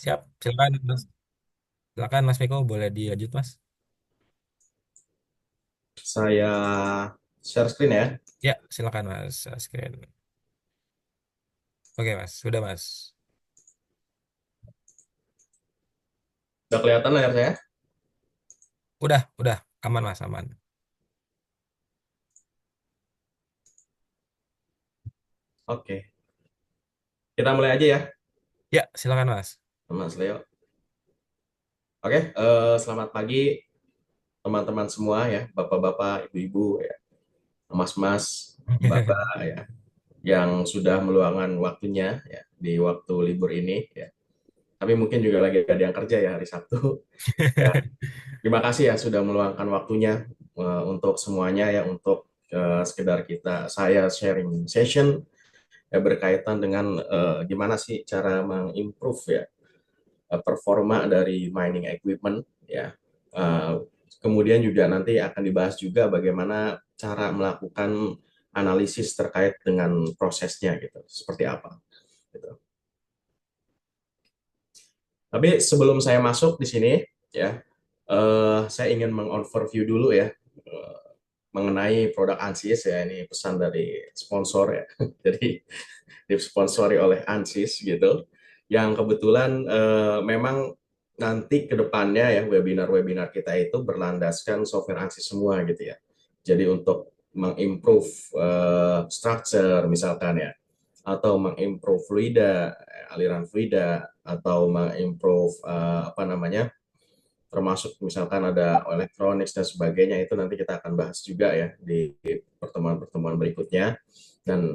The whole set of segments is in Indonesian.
Siap, silakan Mas. Silakan Mas Miko, boleh dilanjut Mas. Saya share screen ya. Ya, silakan Mas. Screen. Oke Mas, sudah Mas. Udah kelihatan layar saya? Udah, aman Mas, aman. Oke, kita mulai aja ya, Ya, silakan Mas. Mas Leo. Oke, selamat pagi teman-teman semua ya, bapak-bapak, ibu-ibu, ya, mas-mas, mbak-mbak ya, yang sudah meluangkan waktunya ya di waktu libur ini ya. Tapi mungkin juga lagi ada yang kerja ya hari Sabtu. Ya, terima kasih ya sudah meluangkan waktunya untuk semuanya ya, untuk sekedar saya sharing session ya berkaitan dengan gimana sih cara mengimprove ya performa dari mining equipment ya. Uh, Kemudian juga nanti akan dibahas juga bagaimana cara melakukan analisis terkait dengan prosesnya gitu, seperti apa gitu. Tapi sebelum saya masuk di sini ya, saya ingin mengoverview dulu ya mengenai produk Ansys ya, ini pesan dari sponsor ya. Jadi disponsori oleh Ansys gitu, yang kebetulan memang nanti ke depannya ya webinar-webinar kita itu berlandaskan software Ansys semua gitu ya. Jadi untuk mengimprove structure misalkan ya, atau mengimprove fluida, aliran fluida, atau mengimprove apa namanya, termasuk misalkan ada elektronik dan sebagainya, itu nanti kita akan bahas juga ya di pertemuan-pertemuan berikutnya. Dan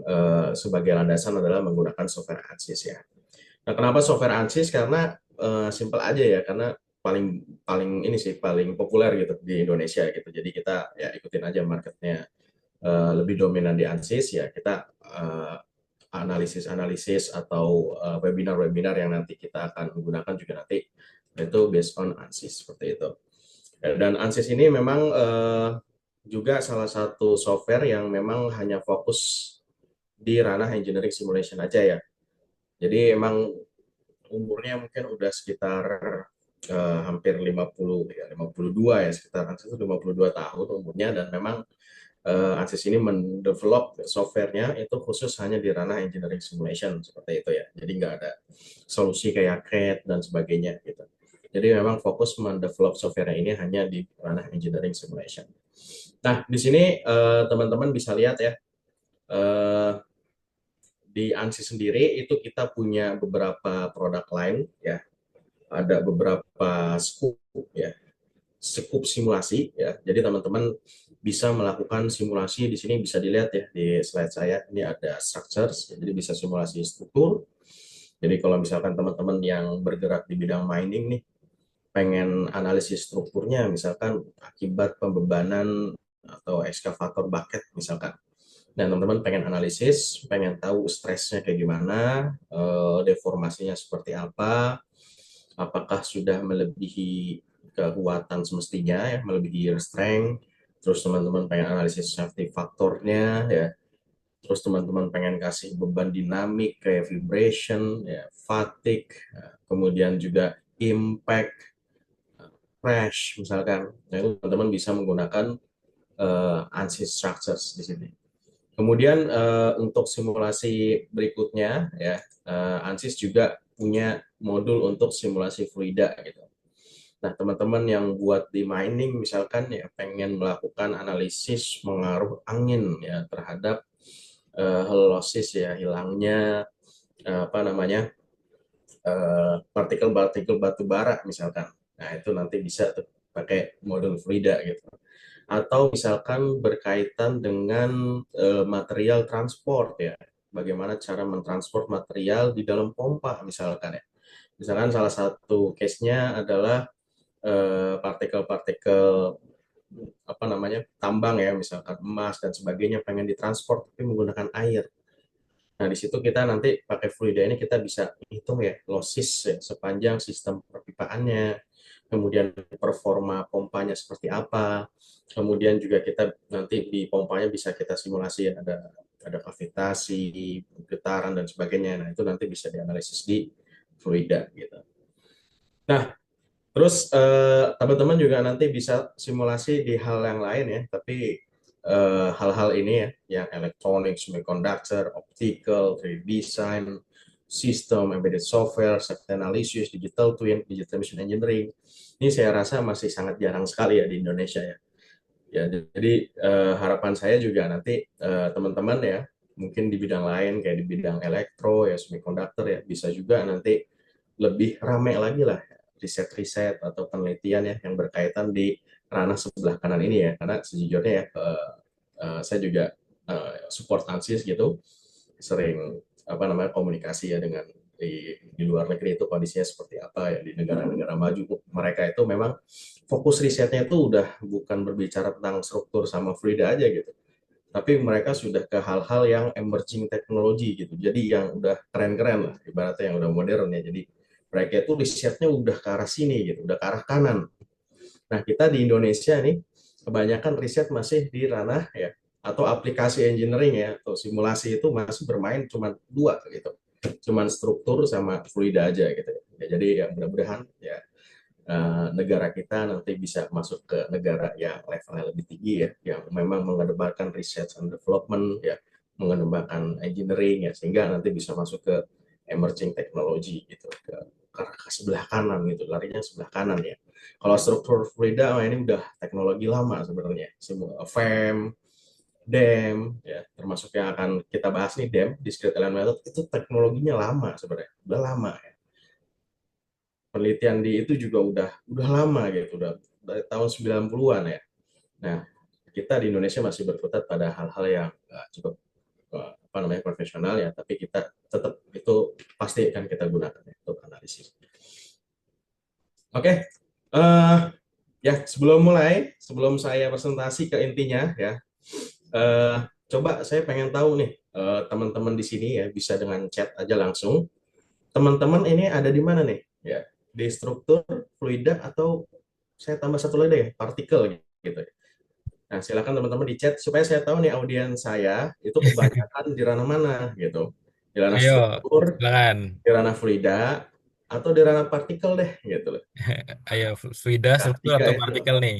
sebagai landasan adalah menggunakan software ANSYS ya. Nah, kenapa software ANSYS? Karena simple aja ya, karena paling paling ini sih paling populer gitu di Indonesia gitu. Jadi kita ya ikutin aja marketnya lebih dominan di ANSYS ya, kita analisis-analisis atau webinar-webinar yang nanti kita akan menggunakan juga nanti itu based on ANSYS seperti itu. Dan ANSYS ini memang juga salah satu software yang memang hanya fokus di ranah engineering simulation aja ya. Jadi emang umurnya mungkin udah sekitar hampir 50 ya, 52 ya, sekitar ANSYS itu 52 tahun umurnya. Dan memang ANSYS ini mendevelop softwarenya itu khusus hanya di ranah engineering simulation seperti itu ya. Jadi nggak ada solusi kayak CAD dan sebagainya gitu. Jadi memang fokus mendevelop software ini hanya di ranah engineering simulation. Nah, di sini teman-teman bisa lihat ya, eh, di ANSYS sendiri itu kita punya beberapa produk line ya, ada beberapa scope ya, scope simulasi ya. Jadi teman-teman bisa melakukan simulasi di sini, bisa dilihat ya di slide saya. Ini ada structures, jadi bisa simulasi struktur. Jadi kalau misalkan teman-teman yang bergerak di bidang mining nih, pengen analisis strukturnya, misalkan akibat pembebanan atau ekskavator bucket misalkan. Dan teman-teman pengen analisis, pengen tahu stresnya kayak gimana, deformasinya seperti apa, apakah sudah melebihi kekuatan semestinya ya, melebihi strength. Terus teman-teman pengen analisis safety faktornya ya. Terus teman-teman pengen kasih beban dinamik kayak vibration, ya, fatigue, ya, kemudian juga impact, crash misalkan. Nah, itu teman-teman bisa menggunakan ANSYS structures di sini. Kemudian untuk simulasi berikutnya ya, ANSYS juga punya modul untuk simulasi fluida gitu. Nah, teman-teman yang buat di mining misalkan ya pengen melakukan analisis pengaruh angin ya terhadap heliosis ya, hilangnya apa namanya, partikel-partikel batu bara misalkan. Nah, itu nanti bisa tuh pakai modul fluida gitu. Atau misalkan berkaitan dengan material transport ya, bagaimana cara mentransport material di dalam pompa misalkan ya. Misalkan salah satu case-nya adalah partikel-partikel apa namanya, tambang ya, misalkan emas dan sebagainya pengen ditransport tapi menggunakan air. Nah, di situ kita nanti pakai fluida ini kita bisa hitung ya losses ya, sepanjang sistem perpipaannya, kemudian performa pompanya seperti apa, kemudian juga kita nanti di pompanya bisa kita simulasi ya, ada kavitasi, getaran dan sebagainya. Nah, itu nanti bisa dianalisis di fluida gitu. Nah, terus teman-teman juga nanti bisa simulasi di hal yang lain ya, tapi hal-hal ini ya, yang elektronik, semiconductor, optical, 3D design, sistem, embedded software, safety analysis, digital twin, digital mission engineering. Ini saya rasa masih sangat jarang sekali ya di Indonesia ya. Ya, jadi harapan saya juga nanti teman-teman ya, mungkin di bidang lain kayak di bidang elektro ya, semiconductor ya, bisa juga nanti lebih ramai lagi lah riset-riset atau penelitian ya yang berkaitan di ranah sebelah kanan ini ya. Karena sejujurnya ya, saya juga support ANSYS gitu, sering apa namanya komunikasi ya dengan di luar negeri itu kondisinya seperti apa ya di negara-negara maju. Mereka itu memang fokus risetnya itu udah bukan berbicara tentang struktur sama fluida aja gitu, tapi mereka sudah ke hal-hal yang emerging technology gitu. Jadi yang udah keren-keren lah, ibaratnya yang udah modern ya. Jadi mereka itu risetnya udah ke arah sini gitu, udah ke arah kanan. Nah, kita di Indonesia nih kebanyakan riset masih di ranah ya atau aplikasi engineering ya atau simulasi itu masih bermain cuma dua gitu. Cuman struktur sama fluida aja gitu. Ya, jadi ya mudah-mudahan ya negara kita nanti bisa masuk ke negara yang levelnya lebih tinggi ya, yang memang mengedepankan research and development ya, mengedepankan engineering ya, sehingga nanti bisa masuk ke emerging technology gitu, ke sebelah kanan gitu, larinya sebelah kanan ya. Kalau struktur fluida ini udah teknologi lama sebenarnya, semua FEM, DEM, ya, termasuk yang akan kita bahas nih DEM, Discrete Element Method, itu teknologinya lama sebenarnya, udah lama ya. Penelitian di itu juga udah lama gitu, udah dari tahun 90-an ya. Nah, kita di Indonesia masih berkutat pada hal-hal yang cukup apa namanya profesional ya, tapi kita tetap itu pasti akan kita gunakan ya, untuk analisis. Oke, ya sebelum saya presentasi ke intinya ya, eh, coba saya pengen tahu nih teman-teman di sini ya bisa dengan chat aja langsung. Teman-teman ini ada di mana nih? Ya, di struktur, fluida, atau saya tambah satu lagi deh, partikel gitu. Nah, silakan teman-teman di chat supaya saya tahu nih audiens saya itu kebanyakan di ranah mana gitu. Di ranah Ayo, struktur, silakan. di ranah fluida, atau di ranah partikel deh gitu loh. Ayo, fluida, Ya, struktur tiga atau itu. partikel nih?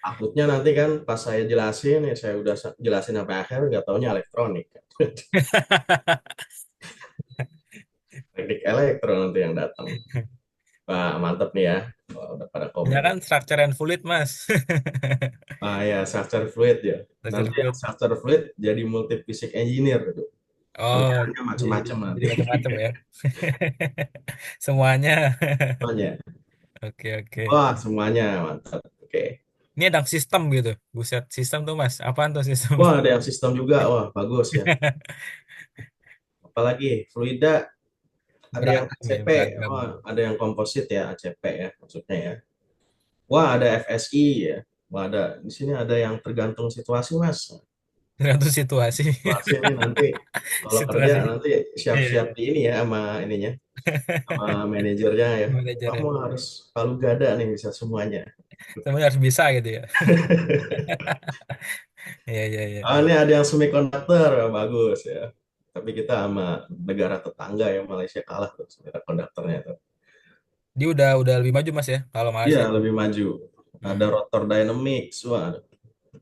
Takutnya nanti kan pas saya jelasin, ya saya udah jelasin sampai akhir, nggak taunya elektronik. Teknik elektro nanti yang datang. Wah, mantep nih ya. Wah, udah pada Ya komen. kan structure and fluid, Mas. Ah ya, structure fluid ya. Structure Nanti yang fluid. structure fluid jadi multi fisik engineer gitu. Oh, Kerjaannya macam-macam jadi nanti. macam-macam ya. Semuanya. Semuanya. Oke, oke. Wah, semuanya mantap. Oke. Ini ada sistem gitu. Buset, sistem tuh Mas. Apaan tuh sistem? Wah, ada yang sistem juga. Wah, bagus ya. Apalagi fluida, ada yang Beragam ya, ACP. beragam. Wah, ada yang komposit ya, ACP ya maksudnya ya. Wah, ada FSI ya. Wah, ada di sini ada yang tergantung situasi, Mas. Tergantung situasi. Situasi ini nanti kalau kerja Situasi. nanti Iya, siap-siap iya. di ini ya sama ininya, sama manajernya ya. Kamu Manajernya. harus palu gada nih bisa semuanya. Semuanya harus bisa gitu ya. Iya, iya, iya, Ah, iya. ini ada yang semiconductor, bagus ya. Tapi kita sama negara tetangga ya Malaysia kalah tuh semiconductornya tuh. Dia udah lebih maju Mas ya kalau Iya, Malaysia. lebih maju. Ada Hmm. rotor dynamics, wah,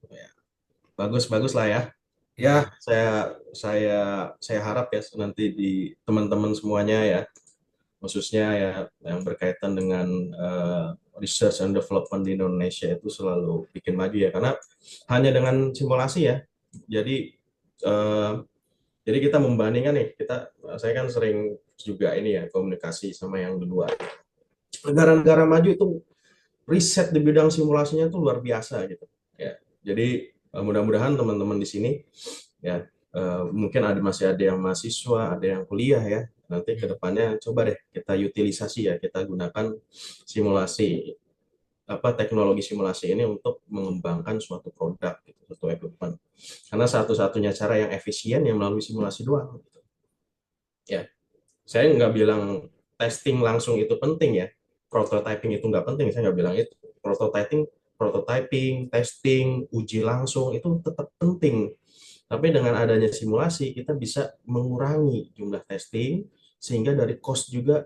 ya, bagus-bagus lah ya. Iya, Ya, iya. saya saya harap ya nanti di teman-teman semuanya ya, khususnya ya yang berkaitan dengan research and development di Indonesia itu selalu bikin maju ya, karena hanya dengan simulasi ya. Jadi eh, Jadi kita membandingkan nih, saya kan sering juga ini ya komunikasi sama yang di luar. Negara-negara maju itu riset di bidang simulasinya itu luar biasa gitu. Ya, jadi mudah-mudahan teman-teman di sini ya mungkin masih ada yang mahasiswa, ada yang kuliah ya. Nanti ke Hmm. depannya coba deh kita utilisasi ya, kita gunakan simulasi teknologi simulasi ini untuk mengembangkan suatu produk gitu, suatu equipment. Karena satu-satunya cara yang efisien yang melalui simulasi doang. Gitu. Ya, saya nggak bilang testing langsung itu penting ya. Prototyping itu nggak penting, saya nggak bilang itu. Prototyping, prototyping, testing, uji langsung itu tetap penting. Tapi dengan adanya simulasi, kita bisa mengurangi jumlah testing, sehingga dari cost juga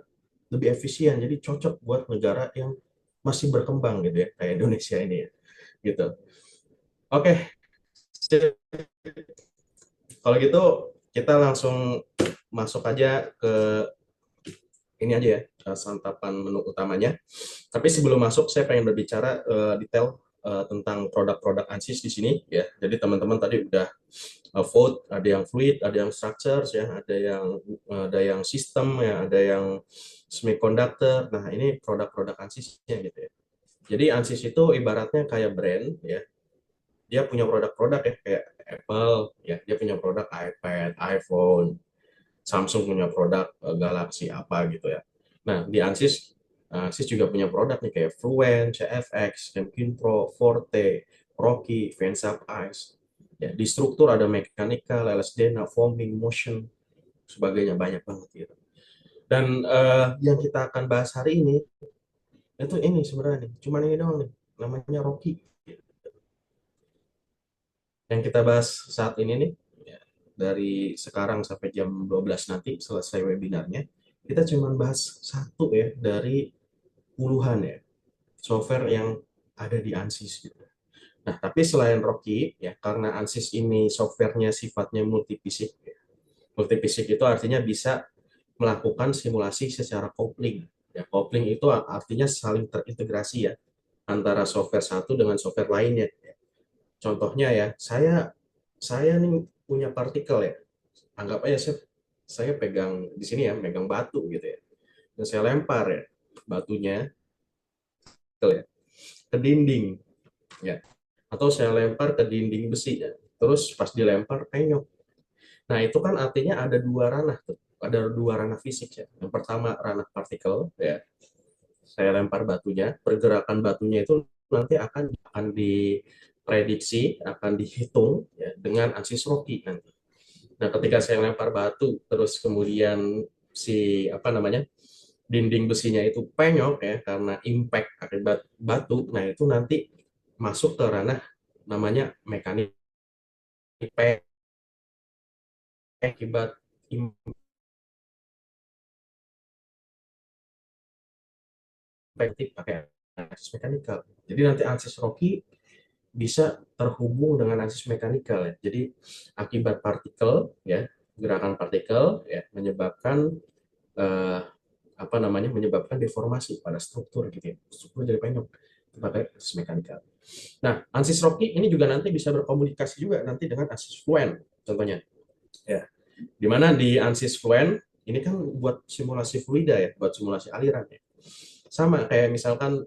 lebih efisien. Jadi cocok buat negara yang masih berkembang gitu ya, kayak Indonesia ini ya, gitu. Oke, sip. Kalau gitu kita langsung masuk aja ke ini aja ya, santapan menu utamanya. Tapi sebelum masuk, saya pengen berbicara detail tentang produk-produk ANSYS di sini ya. Jadi teman-teman tadi udah vote, ada yang fluid, ada yang structures ya, ada yang sistem ya, ada yang semiconductor. Nah, ini produk-produk ANSYS-nya gitu ya. Jadi ANSYS itu ibaratnya kayak brand ya. Dia punya produk-produk ya kayak Apple ya, dia punya produk iPad, iPhone, Samsung punya produk Galaxy apa gitu ya. Nah, di ANSYS, ANSYS juga punya produk nih kayak Fluent, CFX, Temkin Pro, Forte, Rocky, Vensap Ice. Ya, di struktur ada mechanical, LSD, foaming, motion, sebagainya banyak banget gitu. Dan yang kita akan bahas hari ini itu ini sebenarnya nih, cuman ini doang nih, namanya Rocky. Yang kita bahas saat ini nih, ya, dari sekarang sampai jam 12 nanti selesai webinarnya, kita cuma bahas satu ya dari puluhan ya software yang ada di ANSYS gitu. Nah, tapi selain Rocky ya, karena ANSYS ini softwarenya sifatnya multipisik ya. Multipisik itu artinya bisa melakukan simulasi secara coupling. Ya, coupling itu artinya saling terintegrasi ya antara software satu dengan software lainnya. Contohnya ya, saya nih punya partikel ya. Anggap aja saya pegang di sini ya, megang batu gitu ya. Dan saya lempar ya batunya ke dinding ya. Atau saya lempar ke dinding besi ya. Terus pas dilempar penyok. Nah, itu kan artinya ada dua ranah tuh. Ada dua ranah fisik ya. Yang pertama ranah partikel ya. Saya lempar batunya, pergerakan batunya itu nanti akan diprediksi, akan dihitung ya, dengan ANSYS Rocky nanti. Nah, ketika saya lempar batu, terus kemudian si apa namanya dinding besinya itu penyok ya karena impact akibat batu, nah itu nanti masuk ke ranah namanya mekanik akibat impact pakai analisis mekanikal. Jadi nanti analisis Rocky bisa terhubung dengan analisis mekanikal ya. Jadi akibat partikel ya, gerakan partikel ya menyebabkan eh, apa namanya menyebabkan deformasi pada struktur gitu ya. Struktur jadi penyok pakai analisis mekanikal. Nah, ANSYS Rocky ini juga nanti bisa berkomunikasi juga nanti dengan ANSYS Fluent contohnya. Ya, di mana di ANSYS Fluent ini kan buat simulasi fluida ya, buat simulasi aliran ya. Sama kayak misalkan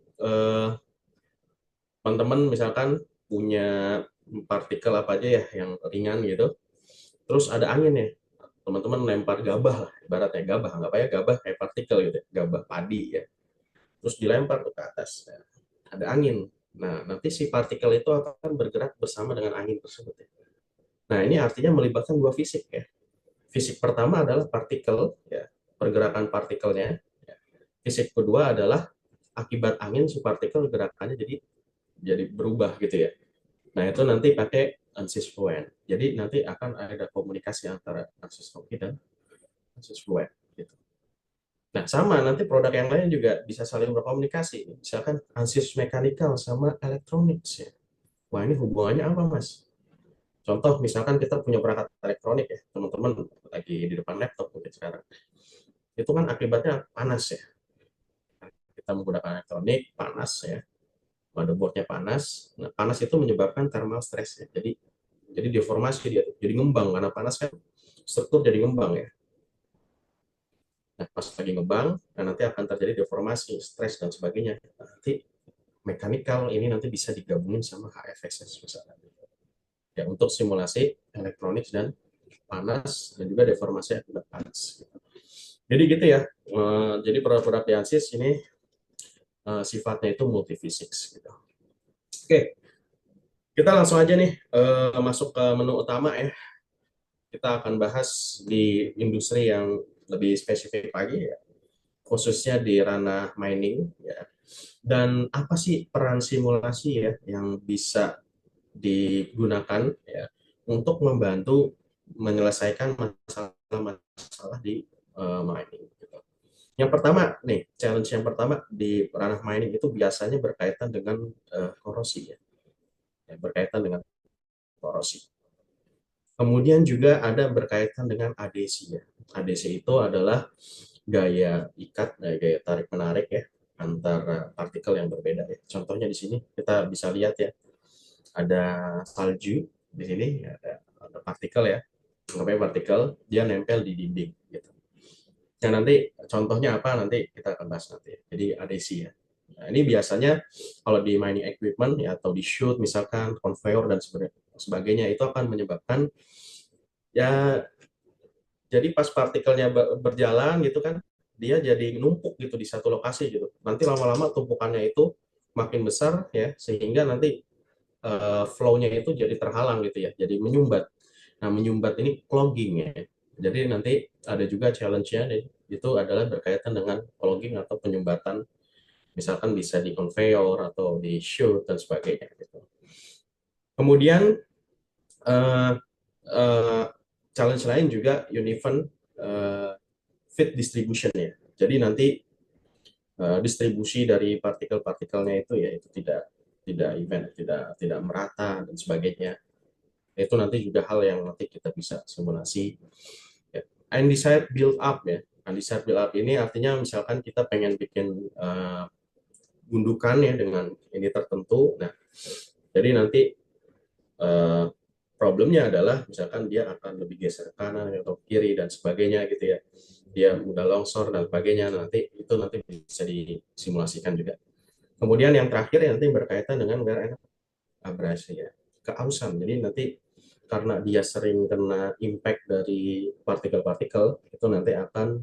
teman-teman misalkan punya partikel apa aja ya yang ringan gitu, terus ada angin ya, teman-teman lempar gabah lah, ibaratnya gabah, nggak apa ya gabah kayak partikel gitu ya, gabah padi ya, terus dilempar ke atas, ya. Ada angin. Nah, nanti si partikel itu akan bergerak bersama dengan angin tersebut ya. Nah, ini artinya melibatkan dua fisik ya. Fisik pertama adalah partikel, ya, pergerakan partikelnya. Ya. Fisik kedua adalah akibat angin si partikel gerakannya jadi berubah gitu ya. Nah, itu nanti pakai ANSYS Fluent. Jadi nanti akan ada komunikasi antara ANSYS Rocky dan ANSYS Fluent gitu. Nah, sama nanti produk yang lain juga bisa saling berkomunikasi. Misalkan ANSYS Mechanical sama Electronics ya. Wah, ini hubungannya apa, Mas? Contoh, misalkan kita punya perangkat elektronik ya, teman-teman lagi di depan laptop mungkin sekarang. Itu kan akibatnya panas ya. Kita menggunakan elektronik, panas ya. Motherboardnya panas. Nah, panas itu menyebabkan thermal stress ya. Jadi deformasi dia, jadi ngembang karena panas kan struktur jadi ngembang ya. Nah, pas lagi ngembang, nah nanti akan terjadi deformasi, stres dan sebagainya. Nah, nanti mechanical ini nanti bisa digabungin sama HFSS misalnya. Ya, untuk simulasi elektronik dan panas dan juga deformasi akibat panas. Jadi gitu ya. Jadi produk-produk Diansys ini sifatnya itu multifisik gitu. Oke, kita langsung aja nih masuk ke menu utama ya. Kita akan bahas di industri yang lebih spesifik lagi ya, khususnya di ranah mining ya. Dan apa sih peran simulasi ya yang bisa digunakan ya untuk membantu menyelesaikan masalah-masalah di mining gitu. Yang pertama nih, challenge yang pertama di ranah mining itu biasanya berkaitan dengan korosi ya. Ya, berkaitan dengan korosi. Kemudian juga ada berkaitan dengan adesi ya. Adesi itu adalah gaya ikat, gaya tarik menarik ya antara partikel yang berbeda ya. Contohnya di sini kita bisa lihat ya, ada salju di sini, ada partikel ya, namanya partikel, dia nempel di dinding gitu. Nah, nanti contohnya apa nanti kita akan bahas nanti. Jadi adhesi ya. Nah, ini biasanya kalau di mining equipment ya atau di chute misalkan conveyor dan sebagainya itu akan menyebabkan ya, jadi pas partikelnya berjalan gitu kan dia jadi numpuk gitu di satu lokasi gitu. Nanti lama-lama tumpukannya itu makin besar ya sehingga nanti flow-nya itu jadi terhalang gitu ya. Jadi menyumbat. Nah, menyumbat ini clogging ya. Jadi nanti ada juga challenge-nya itu adalah berkaitan dengan clogging atau penyumbatan, misalkan bisa di conveyor atau di chute dan sebagainya gitu. Kemudian uh, uh, challenge lain juga uneven uh, feed distribution ya. Jadi nanti distribusi dari partikel-partikelnya itu ya itu tidak tidak event, tidak merata dan sebagainya. Itu nanti juga hal yang nanti kita bisa simulasi. Ya. Undesired build up ya. Undesired build up ini artinya misalkan kita pengen bikin gundukan ya dengan ini tertentu. Nah, jadi nanti uh, problemnya adalah misalkan dia akan lebih geser ke kanan atau kiri dan sebagainya gitu ya. Dia mudah longsor dan sebagainya. Nanti itu nanti bisa disimulasikan juga. Kemudian yang terakhir yang nanti berkaitan dengan wear and abrasi ya, keausan. Jadi nanti karena dia sering kena impact dari partikel-partikel itu nanti akan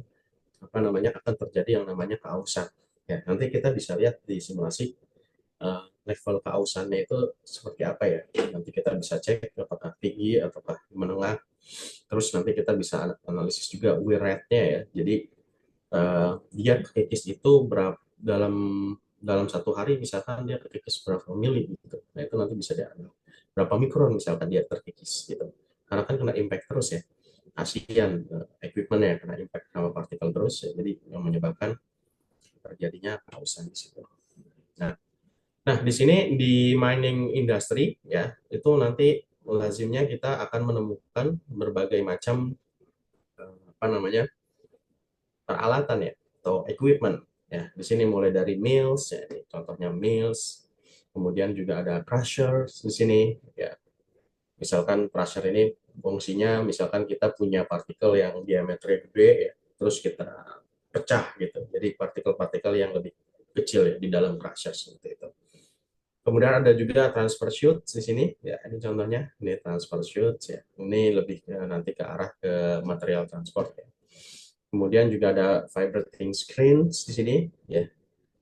apa namanya akan terjadi yang namanya keausan. Ya, nanti kita bisa lihat di simulasi level keausannya itu seperti apa ya. Nanti kita bisa cek apakah tinggi ataukah menengah. Terus nanti kita bisa analisis juga wear rate-nya ya. Jadi dia kekikis itu berapa dalam dalam satu hari misalkan dia terkikis berapa mili gitu. Nah itu nanti bisa diambil berapa mikron misalkan dia terkikis gitu. Karena kan kena impact terus ya. Kasihan equipmentnya kena impact sama partikel terus ya. Jadi yang menyebabkan terjadinya kausan di situ. Nah, nah di sini di mining industry ya itu nanti lazimnya kita akan menemukan berbagai macam apa namanya peralatan ya atau equipment ya. Di sini mulai dari mills ya, ini contohnya mills. Kemudian juga ada crusher di sini ya. Misalkan crusher ini fungsinya misalkan kita punya partikel yang diameternya gede ya, terus kita pecah gitu. Jadi partikel-partikel yang lebih kecil ya di dalam crusher seperti itu. Kemudian ada juga transfer chute di sini ya, ini contohnya ini transfer chute ya. Ini lebih nanti ke arah ke material transport ya. Kemudian juga ada vibrating screens di sini ya.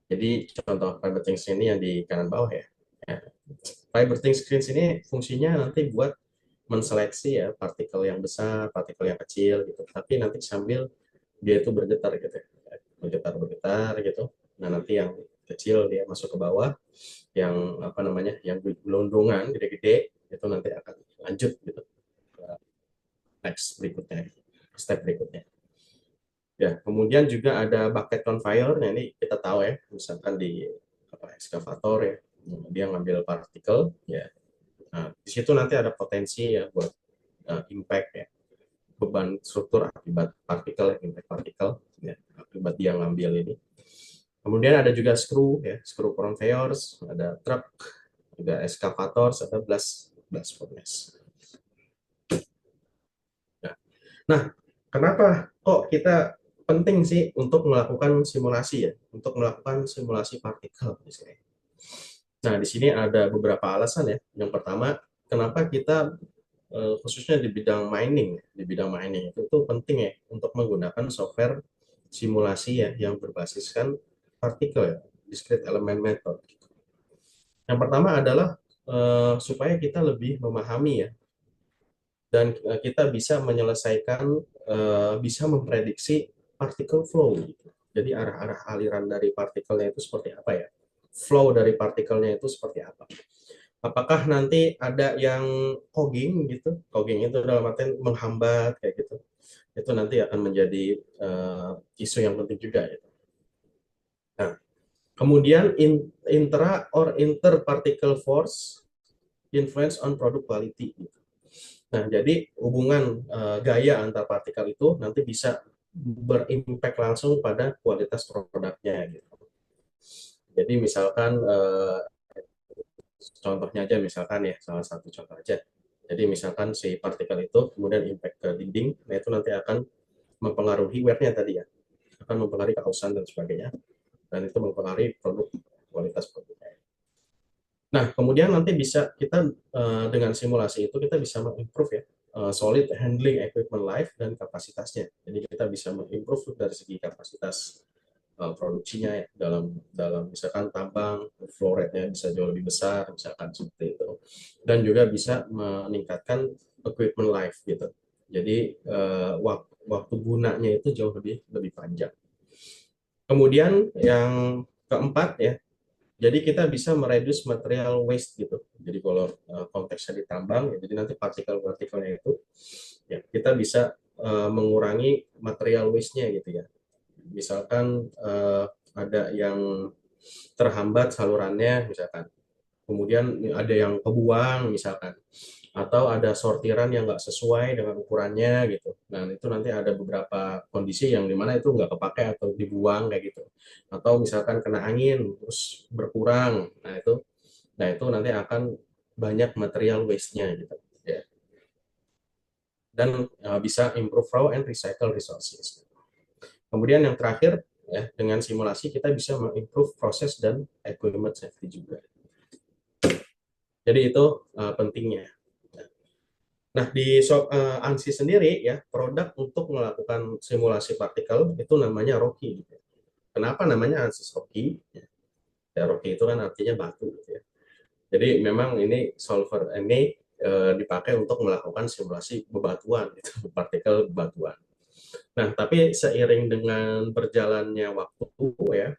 Jadi contoh vibrating screen ini yang di kanan bawah ya. Ya. Vibrating screens ini fungsinya nanti buat menseleksi ya partikel yang besar, partikel yang kecil gitu. Tapi nanti sambil dia itu bergetar gitu ya. Bergetar-bergetar gitu. Nah, nanti yang kecil dia masuk ke bawah, yang apa namanya, yang gelondongan gede-gede itu nanti akan lanjut gitu ke next berikutnya, step berikutnya. Ya, kemudian juga ada bucket conveyor. Nah, ini kita tahu ya, misalkan di apa ekskavator ya, dia ngambil partikel ya. Nah, di situ nanti ada potensi ya buat impact ya, beban struktur akibat partikel, impact partikel ya, akibat dia ngambil ini. Kemudian ada juga screw ya, screw conveyors, ada truck, ada excavator, ada blast furnace. Nah, nah, kenapa kok kita penting sih untuk melakukan simulasi ya, untuk melakukan simulasi partikel di sini. Nah, di sini ada beberapa alasan ya. Yang pertama, kenapa kita khususnya di bidang mining, di bidang mining itu penting ya untuk menggunakan software simulasi ya yang berbasiskan partikel ya, discrete element method. Yang pertama adalah supaya kita lebih memahami ya dan kita bisa menyelesaikan bisa memprediksi particle flow gitu. Jadi arah-arah aliran dari partikelnya itu seperti apa ya? Flow dari partikelnya itu seperti apa? Apakah nanti ada yang clogging gitu? Clogging itu dalam artian menghambat kayak gitu. Itu nanti akan menjadi isu yang penting juga gitu. Nah, kemudian intra or interparticle force influence on product quality gitu. Nah, jadi hubungan gaya antar partikel itu nanti bisa berimpact langsung pada kualitas produknya gitu. Jadi misalkan contohnya aja, misalkan ya, salah satu contoh aja. Jadi misalkan si partikel itu kemudian impact ke dinding, nah itu nanti akan mempengaruhi wear-nya tadi ya, akan mempengaruhi kausan dan sebagainya, dan itu mempengaruhi produk, kualitas produknya. Nah, kemudian nanti bisa kita dengan simulasi itu kita bisa mengimprove ya solid handling equipment life dan kapasitasnya. Jadi kita bisa mengimprove dari segi kapasitas produksinya ya, dalam dalam misalkan tambang flow rate-nya bisa jauh lebih besar misalkan seperti itu, dan juga bisa meningkatkan equipment life gitu. Jadi waktu gunanya itu jauh lebih lebih panjang. Kemudian yang keempat ya, jadi kita bisa mereduce material waste gitu. Jadi kalau konteksnya ditambang, ya, jadi nanti partikel-partikelnya itu ya kita bisa mengurangi material waste-nya gitu ya. Misalkan ada yang terhambat salurannya misalkan, kemudian ada yang kebuang misalkan, atau ada sortiran yang nggak sesuai dengan ukurannya gitu. Nah itu nanti ada beberapa kondisi yang dimana itu nggak kepakai atau dibuang kayak gitu, atau misalkan kena angin terus berkurang, nah itu nanti akan banyak material waste-nya gitu ya. Dan bisa improve raw and recycle resources. Kemudian yang terakhir ya, dengan simulasi kita bisa mengimprove proses dan equipment safety juga. Jadi itu pentingnya. Nah, di ANSI sendiri ya, produk untuk melakukan simulasi partikel itu namanya Rocky. Kenapa namanya ANSYS Rocky? Ya, Rocky itu kan artinya batu gitu ya. Jadi memang ini solver ini dipakai untuk melakukan simulasi bebatuan, gitu, partikel bebatuan. Nah, tapi seiring dengan berjalannya waktu ya,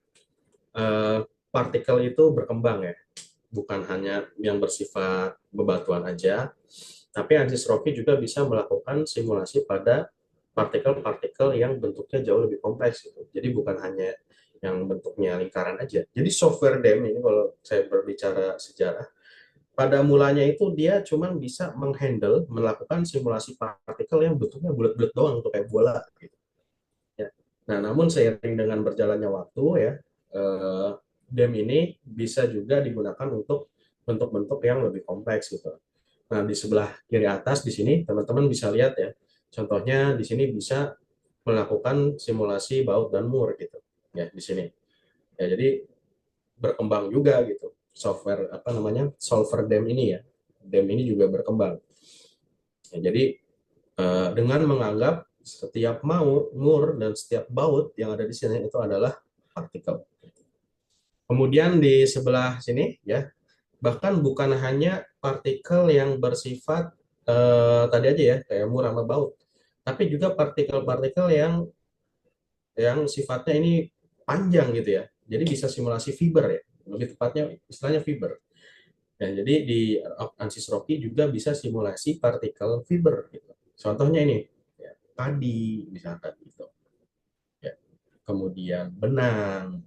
eh, partikel itu berkembang ya, bukan hanya yang bersifat bebatuan aja, tapi ANSYS Rocky juga bisa melakukan simulasi pada partikel-partikel yang bentuknya jauh lebih kompleks gitu. Jadi bukan hanya yang bentuknya lingkaran aja. Jadi software DEM ini kalau saya berbicara sejarah, pada mulanya itu dia cuma bisa menghandle, melakukan simulasi partikel yang bentuknya bulat-bulat doang, untuk kayak bola gitu. Ya. Nah, namun seiring dengan berjalannya waktu ya, eh, DEM ini bisa juga digunakan untuk bentuk-bentuk yang lebih kompleks gitu. Nah, di sebelah kiri atas di sini teman-teman bisa lihat ya. Contohnya di sini bisa melakukan simulasi baut dan mur gitu. Ya, di sini. Ya, jadi berkembang juga gitu. Software apa namanya? Solver DEM ini ya. DEM ini juga berkembang. Ya, jadi dengan menganggap setiap mur dan setiap baut yang ada di sini itu adalah partikel. Kemudian di sebelah sini ya, bahkan bukan hanya partikel yang bersifat tadi aja ya, kayak mur sama baut, tapi juga partikel-partikel yang sifatnya ini panjang gitu ya. Jadi bisa simulasi fiber ya, lebih tepatnya istilahnya fiber. Dan jadi di ANSYS Rocky juga bisa simulasi partikel fiber gitu. Contohnya ini, ya, padi misalkan gitu. Ya. Kemudian benang.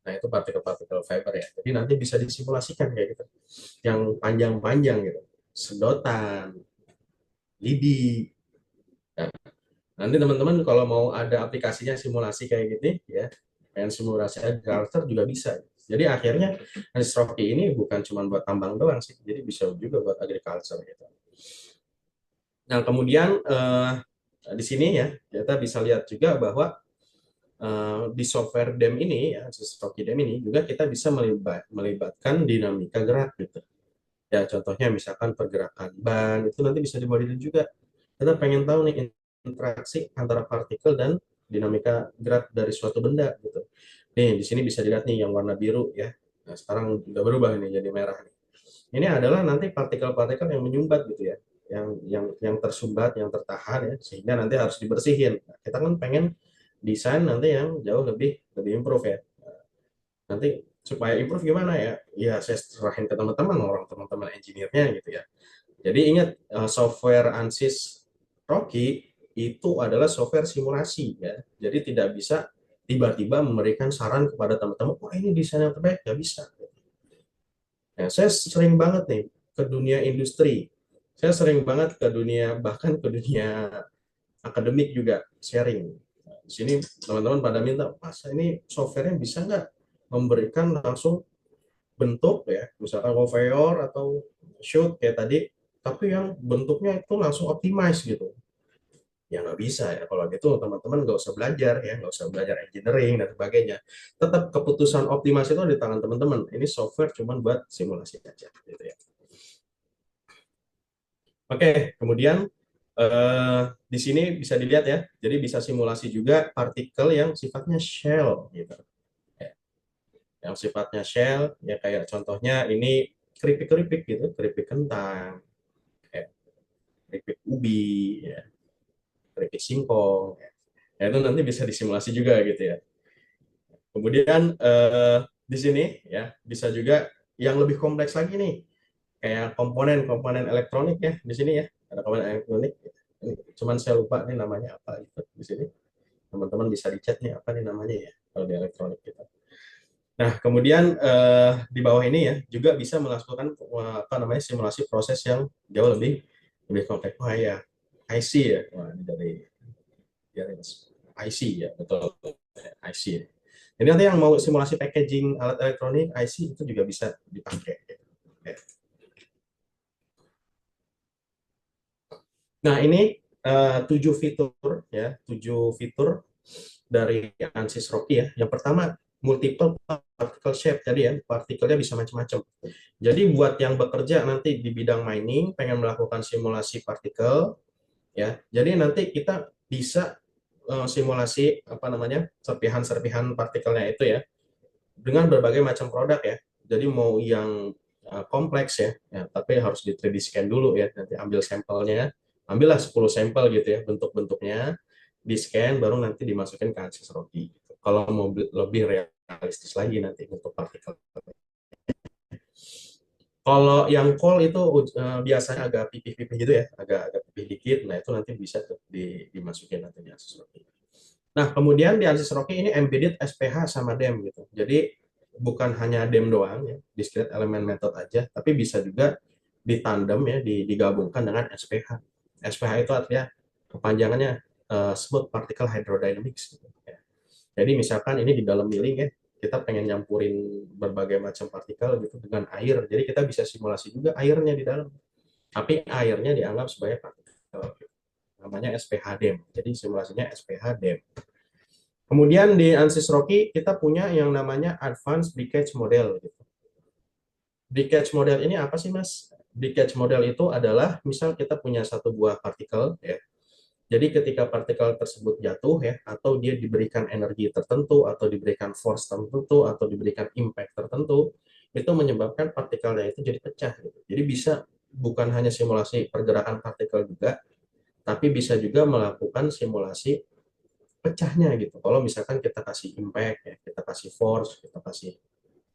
Nah, itu partikel-partikel fiber ya. Jadi nanti bisa disimulasikan kayak gitu. Yang panjang-panjang gitu. Sedotan, lidi. Nah, nanti teman-teman kalau mau ada aplikasinya simulasi kayak gitu ya, pengen simulasi agriculture juga bisa. Jadi akhirnya Rocky ini bukan cuma buat tambang doang sih, jadi bisa juga buat agriculture gitu. Nah, kemudian di sini ya kita bisa lihat juga bahwa di software DEM ini ya, Rocky DEM ini juga kita bisa melibatkan dinamika gerak gitu. Ya, contohnya misalkan pergerakan ban itu nanti bisa dimodelin juga. Kita pengen tahu nih interaksi antara partikel dan dinamika gerak dari suatu benda gitu. Nih, di sini bisa dilihat nih yang warna biru ya. Nah, sekarang udah berubah nih jadi merah nih. Ini adalah nanti partikel-partikel yang menyumbat gitu ya. Yang tersumbat, yang tertahan ya, sehingga nanti harus dibersihin. Nah, kita kan pengen desain nanti yang jauh lebih lebih improve ya. Nanti supaya improve gimana ya? Ya saya serahin ke teman-teman, orang teman-teman engineer-nya gitu ya. Jadi ingat software ANSYS Rocky itu adalah software simulasi ya. Jadi tidak bisa tiba-tiba memberikan saran kepada teman-teman, wah ini desain yang terbaik, nggak bisa. Nah, saya sering banget nih ke dunia industri, saya sering banget ke dunia, bahkan ke dunia akademik juga sharing. Nah, di sini teman-teman pada minta, mas ini softwarenya bisa nggak memberikan langsung bentuk ya, misalkan conveyor atau shoot kayak tadi, tapi yang bentuknya itu langsung optimize gitu. Ya nggak bisa ya, kalau gitu teman-teman nggak usah belajar ya, nggak usah belajar engineering dan sebagainya. Tetap keputusan optimasi itu di tangan teman-teman, ini software cuma buat simulasi aja gitu ya. Oke, kemudian di sini bisa dilihat ya, jadi bisa simulasi juga partikel yang sifatnya shell gitu ya. Yang sifatnya shell ya, kayak contohnya ini keripik-keripik gitu, keripik kentang, kayak keripik ubi ya, keripik singkong ya. Ya, itu nanti bisa disimulasi juga gitu ya. Kemudian di sini ya bisa juga yang lebih kompleks lagi nih, kayak komponen-komponen elektronik ya di sini ya. Ada komponen elektronik. Ini, cuman saya lupa nih namanya apa gitu di sini. Teman-teman bisa dicat nih apa nih namanya ya kalau di elektronik kita. Nah, kemudian di bawah ini ya juga bisa melakukan apa namanya simulasi proses yang jauh lebih lebih kompleks. Wah ya, IC ya. Wah, ini dari IC ya, betul. IC. Jadi nanti yang mau simulasi packaging alat elektronik IC itu juga bisa dipakai. Ya. Nah, ini 7 fitur ya, 7 fitur dari ANSYS Rocky ya. Yang pertama multiple particle shape, jadi ya partikelnya bisa macam-macam. Jadi buat yang bekerja nanti di bidang mining pengen melakukan simulasi partikel ya. Jadi nanti kita bisa simulasi apa namanya serpihan-serpihan partikelnya itu ya dengan berbagai macam produk ya. Jadi mau yang kompleks ya, ya, tapi harus di 3D scan dulu ya. Nanti ambil sampelnya, ambillah 10 sampel gitu ya, bentuk-bentuknya di scan baru nanti dimasukin ke ANSYS Rocky. Kalau mau lebih realistis lagi nanti untuk partikel. Kalau yang call itu biasanya agak pipih-pipih gitu ya, agak pipih dikit. Nah itu nanti bisa tuh dimasukin nanti di ANSYS Rocky. Nah, kemudian di ANSYS Rocky ini embedded SPH sama DEM gitu. Jadi bukan hanya DEM doang ya, discrete element method aja, tapi bisa juga ditandem ya, digabungkan dengan SPH. SPH itu artinya kepanjangannya Smooth Particle Hydrodynamics gitu, ya. Jadi misalkan ini di dalam milling ya, kita pengen nyampurin berbagai macam partikel gitu dengan air. Jadi kita bisa simulasi juga airnya di dalam. Tapi airnya dianggap sebagai partikel. Namanya SPH DEM. Jadi simulasinya SPH DEM. Kemudian di ANSYS Rocky kita punya yang namanya Advanced Breakage Model. Breakage model ini apa sih, Mas? Breakage model itu adalah misal kita punya satu buah partikel ya. Jadi ketika partikel tersebut jatuh ya, atau dia diberikan energi tertentu, atau diberikan force tertentu, atau diberikan impact tertentu, itu menyebabkan partikelnya itu jadi pecah. Gitu. Jadi bisa bukan hanya simulasi pergerakan partikel juga, tapi bisa juga melakukan simulasi pecahnya gitu. Kalau misalkan kita kasih impact, ya, kita kasih force, kita kasih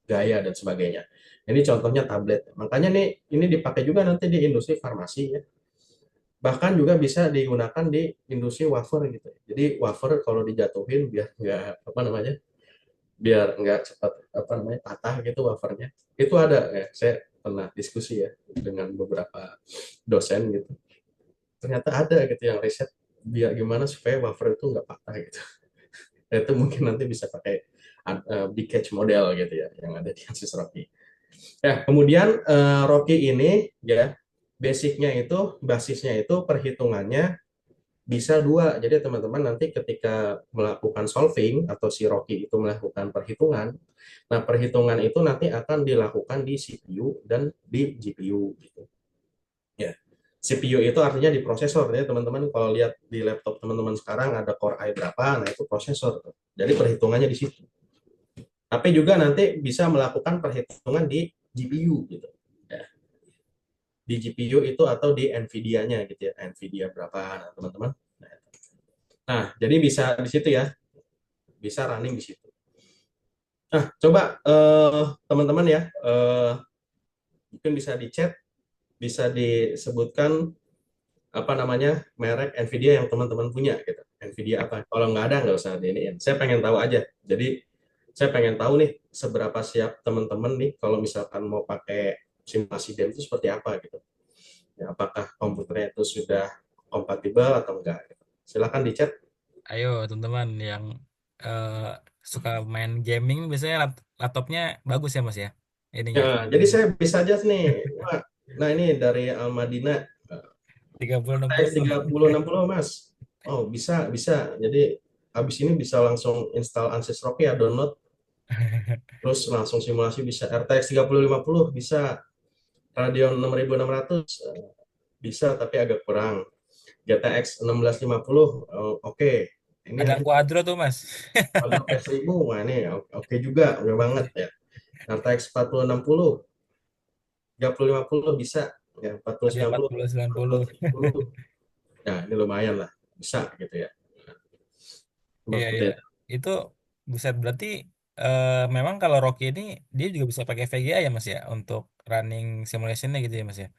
gaya dan sebagainya. Ini contohnya tablet. Makanya nih ini dipakai juga nanti di industri farmasi ya. Bahkan juga bisa digunakan di industri wafer gitu. Jadi wafer kalau dijatuhin biar nggak apa namanya, biar nggak cepat apa namanya patah gitu wafernya. Itu ada ya. Saya pernah diskusi ya dengan beberapa dosen gitu. Ternyata ada gitu yang riset biar gimana supaya wafer itu nggak patah gitu. Itu mungkin nanti bisa pakai big catch model gitu ya yang ada di Ansys Rocky. Ya, kemudian Rocky ini ya basisnya itu perhitungannya bisa dua. Jadi teman-teman nanti ketika melakukan solving atau si Rocky itu melakukan perhitungan, nah perhitungan itu nanti akan dilakukan di CPU dan di GPU gitu. Ya. CPU itu artinya di prosesor ya teman-teman. Kalau lihat di laptop teman-teman sekarang ada Core i berapa, nah itu prosesor. Jadi perhitungannya di situ. Tapi juga nanti bisa melakukan perhitungan di GPU gitu. Ya. Di GPU itu atau di NVIDIA-nya gitu ya. NVIDIA berapa, nah, teman-teman. Nah, jadi bisa di situ ya. Bisa running di situ. Nah, coba teman-teman ya, mungkin bisa di chat, bisa disebutkan apa namanya merek Nvidia yang teman-teman punya gitu. Nvidia apa? Kalau nggak ada nggak usah diiniin. Saya pengen tahu aja. Jadi saya pengen tahu nih seberapa siap teman-teman nih kalau misalkan mau pakai simulasi DEM itu seperti apa gitu. Ya, apakah komputernya itu sudah kompatibel atau enggak gitu. Silakan di chat. Ayo teman-teman yang eh, suka main gaming biasanya laptopnya bagus ya Mas ya. Ininya Ya, jadi VGA-nya saya bisa aja nih. Wah, nah ini dari Almadina 3060. RTX 3060 Mas. Oh, bisa, bisa. Jadi habis ini bisa langsung install Ansys Rocky ya, download terus langsung simulasi bisa. RTX 3050 bisa. Radeon 6600 bisa tapi agak kurang. GTX 1650 oke. Ini Ada nanti Quadro tuh Mas. kalau P1000 wah ini oke juga, oke banget ya. RTX 4060 3050 bisa ya, Ada 4090 4090. 4070. Nah, ini lumayan lah. Bisa gitu ya. Cuma Iya seperti iya. itu. Itu buset berarti memang kalau Rocky ini dia juga bisa pakai VGA ya Mas ya untuk running simulationnya gitu ya Mas ya.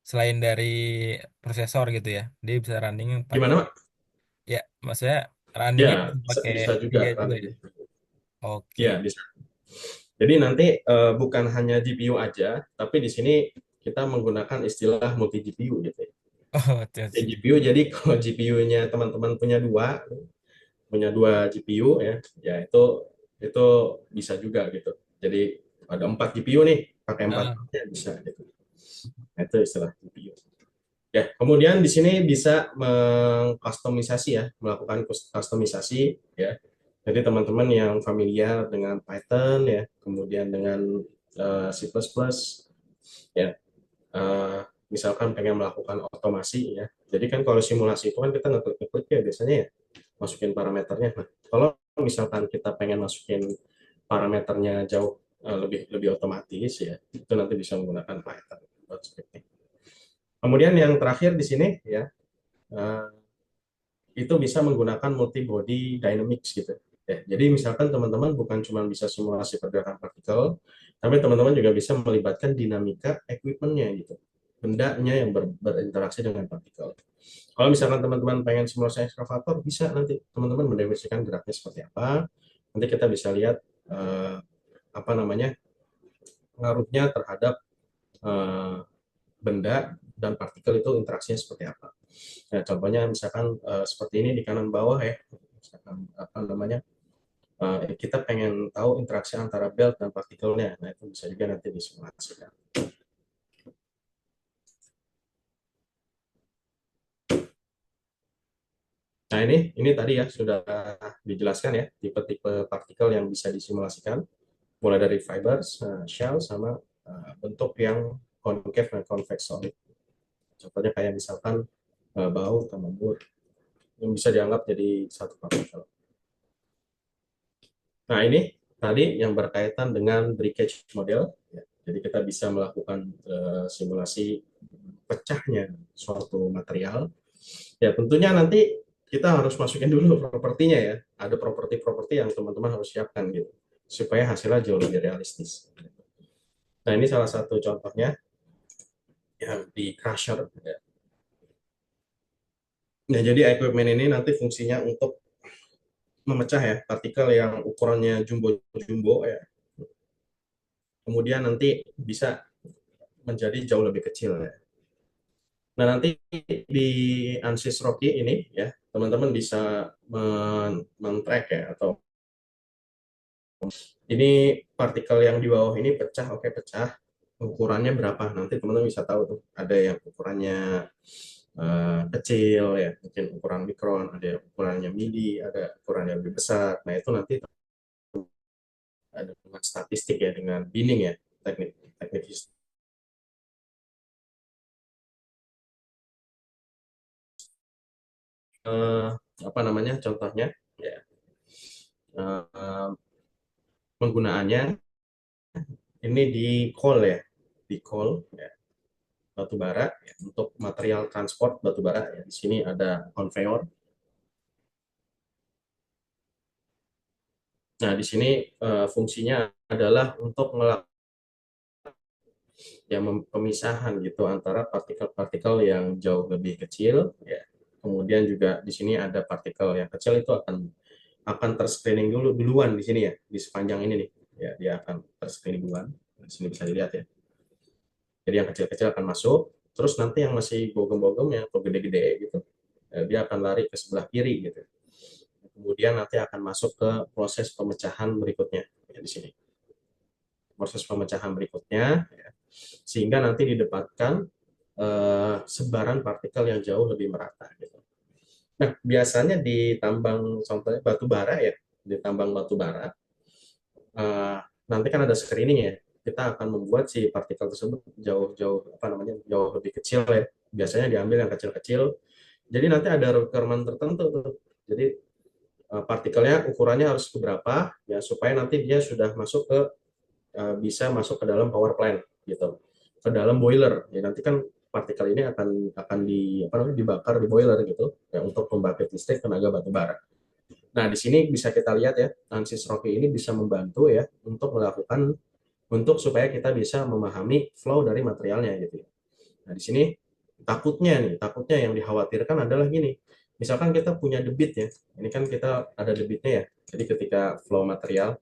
Selain dari prosesor gitu ya, dia bisa running pakai Gimana, Pak? ya maksudnya Ya, runningnya bisa bisa, pakai bisa juga VGA juga running ya. di. Oke. Ya, bisa. Jadi nanti bukan hanya GPU aja, tapi di sini kita menggunakan istilah multi GPU gitu ya. Oh, terus. GPU jadi kalau GPU-nya teman-teman punya dua GPU ya, ya itu bisa juga gitu. Jadi ada 4 GPU nih, pakai empat Ah, ya bisa gitu. Nah, itu istilah GPU. Ya, kemudian di sini bisa mengkustomisasi ya, melakukan kustomisasi ya. Jadi teman-teman yang familiar dengan Python ya, kemudian dengan C++ ya, eh, misalkan pengen melakukan otomasi ya. Jadi kan kalau simulasi itu kan kita ngeklik-ngeklik ya biasanya ya, masukin parameternya. Nah, kalau misalkan kita pengen masukin parameternya jauh lebih lebih otomatis ya, itu nanti bisa menggunakan Python buat scripting. Kemudian yang terakhir di sini ya, eh, itu bisa menggunakan multi body dynamics gitu. Ya, jadi misalkan teman-teman bukan cuma bisa simulasi pergerakan partikel, tapi teman-teman juga bisa melibatkan dinamika equipment-nya gitu, bendanya yang berinteraksi dengan partikel. Kalau misalkan teman-teman pengen simulasi ekskavator, bisa nanti teman-teman mendefinisikan geraknya seperti apa. Nanti kita bisa lihat apa namanya pengaruhnya terhadap eh, benda dan partikel itu interaksinya seperti apa. Nah, contohnya misalkan seperti ini di kanan bawah ya, misalkan apa namanya kita pengen tahu interaksi antara belt dan partikelnya. Nah, itu bisa juga nanti disimulasikan. Nah, ini tadi ya sudah dijelaskan ya tipe-tipe partikel yang bisa disimulasikan, mulai dari fibers, shell, sama bentuk yang concave dan convex solid. Contohnya kayak misalkan baut sama mur yang bisa dianggap jadi satu partikel. Nah, ini tadi yang berkaitan dengan breakage model. Ya. Jadi kita bisa melakukan simulasi pecahnya suatu material. Ya, tentunya nanti kita harus masukin dulu propertinya ya. Ada properti-properti yang teman-teman harus siapkan gitu, supaya hasilnya jauh lebih realistis. Nah, ini salah satu contohnya yang di crusher. Ya. Nah, jadi equipment ini nanti fungsinya untuk memecah ya partikel yang ukurannya jumbo-jumbo ya. Kemudian nanti bisa menjadi jauh lebih kecil ya. Nah, nanti di ANSYS Rocky ini ya, teman-teman bisa men-track ya, atau ini partikel yang di bawah ini pecah, oke pecah, ukurannya berapa, nanti teman-teman bisa tahu tuh, ada yang ukurannya kecil ya, mungkin ukuran mikron, ada yang ukurannya midi, ada ukuran yang lebih besar. Nah, itu nanti ada dengan statistik ya, dengan binning ya, teknik teknik eh, apa namanya contohnya ya, eh, penggunaannya ini di coal ya, di coal ya, batu bara ya, untuk material transport batu bara ya. Di sini ada conveyor. Nah, di sini fungsinya adalah untuk yang pemisahan gitu antara partikel-partikel yang jauh lebih kecil ya. Kemudian juga di sini ada partikel yang kecil itu akan terscreening duluan di sini ya, di sepanjang ini nih. Ya, dia akan terscreening duluan. Di sini bisa dilihat ya. Jadi yang kecil-kecil akan masuk, terus nanti yang masih bogem-bogem ya atau gede-gede gitu, dia akan lari ke sebelah kiri gitu. Kemudian nanti akan masuk ke proses pemecahan berikutnya ya, di sini. Proses pemecahan berikutnya ya, sehingga nanti didapatkan sebaran partikel yang jauh lebih merata gitu. Nah, biasanya di tambang contohnya batu bara ya, di tambang batu bara nanti kan ada screening ya. Kita akan membuat si partikel tersebut jauh-jauh apa namanya jauh lebih kecil ya. Biasanya diambil yang kecil-kecil. Jadi nanti ada requirement tertentu tuh. Jadi partikelnya ukurannya harus berapa ya supaya nanti dia sudah masuk ke bisa masuk ke dalam power plant gitu, ke dalam boiler. Ya nanti kan partikel ini akan di apa namanya dibakar di boiler gitu ya untuk pembangkit listrik tenaga batu bara. Nah, di sini bisa kita lihat ya, ANSYS Rocky ini bisa membantu ya untuk melakukan supaya kita bisa memahami flow dari materialnya gitu ya. Nah, di sini takutnya yang dikhawatirkan adalah gini. Misalkan kita punya debit ya. Ini kan kita ada debitnya ya. Jadi ketika flow material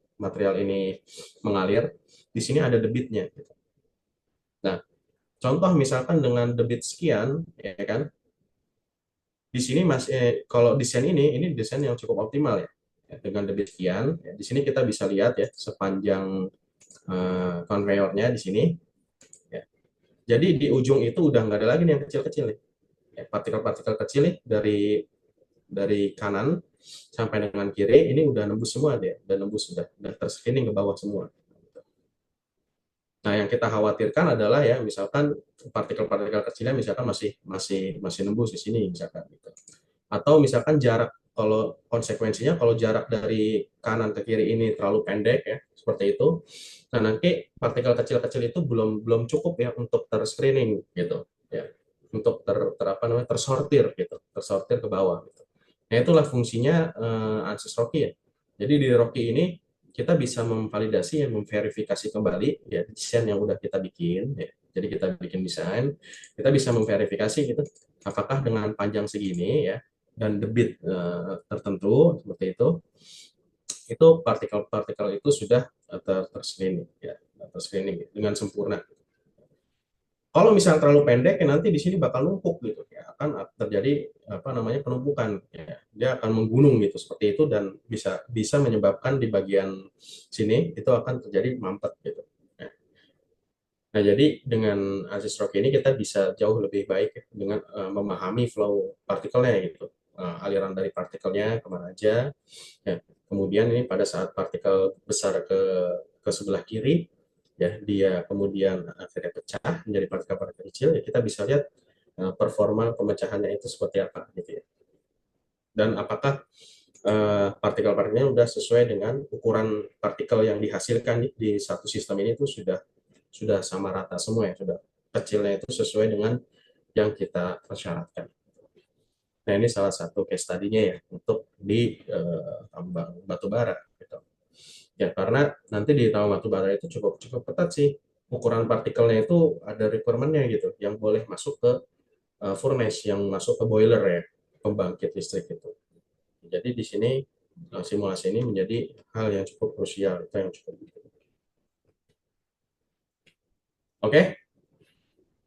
ini mengalir, di sini ada debitnya gitu. Nah, contoh misalkan dengan debit sekian ya kan, di sini kalau desain ini desain yang cukup optimal ya. Dengan debit sekian, ya, di sini kita bisa lihat ya sepanjang konveyornya di sini. Ya. Jadi di ujung itu udah nggak ada lagi nih yang kecil-kecil nih. Ya, partikel-partikel kecil nih dari kanan sampai dengan kiri ini udah nembus semua dia, udah nembus udah terscreening ke bawah semua. Nah, yang kita khawatirkan adalah ya misalkan partikel-partikel kecilnya misalkan masih masih masih nembus di sini misalkan gitu. Atau misalkan jarak kalau konsekuensinya kalau jarak dari kanan ke kiri ini terlalu pendek ya seperti itu, nah nanti partikel kecil-kecil itu belum belum cukup ya untuk terscreening gitu ya, untuk apa namanya tersortir gitu, tersortir ke bawah gitu. Nah itulah fungsinya ANSYS Rocky ya. Jadi di Rocky ini kita bisa memvalidasi dan memverifikasi kembali ya desain yang udah kita bikin ya. Jadi kita bikin desain, kita bisa memverifikasi gitu apakah dengan panjang segini ya dan debit tertentu seperti itu partikel-partikel itu sudah terscreening ya, terscreening dengan sempurna. Kalau misalnya terlalu pendek, ya nanti di sini bakal numpuk gitu, ya akan terjadi apa namanya penumpukan, ya. Dia akan menggunung gitu seperti itu dan bisa bisa menyebabkan di bagian sini itu akan terjadi mampet gitu. Ya. Nah, jadi dengan ASIS Rock ini kita bisa jauh lebih baik ya, dengan memahami flow partikelnya gitu. Aliran dari partikelnya kemana aja. Ya. Kemudian ini pada saat partikel besar ke sebelah kiri, ya dia kemudian akhirnya pecah menjadi partikel-partikel kecil, ya kita bisa lihat performa pemecahannya itu seperti apa gitu ya. Dan apakah partikel-partikelnya sudah sesuai dengan ukuran partikel yang dihasilkan di satu sistem ini itu sudah sama rata semua ya, sudah kecilnya itu sesuai dengan yang kita persyaratkan. Nah, ini salah satu case study-nya ya untuk di tambang batu bara gitu. Ya, karena nanti di tambang batu bara itu cukup cukup ketat sih. Ukuran partikelnya itu ada requirement-nya gitu, yang boleh masuk ke furnace, yang masuk ke boiler ya, pembangkit listrik itu. Jadi di sini simulasi ini menjadi hal yang cukup krusial, itu yang cukup. Oke,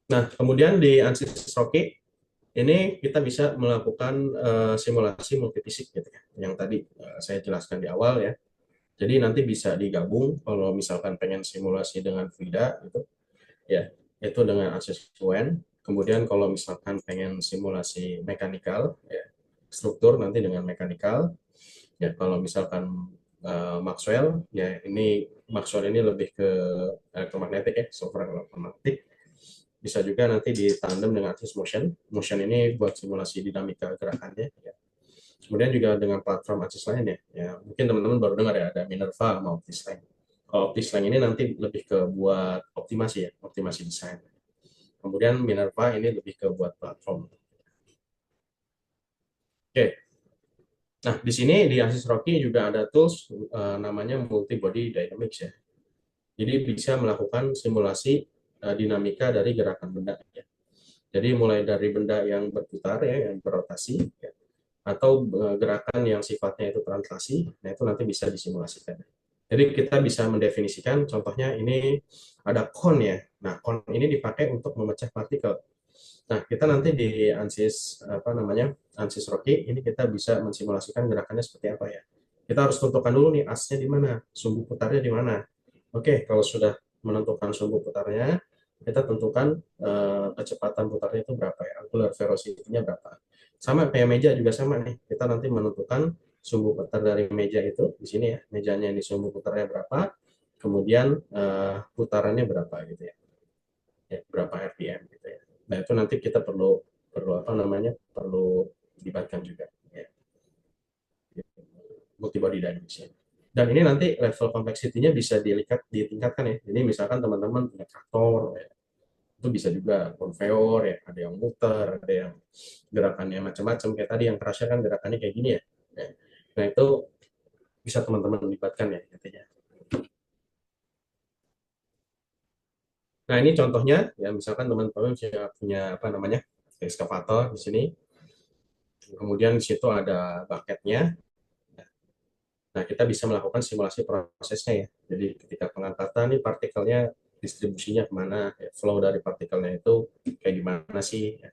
nah kemudian di ANSYS Rocky ini kita bisa melakukan simulasi multifisik gitu ya, yang tadi saya jelaskan di awal ya. Jadi nanti bisa digabung kalau misalkan pengen simulasi dengan Frida gitu ya, itu dengan ANSYS UN. Kemudian kalau misalkan pengen simulasi mekanikal ya, struktur nanti dengan mekanikal. Ya kalau misalkan Maxwell ya ini Maxwell ini lebih ke elektromagnetik ya, software elektromagnetik. Bisa juga nanti ditandem dengan Axis Motion. Motion ini buat simulasi dinamika gerakannya. Ya. Kemudian juga dengan platform Axis lain ya. Ya mungkin teman-teman baru dengar ya ada Minerva sama OptiSlang. Kalau OptiSlang ini nanti lebih ke buat optimasi ya, optimasi desain. Kemudian Minerva ini lebih ke buat platform. Oke, nah di sini di Axis Rocky juga ada tools namanya Multi Body Dynamics ya. Jadi bisa melakukan simulasi dinamika dari gerakan benda. Ya. Jadi mulai dari benda yang berputar ya, yang berotasi, ya, atau gerakan yang sifatnya itu translasi, nah itu nanti bisa disimulasikan. Jadi kita bisa mendefinisikan, contohnya ini ada kon ya. Nah, kon ini dipakai untuk memecah partikel. Nah, kita nanti di ANSYS apa namanya? ANSYS Rocky ini kita bisa mensimulasikan gerakannya seperti apa ya. Kita harus tentukan dulu nih asnya di mana, sumbu putarnya di mana. Oke, kalau sudah menentukan sumbu putarnya, kita tentukan kecepatan putarnya itu berapa ya, angular velocity-nya berapa. Sama kayak meja juga sama nih. Kita nanti menentukan sumbu putar dari meja itu di sini ya. Mejanya ini sumbu putarnya berapa, kemudian putarannya berapa gitu ya. Ya, berapa RPM gitu ya. Nah, itu nanti kita perlu perlu apa namanya? Perlu libatkan juga ya. Multibody dynamics ya. Dan ini nanti level complexity-nya bisa ditingkatkan ya. Jadi misalkan teman-teman punya traktor ya, itu bisa juga konveyor ya, ada yang muter, ada yang gerakannya macam-macam kayak tadi yang kerasnya kan gerakannya kayak gini ya. Ya. Nah, itu bisa teman-teman libatkan ya intinya. Nah, ini contohnya ya misalkan teman-teman punya apa namanya? Ekskavator di sini. Kemudian di situ ada bucketnya. Nah, kita bisa melakukan simulasi prosesnya ya. Jadi ketika pengangkatan nih partikelnya distribusinya kemana, ya, flow dari partikelnya itu kayak gimana sih. Ya.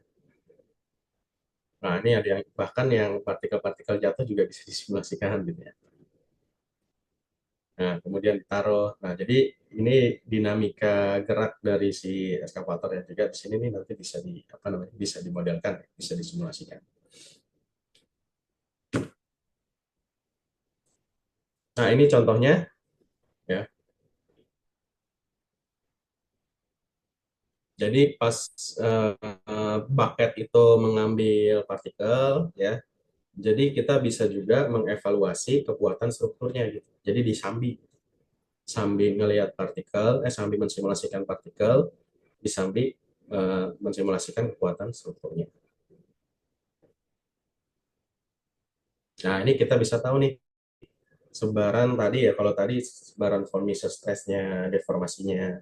Nah, ini ada yang bahkan yang partikel-partikel jatuh juga bisa disimulasikan gitu ya. Nah, kemudian ditaruh. Nah, jadi ini dinamika gerak dari si eskavator yang juga di sini nih nanti bisa di apa namanya? Bisa dimodelkan, bisa disimulasikan. Nah, ini contohnya ya. Jadi pas bucket itu mengambil partikel ya, jadi kita bisa juga mengevaluasi kekuatan strukturnya gitu. Jadi disambi, sambil ngelihat partikel, sambil mensimulasikan partikel, disambi mensimulasikan kekuatan strukturnya. Nah, ini kita bisa tahu nih sebaran tadi ya, kalau tadi sebaran von Mises stressnya, deformasinya.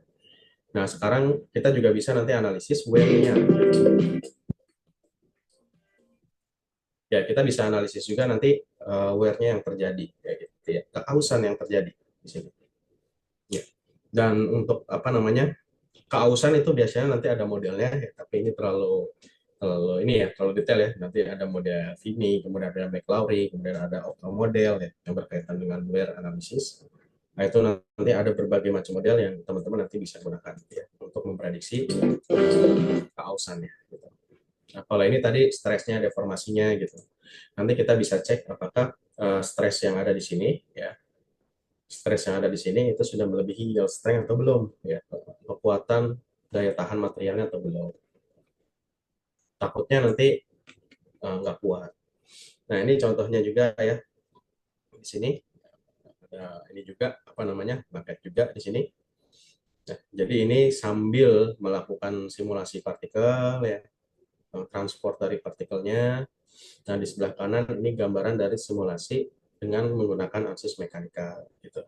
Nah, sekarang kita juga bisa nanti analisis wear-nya. Ya, kita bisa analisis juga nanti wear-nya yang terjadi, kayak gitu ya, keausan yang terjadi di sini. Ya. Dan untuk apa namanya keausan itu biasanya nanti ada modelnya, ya, tapi ini terlalu terlalu ini ya terlalu detail ya. Nanti ada model Vini, kemudian ada McLaury, kemudian ada Octo model ya yang berkaitan dengan wear analisis. Nah, itu nanti ada berbagai macam model yang teman-teman nanti bisa gunakan ya untuk memprediksi keausannya. Gitu. Nah, kalau ini tadi stresnya, deformasinya gitu. Nanti kita bisa cek apakah stres yang ada di sini ya, stres yang ada di sini itu sudah melebihi yield strength atau belum ya, kekuatan daya tahan materialnya atau belum. Takutnya nanti nggak kuat. Nah, ini contohnya juga ya di sini ada ini juga apa namanya bucket juga di sini. Nah, jadi ini sambil melakukan simulasi partikel ya, transport dari partikelnya. Nah, di sebelah kanan ini gambaran dari simulasi dengan menggunakan aksis mekanikal gitu.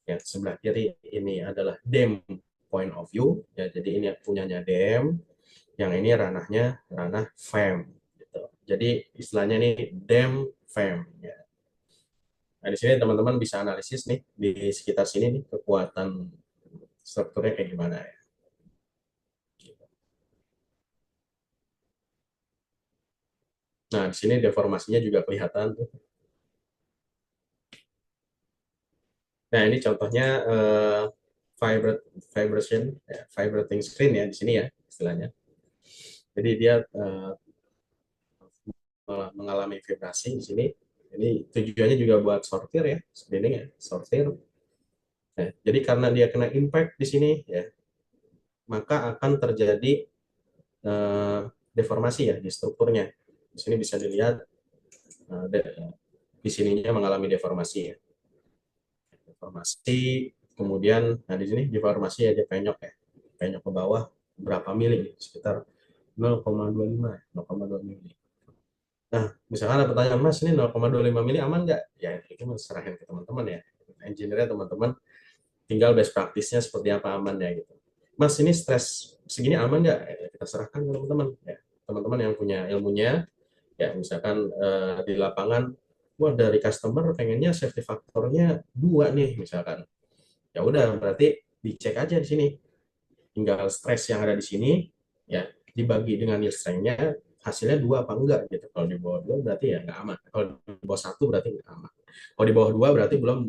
Ya, sebelah kiri ini adalah DEM point of view ya. Jadi ini punyanya DEM, yang ini ranah FEM gitu. Jadi istilahnya ini DEM FEM ya. Nah, di sini teman-teman bisa analisis nih di sekitar sini nih kekuatan strukturnya kayak gimana ya. Nah, di sini deformasinya juga kelihatan tuh. Nah, ini contohnya vibration, ya, vibrating screen ya di sini ya istilahnya. Jadi dia mengalami vibrasi di sini. Ini tujuannya juga buat sortir ya, screening ya, sortir. Nah, jadi karena dia kena impact di sini ya, maka akan terjadi eh, deformasi ya di strukturnya. Di sini bisa dilihat di sininya mengalami deformasi ya. Deformasi, kemudian nah di sini deformasi ya dia penyok ya. Penyok ke bawah berapa mili? Sekitar 0,25, 0,2 mili. Nah, misalkan ada pertanyaan, Mas, ini 0,25 mili aman nggak? Ya, itu serahin ke teman-teman ya. Engineer-nya teman-teman tinggal best practice-nya seperti apa aman ya gitu. Mas ini stres segini aman nggak? Kita serahkan ke teman-teman, ya. Teman-teman yang punya ilmunya, ya misalkan di lapangan, wah dari customer pengennya safety faktornya 2 nih misalkan, ya udah berarti dicek aja di sini, tinggal stres yang ada di sini, ya dibagi dengan yield strength-nya, hasilnya 2 apa enggak gitu. Kalau di bawah 2 berarti ya nggak aman, kalau di bawah 1 berarti nggak aman, kalau di bawah 2 berarti belum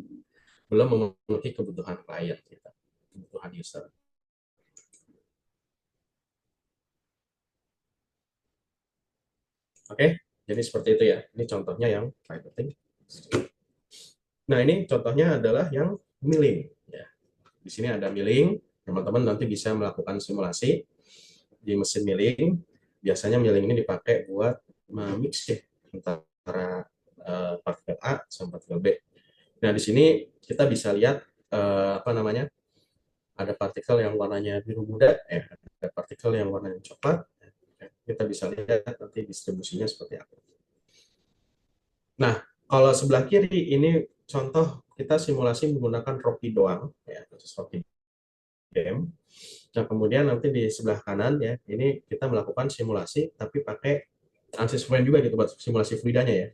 belum memenuhi kebutuhan klien kita, kebutuhan user. Oke, jadi seperti itu ya, ini contohnya yang piloting. Nah ini contohnya adalah yang milling, ya. Di sini ada milling, teman-teman nanti bisa melakukan simulasi di mesin milling. Biasanya milling ini dipakai buat memix ya, antara partikel A sama partikel B. Nah, di sini kita bisa lihat apa namanya? Ada partikel yang warnanya biru muda, ada partikel yang warnanya coklat. Kita bisa lihat nanti distribusinya seperti apa. Nah, kalau sebelah kiri ini contoh kita simulasi menggunakan Rocky doang, ya, Rocky Dam. Nah, kemudian nanti di sebelah kanan ya, ini kita melakukan simulasi tapi pakai ANSYS Friend juga gitu buat simulasi fluidanya ya.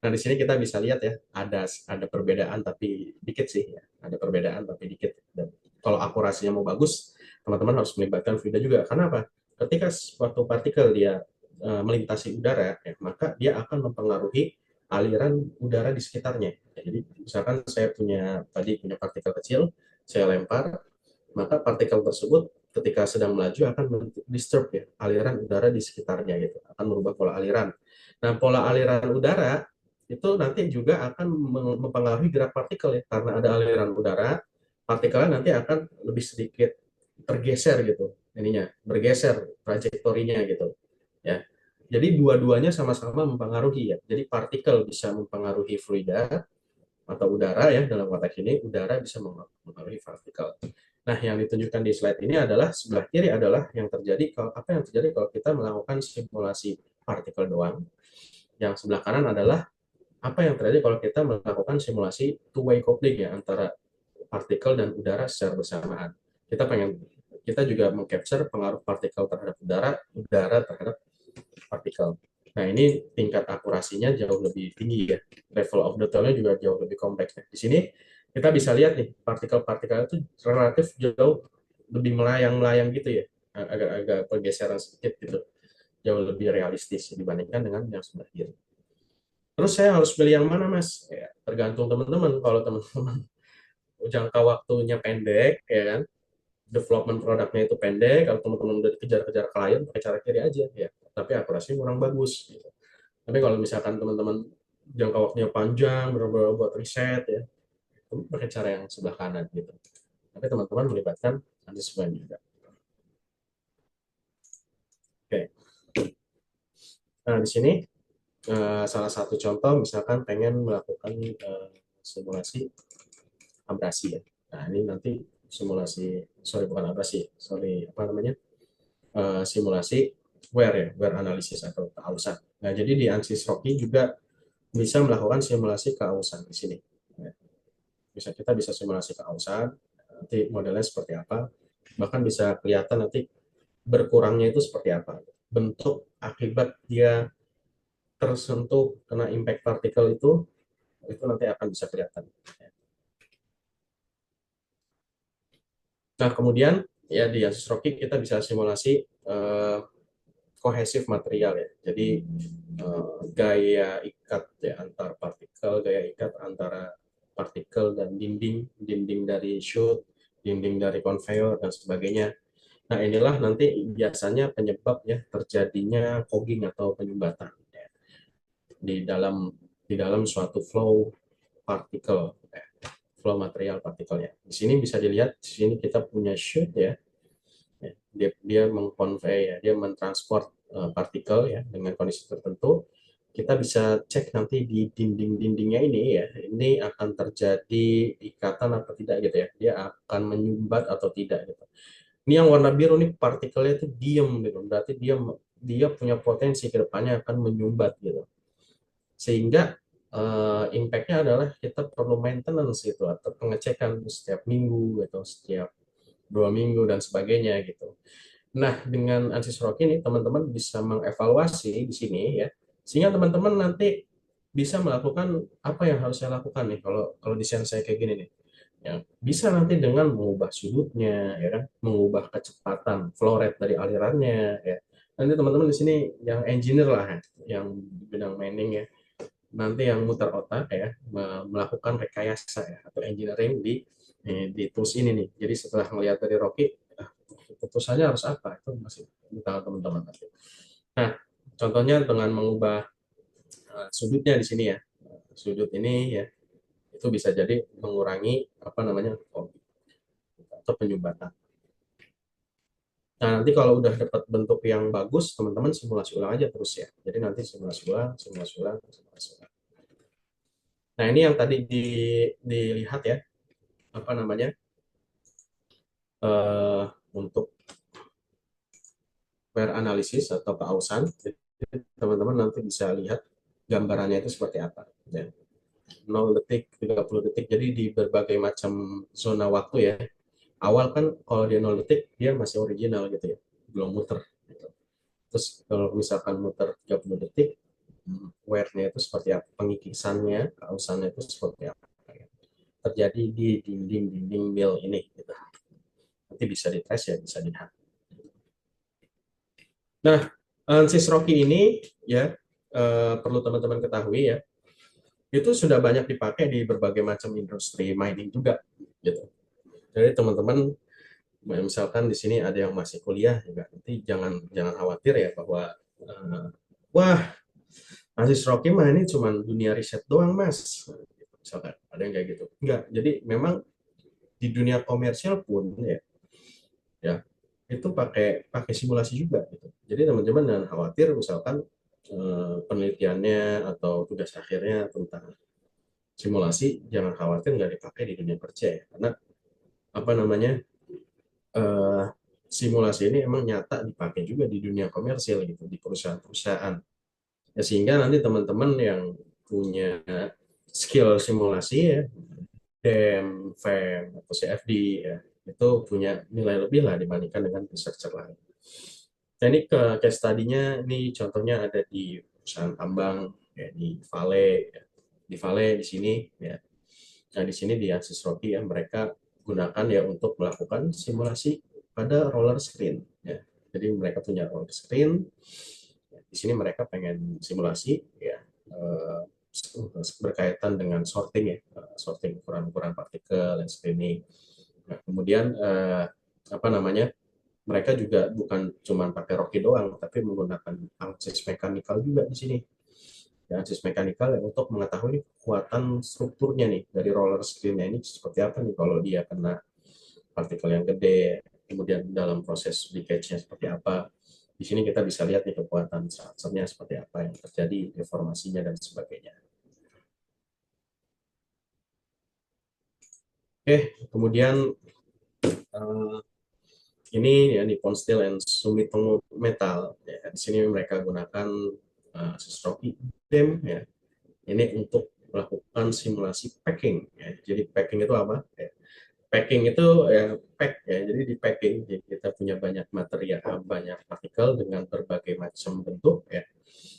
Nah, di sini kita bisa lihat ya, ada perbedaan tapi dikit sih ya. Ada perbedaan tapi dikit. Dan kalau akurasinya mau bagus, teman-teman harus melibatkan fluida juga. Karena apa? Ketika suatu partikel dia melintasi udara, ya, maka dia akan mempengaruhi aliran udara di sekitarnya. Ya, jadi misalkan saya punya partikel kecil, saya lempar, maka partikel tersebut ketika sedang melaju akan disturb ya aliran udara di sekitarnya gitu, akan merubah pola aliran. Nah, pola aliran udara itu nanti juga akan mempengaruhi gerak partikel ya, karena ada aliran udara, partikelnya nanti akan lebih sedikit tergeser gitu, ininya bergeser trajektorinya gitu ya. Jadi dua-duanya sama-sama mempengaruhi ya. Jadi partikel bisa mempengaruhi fluida atau udara ya, dalam konteks ini udara bisa mempengaruhi partikel. Nah, yang ditunjukkan di slide ini adalah sebelah kiri adalah yang terjadi kalau apa yang terjadi kalau kita melakukan simulasi partikel doang. Yang sebelah kanan adalah apa yang terjadi kalau kita melakukan simulasi two-way coupling ya antara partikel dan udara secara bersamaan. Kita juga mengcapture pengaruh partikel terhadap udara, udara terhadap partikel. Nah, ini tingkat akurasinya jauh lebih tinggi ya. Level of detailnya juga jauh lebih kompleks. Di sini kita bisa lihat nih, partikel-partikel itu relatif jauh lebih melayang-melayang gitu ya. Agak-agak pergeseran sedikit gitu. Jauh lebih realistis dibandingkan dengan yang sebelah kiri. Terus saya harus pilih yang mana, Mas? Ya, tergantung teman-teman. Kalau teman-teman jangka waktunya pendek, ya kan, development produknya itu pendek, kalau teman-teman udah dikejar-kejar klien, pakai cara kiri aja, ya. Tapi akurasinya kurang bagus. Gitu. Tapi kalau misalkan teman-teman jangka waktunya panjang, benar-benar buat riset, ya, pakai cara yang sebelah kanan gitu. Tapi teman-teman melibatkan analisis juga. Oke. Nah, di sini salah satu contoh misalkan pengen melakukan simulasi abrasi ya. Nah, ini nanti simulasi, sorry bukan abrasi, sorry apa namanya, simulasi wear ya, wear analysis atau keausan. Nah, jadi di ANSYS Rocky juga bisa melakukan simulasi keausan di sini. Ya, kita bisa simulasi keausan, nanti modelnya seperti apa, bahkan bisa kelihatan nanti berkurangnya itu seperti apa. Bentuk akibat dia tersentuh kena impact partikel itu nanti akan bisa kelihatan. Nah, kemudian ya di Asus Rocky kita bisa simulasi kohesif material ya. Jadi gaya ikat ya antar partikel, gaya ikat antara partikel dan dinding, dinding dari chute, dinding dari conveyor dan sebagainya. Nah, inilah nanti biasanya penyebab ya terjadinya fogging atau penyumbatan ya, di dalam suatu flow partikel, flow material partikelnya. Di sini bisa dilihat, di sini kita punya chute ya. Dia mengkonvey ya, dia mentransport partikel ya dengan kondisi tertentu. Kita bisa cek nanti di dinding-dindingnya ini ya, ini akan terjadi ikatan atau tidak gitu ya, dia akan menyumbat atau tidak gitu. Ini yang warna biru nih partikelnya itu diem gitu, berarti dia dia punya potensi kedepannya akan menyumbat gitu. Sehingga impact-nya adalah kita perlu maintenance gitu atau pengecekan setiap minggu gitu, setiap 2 minggu dan sebagainya gitu. Nah, dengan ANSYS Rocky ini teman-teman bisa mengevaluasi di sini ya, sehingga teman-teman nanti bisa melakukan apa yang harus saya lakukan nih kalau kalau desain saya kayak gini nih. Yang bisa nanti dengan mengubah sudutnya, ya kan, mengubah kecepatan flow rate dari alirannya, ya. Nanti teman-teman di sini yang engineer lah, ya, yang di bidang mining ya, nanti yang muter otak ya, melakukan rekayasa ya atau engineering di tools ini nih. Jadi setelah melihat dari Rocky, keputusannya harus apa itu masih di tangan teman-teman nanti. Nah, contohnya dengan mengubah sudutnya di sini ya, sudut ini ya itu bisa jadi mengurangi apa namanya atau penyumbatan. Nah, nanti kalau udah dapat bentuk yang bagus, teman-teman simulasi ulang aja terus ya. Jadi nanti simulasi ulang, simulasi ulang, simulasi ulang. Nah, ini yang tadi dilihat ya, apa namanya, eh, untuk pair analisis atau keausan. Jadi teman-teman nanti bisa lihat gambarannya itu seperti apa. Ya. 0 detik, 30 detik, jadi di berbagai macam zona waktu ya. Awal kan kalau dia 0 detik, dia masih original gitu ya, belum muter. Gitu. Terus kalau misalkan muter 30 detik, wear-nya itu seperti apa, pengikisannya, kausannya itu seperti apa terjadi di dinding-dinding mil ini gitu. Nanti bisa dites ya, bisa dilihat. Nah, ANSYS Rocky ini ya, perlu teman-teman ketahui ya, itu sudah banyak dipakai di berbagai macam industri mining juga gitu. Jadi teman-teman misalkan di sini ada yang masih kuliah juga, nanti jangan jangan khawatir ya bahwa wah, Aziz Rocky mah ini cuma dunia riset doang mas, misalkan ada yang kayak gitu. Enggak, jadi memang di dunia komersial pun ya, ya itu pakai pakai simulasi juga gitu. Jadi teman-teman jangan khawatir misalkan penelitiannya atau tugas akhirnya tentang simulasi, jangan khawatir nggak dipakai di dunia kerja ya, karena apa namanya, eh, simulasi ini emang nyata dipakai juga di dunia komersil gitu, di perusahaan-perusahaan. Ya, sehingga nanti teman-teman yang punya skill simulasi ya, DEM, FEM, atau CFD ya, itu punya nilai lebih lah dibandingkan dengan researcher lain. Nah, ini ke case study-nya, ini contohnya ada di perusahaan tambang, ya, di Vale, ya. Di Vale di sini, ya. Nah, di sini di Ansys Rocky ya, mereka gunakan ya untuk melakukan simulasi pada roller screen. Ya. Jadi mereka punya roller screen. Di sini mereka pengen simulasi ya, eh, berkaitan dengan sorting ya, sorting ukuran-ukuran partikel dan screening. Nah, kemudian apa namanya? Mereka juga bukan cuma pakai Rocky doang, tapi menggunakan analisis mekanikal juga di sini. Ya, analisis mekanikal yang untuk mengetahui kekuatan strukturnya nih dari roller screen-nya ini seperti apa nih kalau dia kena partikel yang gede, kemudian dalam proses leakage-nya seperti apa. Di sini kita bisa lihat nih kekuatan strukturnya seperti apa yang terjadi, deformasinya dan sebagainya. Oke, kemudian uh, ini ya Nippon Steel and Sumitomo Metal. Ya, di sini mereka gunakan Stroke DEM ya. Ini untuk melakukan simulasi packing. Ya. Jadi packing itu apa? Ya, packing itu ya pack ya. Jadi di packing jadi kita punya banyak material, banyak partikel dengan berbagai macam bentuk ya.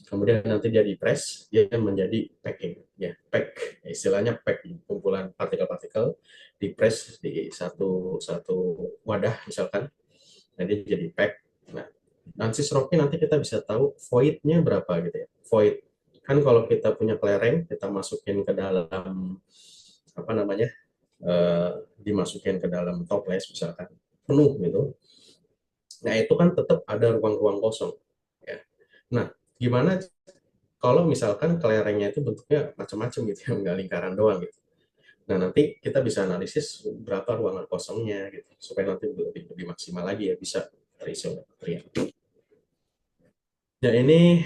Kemudian nanti dia di press, dia menjadi packing ya, pack. Istilahnya pack, kumpulan partikel-partikel di press di satu satu wadah misalkan. Nah, dia jadi pack. Nah, nanti Rocky nanti kita bisa tahu void-nya berapa gitu ya. Void kan kalau kita punya kelereng, kita masukin ke dalam apa namanya, dimasukin ke dalam toples misalkan penuh gitu. Nah, itu kan tetap ada ruang-ruang kosong ya. Nah, gimana kalau misalkan kelerengnya itu bentuknya macam-macam gitu ya, nggak lingkaran doang gitu. Nah, nanti kita bisa analisis berapa ruangan kosongnya gitu, supaya nanti lebih maksimal lagi ya, bisa terisi oleh baterai. Ya, ini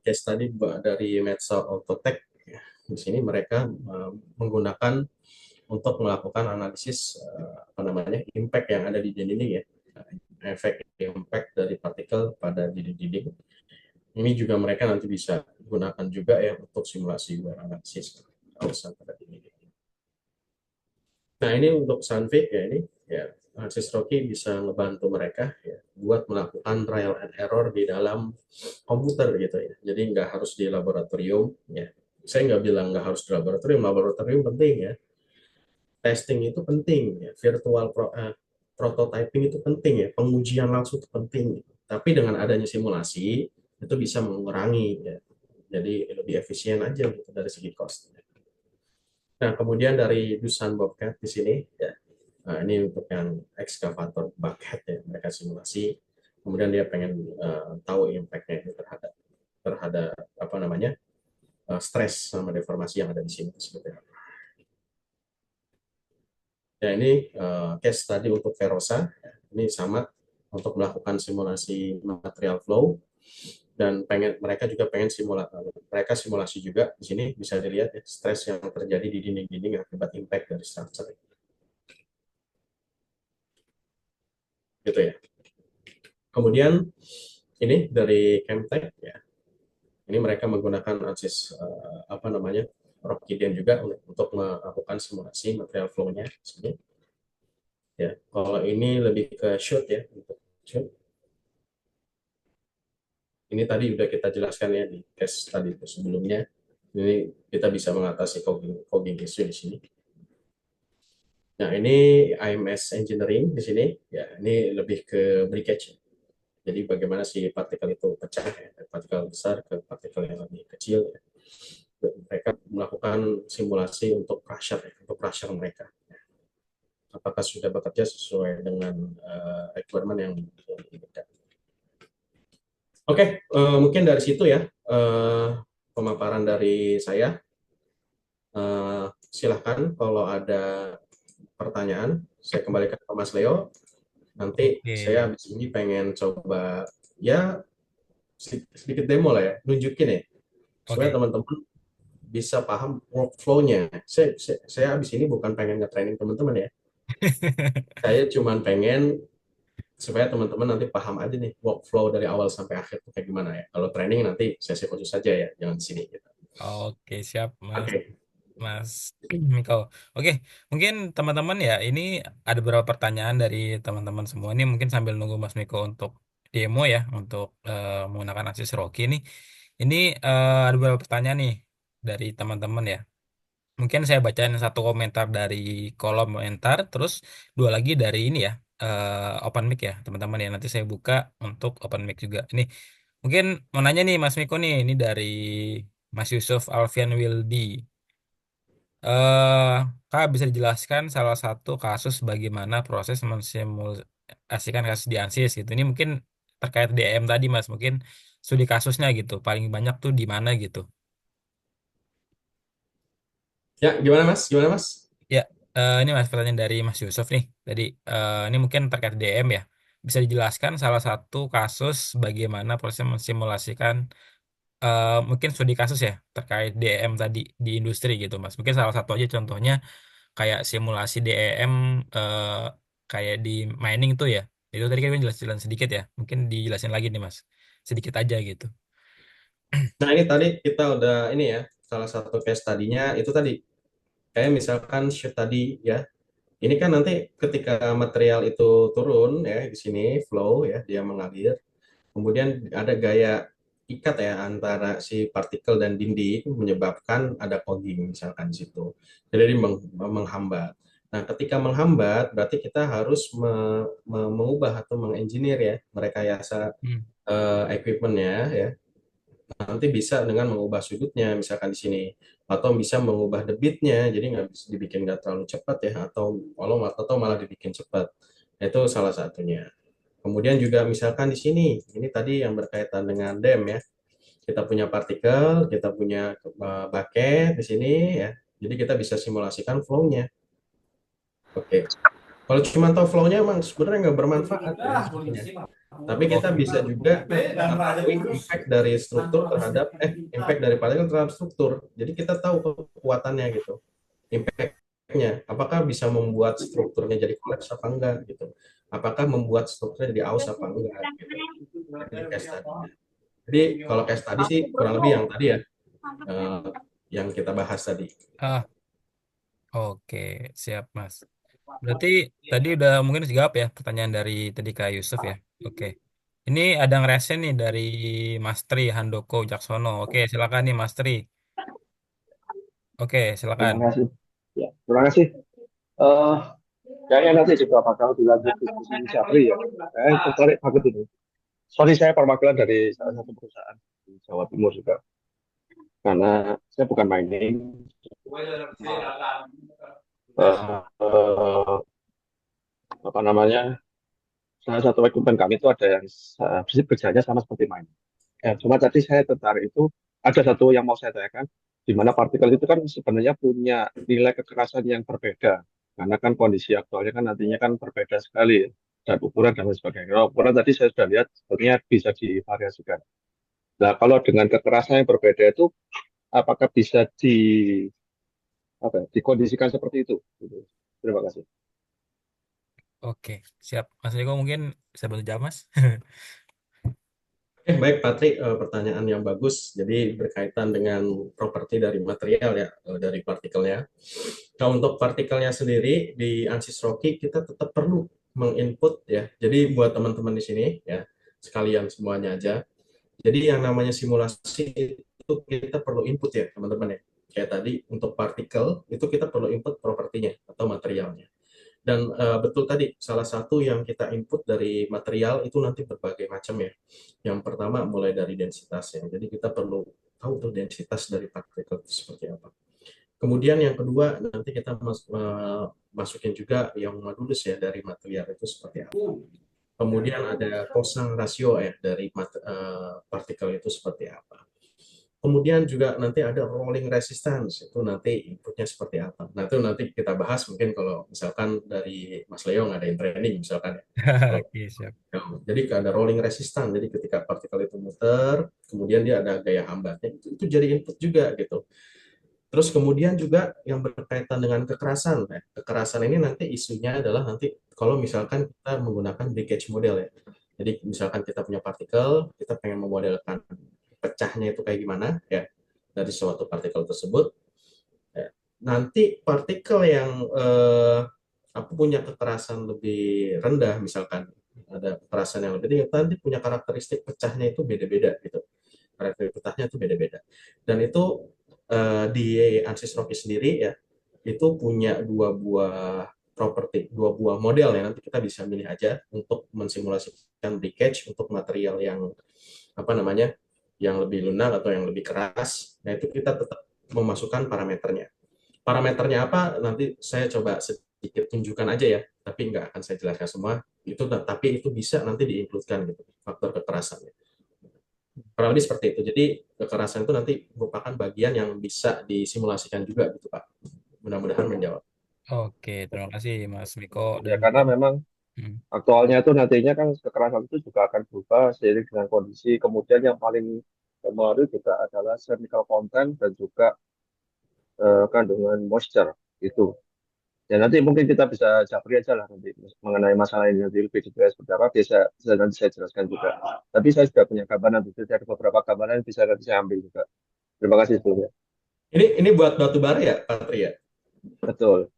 case tadi dari Metso Autotech. Ya. Di sini mereka menggunakan untuk melakukan analisis apa namanya, impact yang ada di dinding ya, efek impact dari partikel pada dinding-dinding. Ini juga mereka nanti bisa gunakan juga ya untuk simulasi wear analisis kawasan pada dinding. Nah, ini untuk Sunfig ya, ini ya ANSYS Rocky bisa ngebantu mereka ya buat melakukan trial and error di dalam komputer gitu ya. Jadi nggak harus di laboratorium ya. Saya nggak bilang nggak harus di laboratorium, laboratorium penting ya. Testing itu penting ya. Prototyping itu penting ya. Pengujian langsung itu penting. Tapi dengan adanya simulasi itu bisa mengurangi ya. Jadi lebih efisien aja gitu dari segi cost. Nah, kemudian dari Dusan Bobcat di sini ya. Nah, ini untuk yang ekskavator bucket ya, mereka simulasi. Kemudian dia pengen tahu impact-nya itu terhadap terhadap apa namanya stres sama deformasi yang ada di sini seperti apa. Ya ini case tadi untuk Verosa. Ini sama untuk melakukan simulasi material flow dan mereka juga pengen simulasi juga di sini bisa dilihat ya, stres yang terjadi di dinding-dinding akibat impact dari structure gitu ya. Kemudian ini dari Chemtech ya. Ini mereka menggunakan ANSYS apa namanya Rockiden juga untuk melakukan simulasi material flow-nya. Ya, kalau ini lebih ke shoot ya untuk shoot. Ini tadi udah kita jelaskan ya di case tadi sebelumnya. Ini kita bisa mengatasi fogging issue di sini. Nah, ini IMS Engineering di sini. Ya, ini lebih ke breakage. Jadi bagaimana si partikel itu pecah ya, dari partikel besar ke partikel yang lebih kecil. Ya. Mereka melakukan simulasi untuk pressure, ya, untuk pressure mereka. Apakah sudah bekerja sesuai dengan requirement yang diberikan. Oke, mungkin dari situ ya pemaparan dari saya. Silahkan kalau ada pertanyaan, saya kembalikan ke Mas Leo. Nanti saya Oke, habis ini pengen coba ya sedikit demo lah ya, nunjukin ya, supaya oke. teman-teman bisa paham workflow-nya. Saya habis ini bukan pengen nge-training teman-teman ya, saya cuma pengen supaya teman-teman nanti paham aja nih workflow dari awal sampai akhir itu kayak gimana ya. Kalau training nanti sesi khusus saja ya, jangan di sini. Gitu. Oke, siap, Mas. Oke, Mas Miko. Oke, mungkin teman-teman ya, ini ada beberapa pertanyaan dari teman-teman semua. Ini mungkin sambil nunggu Mas Miko untuk demo ya, untuk menggunakan akses Rocky ini. Ini ada beberapa pertanyaan nih dari teman-teman ya. Mungkin saya bacain satu komentar dari kolom komentar, terus dua lagi dari ini ya, open mic ya, teman-teman ya. Nanti saya buka untuk open mic juga. Ini mungkin mau nanya nih Mas Miko nih, ini dari Mas Yusuf Alfian Wildi. eh Kak bisa dijelaskan salah satu kasus bagaimana proses mensimulasikan kasus di ANSYS gitu. Ini mungkin terkait DM tadi Mas, mungkin studi kasusnya gitu. Paling banyak tuh di mana gitu. ya gimana Mas? Gimana Mas? Ya, ini Mas pertanyaan dari Mas Yusuf nih. Jadi ini mungkin terkait DM ya. Bisa dijelaskan salah satu kasus bagaimana proses mensimulasikan mungkin studi kasus ya terkait DM tadi di industri gitu Mas. Mungkin salah satu aja contohnya kayak simulasi DEM eh, kayak di mining tuh ya. Itu tadi kan jelasin sedikit ya. Mungkin dijelasin lagi nih Mas. Sedikit aja gitu. Nah ini tadi kita udah ini ya, salah satu case tadinya itu tadi, kayak misalkan shoot tadi ya, ini kan nanti ketika material itu turun ya di sini flow ya, dia mengalir, kemudian ada gaya ikat ya antara si partikel dan dinding menyebabkan ada fogging misalkan di situ. Jadi menghambat. Nah, ketika menghambat berarti kita harus mengubah atau mengengineer ya, merekayasa Hmm. equipmentnya ya. Nanti bisa dengan mengubah sudutnya misalkan di sini atau bisa mengubah debitnya jadi nggak bisa dibikin nggak terlalu cepat ya atau malah dibikin cepat. Itu salah satunya. Kemudian juga misalkan di sini ini tadi yang berkaitan dengan dam ya, kita punya partikel, kita punya bucket di sini ya, jadi kita bisa simulasikan flow-nya. Oke, kalau cuma tahu flow-nya emang sebenarnya nggak bermanfaat ya sebetulnya. Tapi kita Oke. bisa juga mengetahui impact dari struktur terhadap impact dari partikel terhadap struktur. Jadi kita tahu kekuatannya gitu, impact-nya. Apakah bisa membuat strukturnya jadi kolaps apa enggak gitu. Apakah membuat strukturnya jadi aus apa enggak gitu. Jadi case tadinya. Jadi kalau case tadi sih kurang lebih yang tadi ya, yang kita bahas tadi. Ah, oke, siap Mas. Berarti tadi udah mungkin dijawab ya pertanyaan dari tadi Kak Yusuf ya. Oke. Ini ada ngeresen nih dari Mas Tri Handoko Jaksono. Oke, silakan nih Mas Tri. Oke, Terima silakan. kasih. Ya, terima kasih. Eh, Kayaknya nanti juga bakal dilanjut diskusi Syafri ya. Saya tertarik banget ini. Sorry, saya perwakilan dari salah satu perusahaan di Jawa Timur juga. Karena saya bukan mining. Eh, Apa namanya? Salah satu equipment kami itu ada yang prinsip kerjanya sama seperti mining. Ya, cuma tadi saya tertarik itu ada satu yang mau saya tanyakan, di mana partikel itu kan sebenarnya punya nilai kekerasan yang berbeda, karena kan kondisi aktualnya kan nantinya kan berbeda sekali ya, dan ukuran dan lain sebagainya. Kalau ukuran tadi saya sudah lihat sebenarnya bisa divariasikan. Nah, kalau dengan kekerasan yang berbeda itu, apakah bisa apa, ya, dikondisikan seperti itu? Gitu. Terima kasih. Oke, siap. Mas Eko mungkin bisa bantu jawab, Mas. Baik, Patri, pertanyaan yang bagus. Jadi berkaitan dengan properti dari material ya, dari partikelnya. Nah, untuk partikelnya sendiri di ANSYS Rocky kita tetap perlu menginput ya. Jadi buat teman-teman di sini ya, sekalian semuanya aja. Jadi yang namanya simulasi itu kita perlu input ya, teman-teman ya. Kayak tadi untuk partikel itu kita perlu input propertinya atau materialnya. Dan betul tadi, salah satu yang kita input dari material itu nanti berbagai macam ya. Yang pertama mulai dari densitasnya. Jadi kita perlu tahu tuh densitas dari partikel itu seperti apa. Kemudian yang kedua nanti kita masukin juga yang modulus ya dari material itu seperti apa. Kemudian ada Poisson rasio ya dari partikel itu seperti apa. Kemudian juga nanti ada rolling resistance, itu nanti inputnya seperti apa. Nah itu nanti kita bahas mungkin kalau misalkan dari Mas Leo ngadain training misalkan ya. Kalau Oke, siap. jadi ada rolling resistance, jadi ketika partikel itu muter, kemudian dia ada gaya hambatnya, itu jadi input juga gitu. Terus kemudian juga yang berkaitan dengan kekerasan. Nah, kekerasan ini nanti isunya adalah nanti kalau misalkan kita menggunakan breakage model ya. Jadi misalkan kita punya partikel, kita pengen memodelkan pecahnya itu kayak gimana ya dari suatu partikel tersebut. Ya. Nanti partikel yang apa punya kekerasan lebih rendah misalkan ada kekerasan yang lebih tinggi, nanti punya karakteristik pecahnya itu beda-beda gitu. Karakteristik pecahnya itu beda-beda. Dan itu di ANSYS Rocky sendiri ya itu punya dua buah model ya nanti kita bisa milih aja untuk mensimulasikan breakage untuk material yang apa namanya yang lebih lunak atau yang lebih keras. Nah itu kita tetap memasukkan parameternya. Parameternya apa? Nanti saya coba sedikit tunjukkan aja ya, tapi nggak akan saya jelaskan semua. Itu tapi itu bisa nanti diinkludkan gitu faktor kekerasannya. Kurang lebih seperti itu. Jadi kekerasan itu nanti merupakan bagian yang bisa disimulasikan juga gitu Pak. Mudah-mudahan menjawab. Oke, terima kasih Mas Miko Ya, dan karena memang hmm, aktualnya itu nantinya kan kekerasan itu juga akan berubah seiring dengan kondisi. Kemudian yang paling mempengaruhi juga adalah chemical content dan juga kandungan moisture itu. Ya nanti mungkin kita bisa japri aja lah nanti mengenai masalah ini nanti lebih detail seperti apa bisa nanti saya jelaskan juga. Tapi saya sudah punya gambaran nanti ada beberapa gambaran yang bisa nanti saya ambil juga. Terima kasih sebelumnya. Ini buat batu bara ya, Patria? Ya? Betul.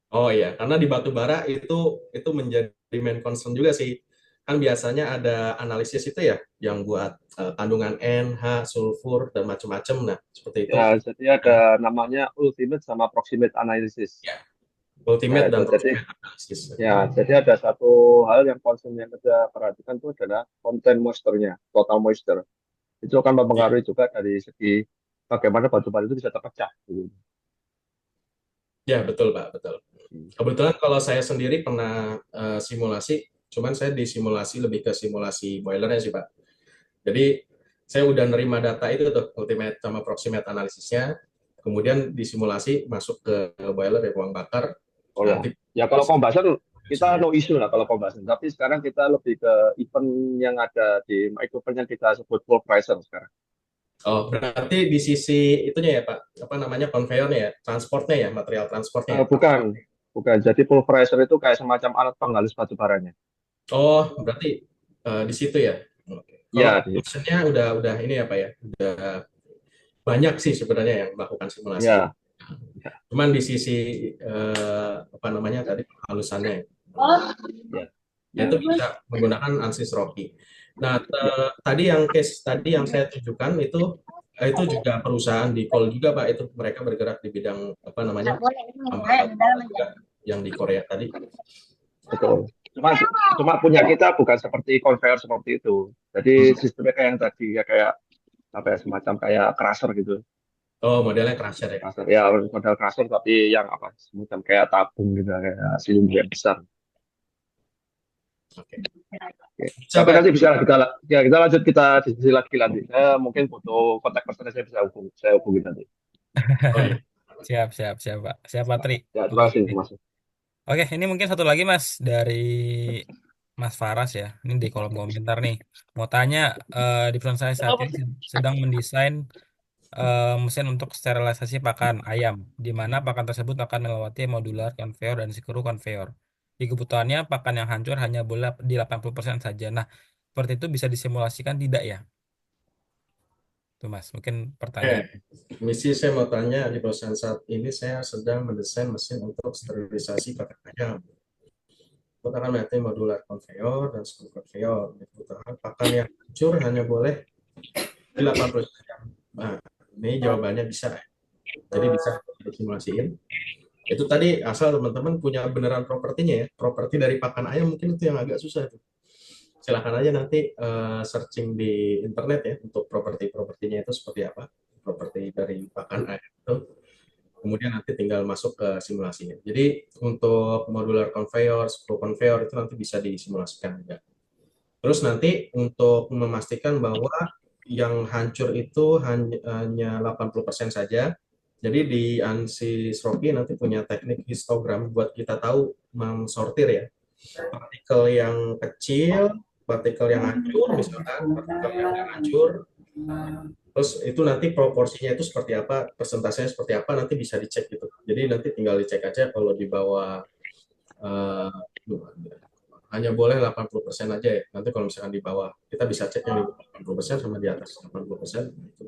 Oh iya, karena di batu bara itu menjadi main concern juga sih. Kan biasanya ada analisis itu ya, yang buat kandungan N, H, sulfur dan macam-macam. Nah, seperti itu. Ya, jadi ada Nah, namanya ultimate sama proximate analysis. ya, Nah, ultimate itu dan jadi proximate analysis. ya, jadi ada satu hal yang concern yang kita perhatikan itu adalah content moisture-nya, total moisture. Itu akan Ya, mempengaruhi juga dari segi bagaimana batu bara itu bisa terpecah. Gitu. ya betul Pak, betul. Kebetulan kalau saya sendiri pernah simulasi, cuman saya disimulasi lebih ke simulasi boilernya sih Pak. Jadi saya udah nerima data itu tuh, ultimate sama proximate analisisnya, kemudian disimulasi masuk ke boiler ya ruang bakar, Oh ya, nanti ya kalau kombasan kita hasilnya. no issue lah kalau kombasan. Tapi sekarang kita lebih ke event yang ada di event yang kita sebut full pressure sekarang. Oh, berarti di sisi itunya ya Pak, apa namanya konveyornya ya, transportnya ya, material transportnya ya. Bukan, bukan. Jadi full pressure itu kayak semacam alat penghalus batu baranya. Oh, berarti di situ ya. Oke. Kalau Ya, optionnya udah ini ya Pak ya, udah banyak sih sebenarnya yang melakukan simulasi ya. ini. Cuman di sisi apa namanya tadi halusannya Ya, itu bisa menggunakan ANSYS Rocky. Nah, tadi yang saya tunjukkan itu juga perusahaan di call juga Pak, itu mereka bergerak di bidang apa namanya tambang batu bara juga yang di Korea tadi. betul. Cuma punya kita bukan seperti conveyor seperti itu. Jadi Hmm. sistemnya kayak yang tadi ya, kayak apa ya, semacam kayak crusher gitu. Oh, modelnya crusher ya. Crusher ya, model crusher tapi yang apa, semacam kayak tabung gitu, kayak silinder yang besar. Oke. Oke. Bisa Tapi Pak. nanti bisa kita lanjut, kita diskusi lagi nanti. Saya mungkin butuh kontak personnya, saya hubungi nanti. Oh iya. Siap, siap, siap, Pak. Siap, Pak Tri. Ya, terima kasih Oke. Mas. Oke, ini mungkin satu lagi Mas dari Mas Faras ya. Ini di kolom komentar nih. Mau tanya, di perusahaan saya saat ini sedang mendesain mesin untuk sterilisasi pakan ayam, di mana pakan tersebut akan melewati modular conveyor dan screw conveyor. Di kebutuhannya, pakan yang hancur hanya boleh di 80% saja. Nah, seperti itu bisa disimulasikan tidak ya? Tuh Mas, mungkin Oke. pertanyaan. Misi saya mau tanya, di perusahaan saat ini saya sedang mendesain mesin untuk sterilisasi pakan ayam. Putaran metin modular conveyor dan screw conveyor. Putaran pakan yang hancur hanya boleh di 80 jam. Nah, ini jawabannya bisa. Jadi bisa disimulasiin. Itu tadi asal teman-teman punya beneran propertinya ya. Properti dari pakan ayam mungkin itu yang agak susah itu. Silahkan aja nanti searching di internet ya untuk properti-propertinya itu seperti apa. Properti dari pakan ayam itu. Kemudian nanti tinggal masuk ke simulasinya. Jadi untuk modular conveyor, screw conveyor itu nanti bisa disimulasikan juga. Terus nanti untuk memastikan bahwa yang hancur itu hanya 80% saja. Jadi di ANSYS Rocky nanti punya teknik histogram buat kita tahu mensortir ya. Partikel yang kecil, partikel yang hancur misalkan, partikel yang nggak hancur. Terus itu nanti proporsinya itu seperti apa, persentasenya seperti apa nanti bisa dicek gitu. Jadi nanti tinggal dicek aja kalau di bawah eh, hanya boleh 80% aja ya. Nanti kalau misalkan di bawah, kita bisa cek yang di bawah 80% sama di atas 80%, itu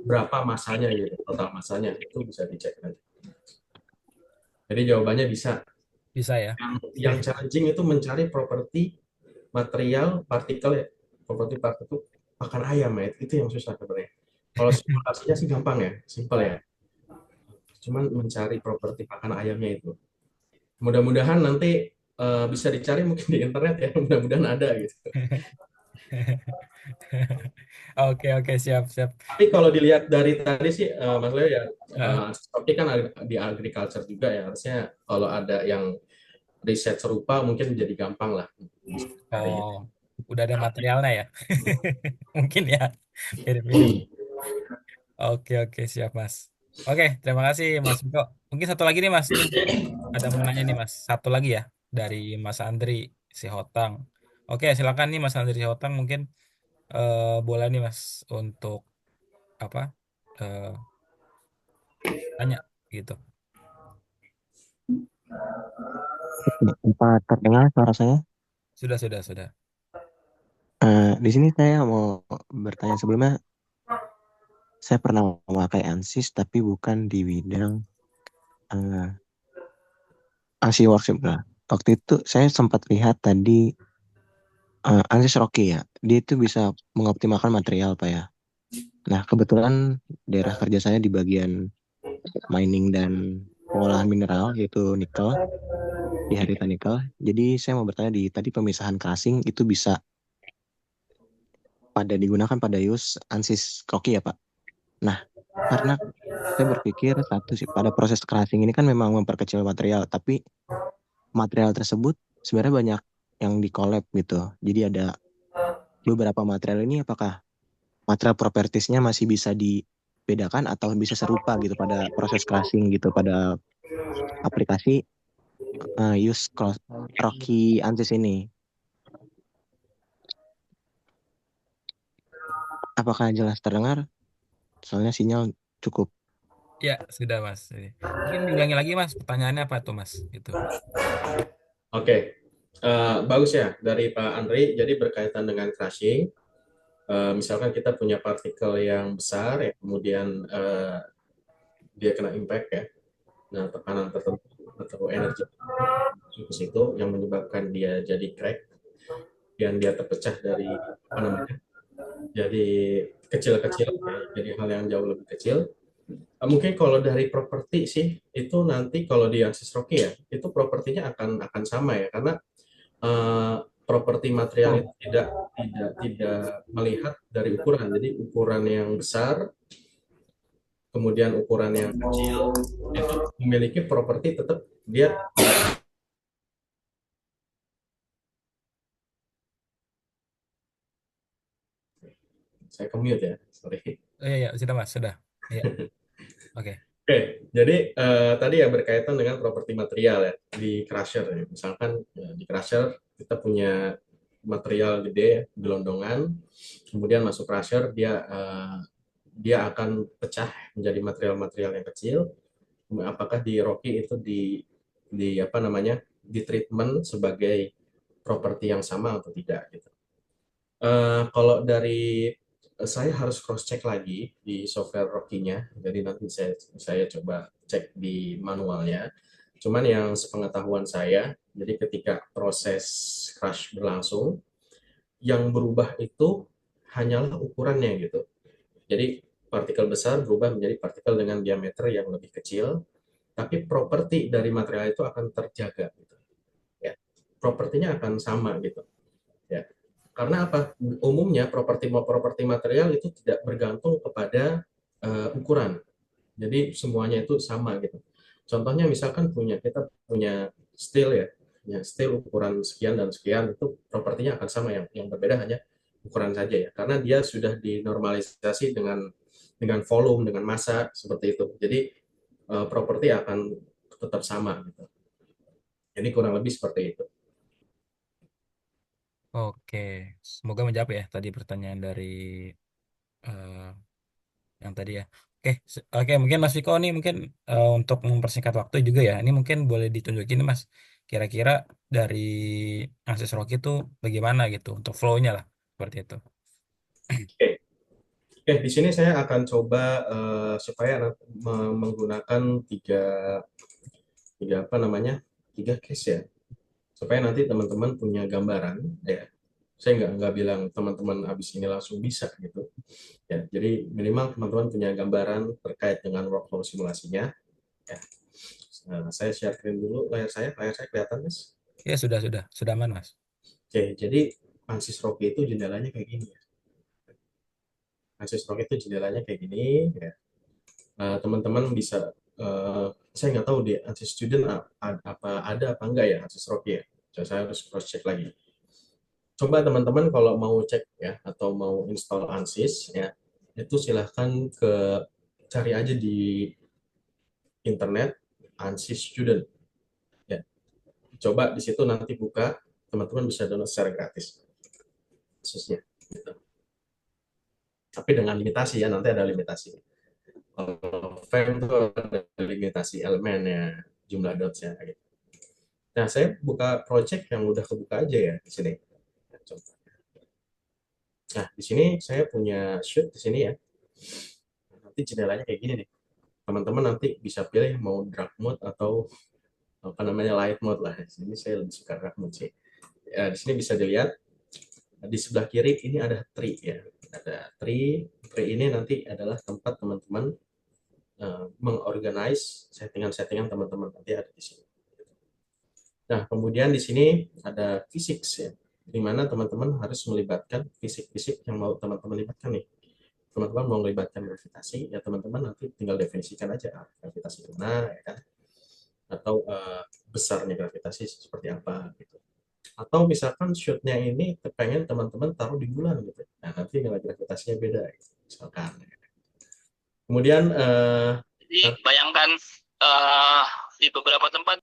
berapa masanya gitu, total masanya, itu bisa dicek nanti. Jadi jawabannya bisa. Bisa ya? Yang challenging itu mencari properti material partikel ya, properti partikel pakan ayam ya, itu yang susah sebenarnya. Kalau simulasinya sih gampang ya, simpel ya. Cuman mencari properti pakan ayamnya itu. Mudah-mudahan nanti bisa dicari mungkin di internet ya, mudah-mudahan ada gitu. Oke, oke, siap, siap. Tapi kalau dilihat dari tadi sih, Mas Leo ya, Heeh. seperti kan di agriculture juga ya, harusnya kalau ada yang riset serupa mungkin jadi gampang lah Oh, carinya. udah ada materialnya ya? Mungkin ya, mirip-mirip. Oke, oke, siap, Mas. Oke, terima kasih, Mas Miko. Mungkin satu lagi nih, Mas. Ini ada mau nanya nih, Mas. Satu lagi ya, dari Mas Andri Sihotang. Oke, silakan nih, Mas Andri Sihotang. Mungkin boleh nih, Mas, untuk apa? eh, tanya gitu. Tempat terdengar suara saya. Sudah, sudah, sudah. Di sini saya mau bertanya sebelumnya. Saya pernah memakai ANSYS tapi bukan di bidang uh, ANSYS workshop. Nah, waktu itu saya sempat lihat tadi ANSYS Rocky ya. Dia itu bisa mengoptimalkan material, Pak ya. Nah, kebetulan daerah kerja saya di bagian mining dan pengolahan mineral yaitu nikel di Harita Nikel. Jadi saya mau bertanya di tadi pemisahan casing itu bisa digunakan pada use ANSYS Rocky ya, Pak. Nah, karena saya berpikir satu sih pada proses crashing ini kan memang memperkecil material, tapi material tersebut sebenarnya banyak yang di collab gitu. Jadi ada beberapa material ini apakah material propertiesnya masih bisa dibedakan atau bisa serupa gitu pada proses crashing gitu pada aplikasi Rocky Ansys ini. Apakah jelas terdengar? Soalnya sinyal cukup. Ya, sudah, Mas. Mungkin diulangi lagi, Mas. Pertanyaannya apa tuh, Mas? Gitu. Oke, bagus ya dari Pak Andri. Jadi berkaitan dengan crushing, misalkan kita punya partikel yang besar, ya, kemudian dia kena impact ya. Nah, tekanan tertentu atau energi masuk ke situ yang menyebabkan dia jadi crack dan dia terpecah dari apa namanya? Jadi kecil-kecil ya, jadi hal yang jauh lebih kecil. Mungkin kalau dari properti sih itu nanti kalau di Ansys Rocky ya, itu propertinya akan sama ya karena eh, properti material itu tidak melihat dari ukuran. Jadi ukuran yang besar, kemudian ukuran yang kecil itu memiliki properti tetap dia. Saya commute ya, sorry. Oh, iya, iya, sudah Mas, sudah. Iya, oke. Oke, jadi tadi ya berkaitan dengan properti material ya di crusher ya. Misalkan ya, di crusher kita punya material gede, ya, gelondongan, kemudian masuk crusher dia akan pecah menjadi material-material yang kecil. Apakah di Rocky itu di apa namanya di treatment sebagai properti yang sama atau tidak gitu. Kalau dari saya harus cross check lagi di software Rocky-nya, jadi nanti saya coba cek di manualnya. Cuman yang sepengetahuan saya, jadi ketika proses crush berlangsung, yang berubah itu hanyalah ukurannya gitu. Jadi partikel besar berubah menjadi partikel dengan diameter yang lebih kecil, tapi properti dari material itu akan terjaga gitu. Ya, propertinya akan sama gitu. Ya, karena apa? Umumnya properti material itu tidak bergantung kepada ukuran. Jadi semuanya itu sama gitu. Contohnya misalkan kita punya steel ya, steel ukuran sekian dan sekian itu propertinya akan sama yang berbeda hanya ukuran saja ya. Karena dia sudah dinormalisasi dengan volume, dengan massa seperti itu. Jadi properti akan tetap sama gitu. Jadi kurang lebih seperti itu. Oke, semoga menjawab ya tadi pertanyaan dari eh, yang tadi ya. Oke, oke mungkin Mas Viko nih mungkin untuk mempersingkat waktu juga ya. Ini mungkin boleh ditunjukin nih, Mas. Kira-kira dari Akses Rocky itu bagaimana gitu untuk flow-nya lah seperti itu. Oke, Oke, di sini saya akan coba supaya menggunakan tiga apa namanya tiga case ya, supaya nanti teman-teman punya gambaran ya. Saya nggak bilang teman-teman habis ini langsung bisa gitu ya. Jadi minimal teman-teman punya gambaran terkait dengan workflow simulasinya. Ya. Saya share screen dulu layar saya kelihatan mas. Ya sudah aman Mas. Oke, jadi Ansys Rocky itu jendelanya kayak gini ya. Ansys Rocky itu jendelanya kayak gini ya. Teman-teman bisa saya nggak tahu di Ansys Student ada apa enggak ya Ansys Rocky ya. Saya harus cross check lagi. Coba teman-teman kalau mau cek ya atau mau install Ansys ya, itu silahkan cari aja di internet Ansys Student ya. Coba di situ nanti buka, teman-teman bisa download secara gratis khususnya. Gitu. Tapi dengan limitasi ya, nanti ada limitasi. Kalau frame itu ada limitasi elemennya, jumlah dots-nya gitu. Nah, saya buka project yang udah kebuka aja ya di sini. Nah, di sini saya punya shoot di sini ya. Nanti jendelanya kayak gini nih. Teman-teman nanti bisa pilih mau dark mode atau apa namanya light mode lah. Di sini saya lebih suka dark mode sih. Ya, di sini bisa dilihat di sebelah kiri ini ada tree ya. Ada tree. Tree ini nanti adalah tempat teman-teman mengorganize settingan-settingan teman-teman nanti ada di sini. Nah, kemudian di sini ada physics ya, di mana teman-teman harus melibatkan fisik-fisik yang mau teman-teman libatkan nih. Teman-teman mau melibatkan gravitasi, ya teman-teman nanti tinggal definisikan aja gravitasi mana, ya kan? Atau besarnya gravitasi seperti apa gitu. Atau misalkan shootnya ini pengen teman-teman taruh di bulan gitu. Nah, nanti nilai gravitasinya beda gitu. Misalkan. Kemudian Jadi bayangkan uh, di beberapa tempat.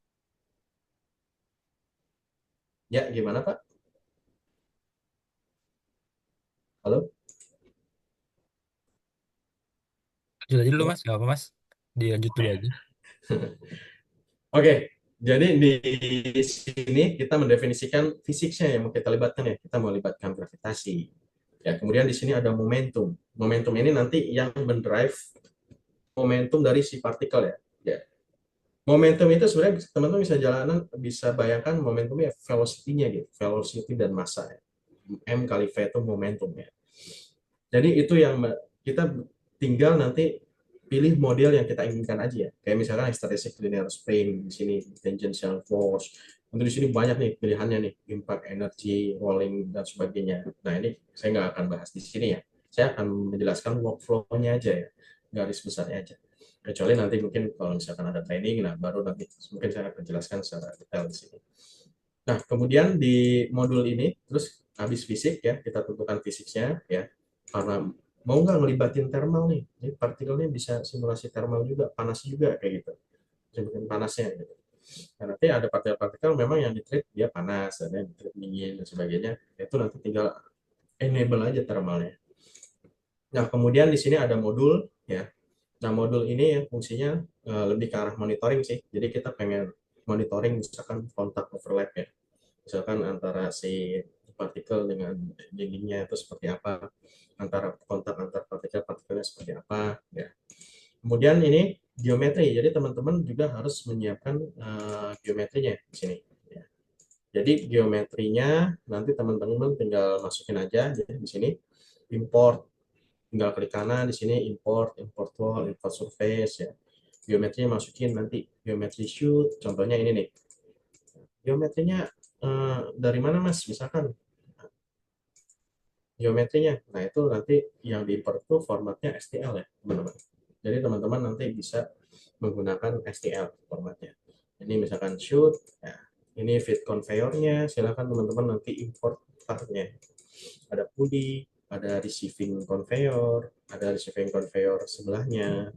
ya gimana Pak? Halo? Lanjut aja dulu Mas, nggak apa Mas. Dilanjut dulu aja. Oke, jadi di sini kita mendefinisikan fisiknya yang mau kita libatkan ya. Kita mau libatkan gravitasi. Ya, kemudian di sini ada momentum. Momentum ini nanti yang mendrive momentum dari si partikel ya. Ya. Momentum itu sebenarnya teman-teman bisa bayangkan momentumnya velocity-nya gitu, velocity dan massa ya. M kali V itu momentum ya. Jadi itu yang kita tinggal nanti pilih model yang kita inginkan aja ya. Kayak misalkan hysteresis linear spring, di sini tangential force. Untuk di sini banyak nih pilihannya nih, impact energy, rolling dan sebagainya. Nah ini saya nggak akan bahas di sini ya. Saya akan menjelaskan workflow-nya aja ya, garis besarnya aja. Kecuali nanti mungkin kalau misalkan ada training, nah baru nanti mungkin saya akan jelaskan secara detail di sini. Nah kemudian di modul ini, terus habis fisik ya, kita tentukan fisiknya ya, karena mau nggak ngelibatin thermal nih, jadi partikelnya bisa simulasi thermal juga, panas juga kayak gitu, simulasi panasnya gitu. Nah, nanti ada partikel-partikel memang yang di-treat dia panas, dan yang di-treat dingin dan sebagainya, itu nanti tinggal enable aja thermalnya. Nah kemudian di sini ada modul ya. Nah modul ini yang fungsinya lebih ke arah monitoring sih, jadi kita pengen monitoring misalkan kontak overlap ya, misalkan antara si partikel dengan dindingnya itu seperti apa, antara kontak antar partikelnya seperti apa ya. Kemudian ini geometri, jadi teman-teman juga harus menyiapkan geometrinya di sini ya. Jadi geometrinya nanti teman-teman tinggal masukin aja, jadi di sini import, tinggal klik kanan di sini import wall, import surface ya. Geometrinya masukin, nanti geometri shoot, contohnya ini nih. Geometrinya dari mana Mas? Misalkan geometrinya. Nah, itu nanti yang diimport itu formatnya STL ya, teman-teman. Jadi teman-teman nanti bisa menggunakan STL formatnya. Ini misalkan shoot, ya. Ini fit conveyor-nya, silakan teman-teman nanti import partnya. Ada pulley, ada receiving conveyor sebelahnya,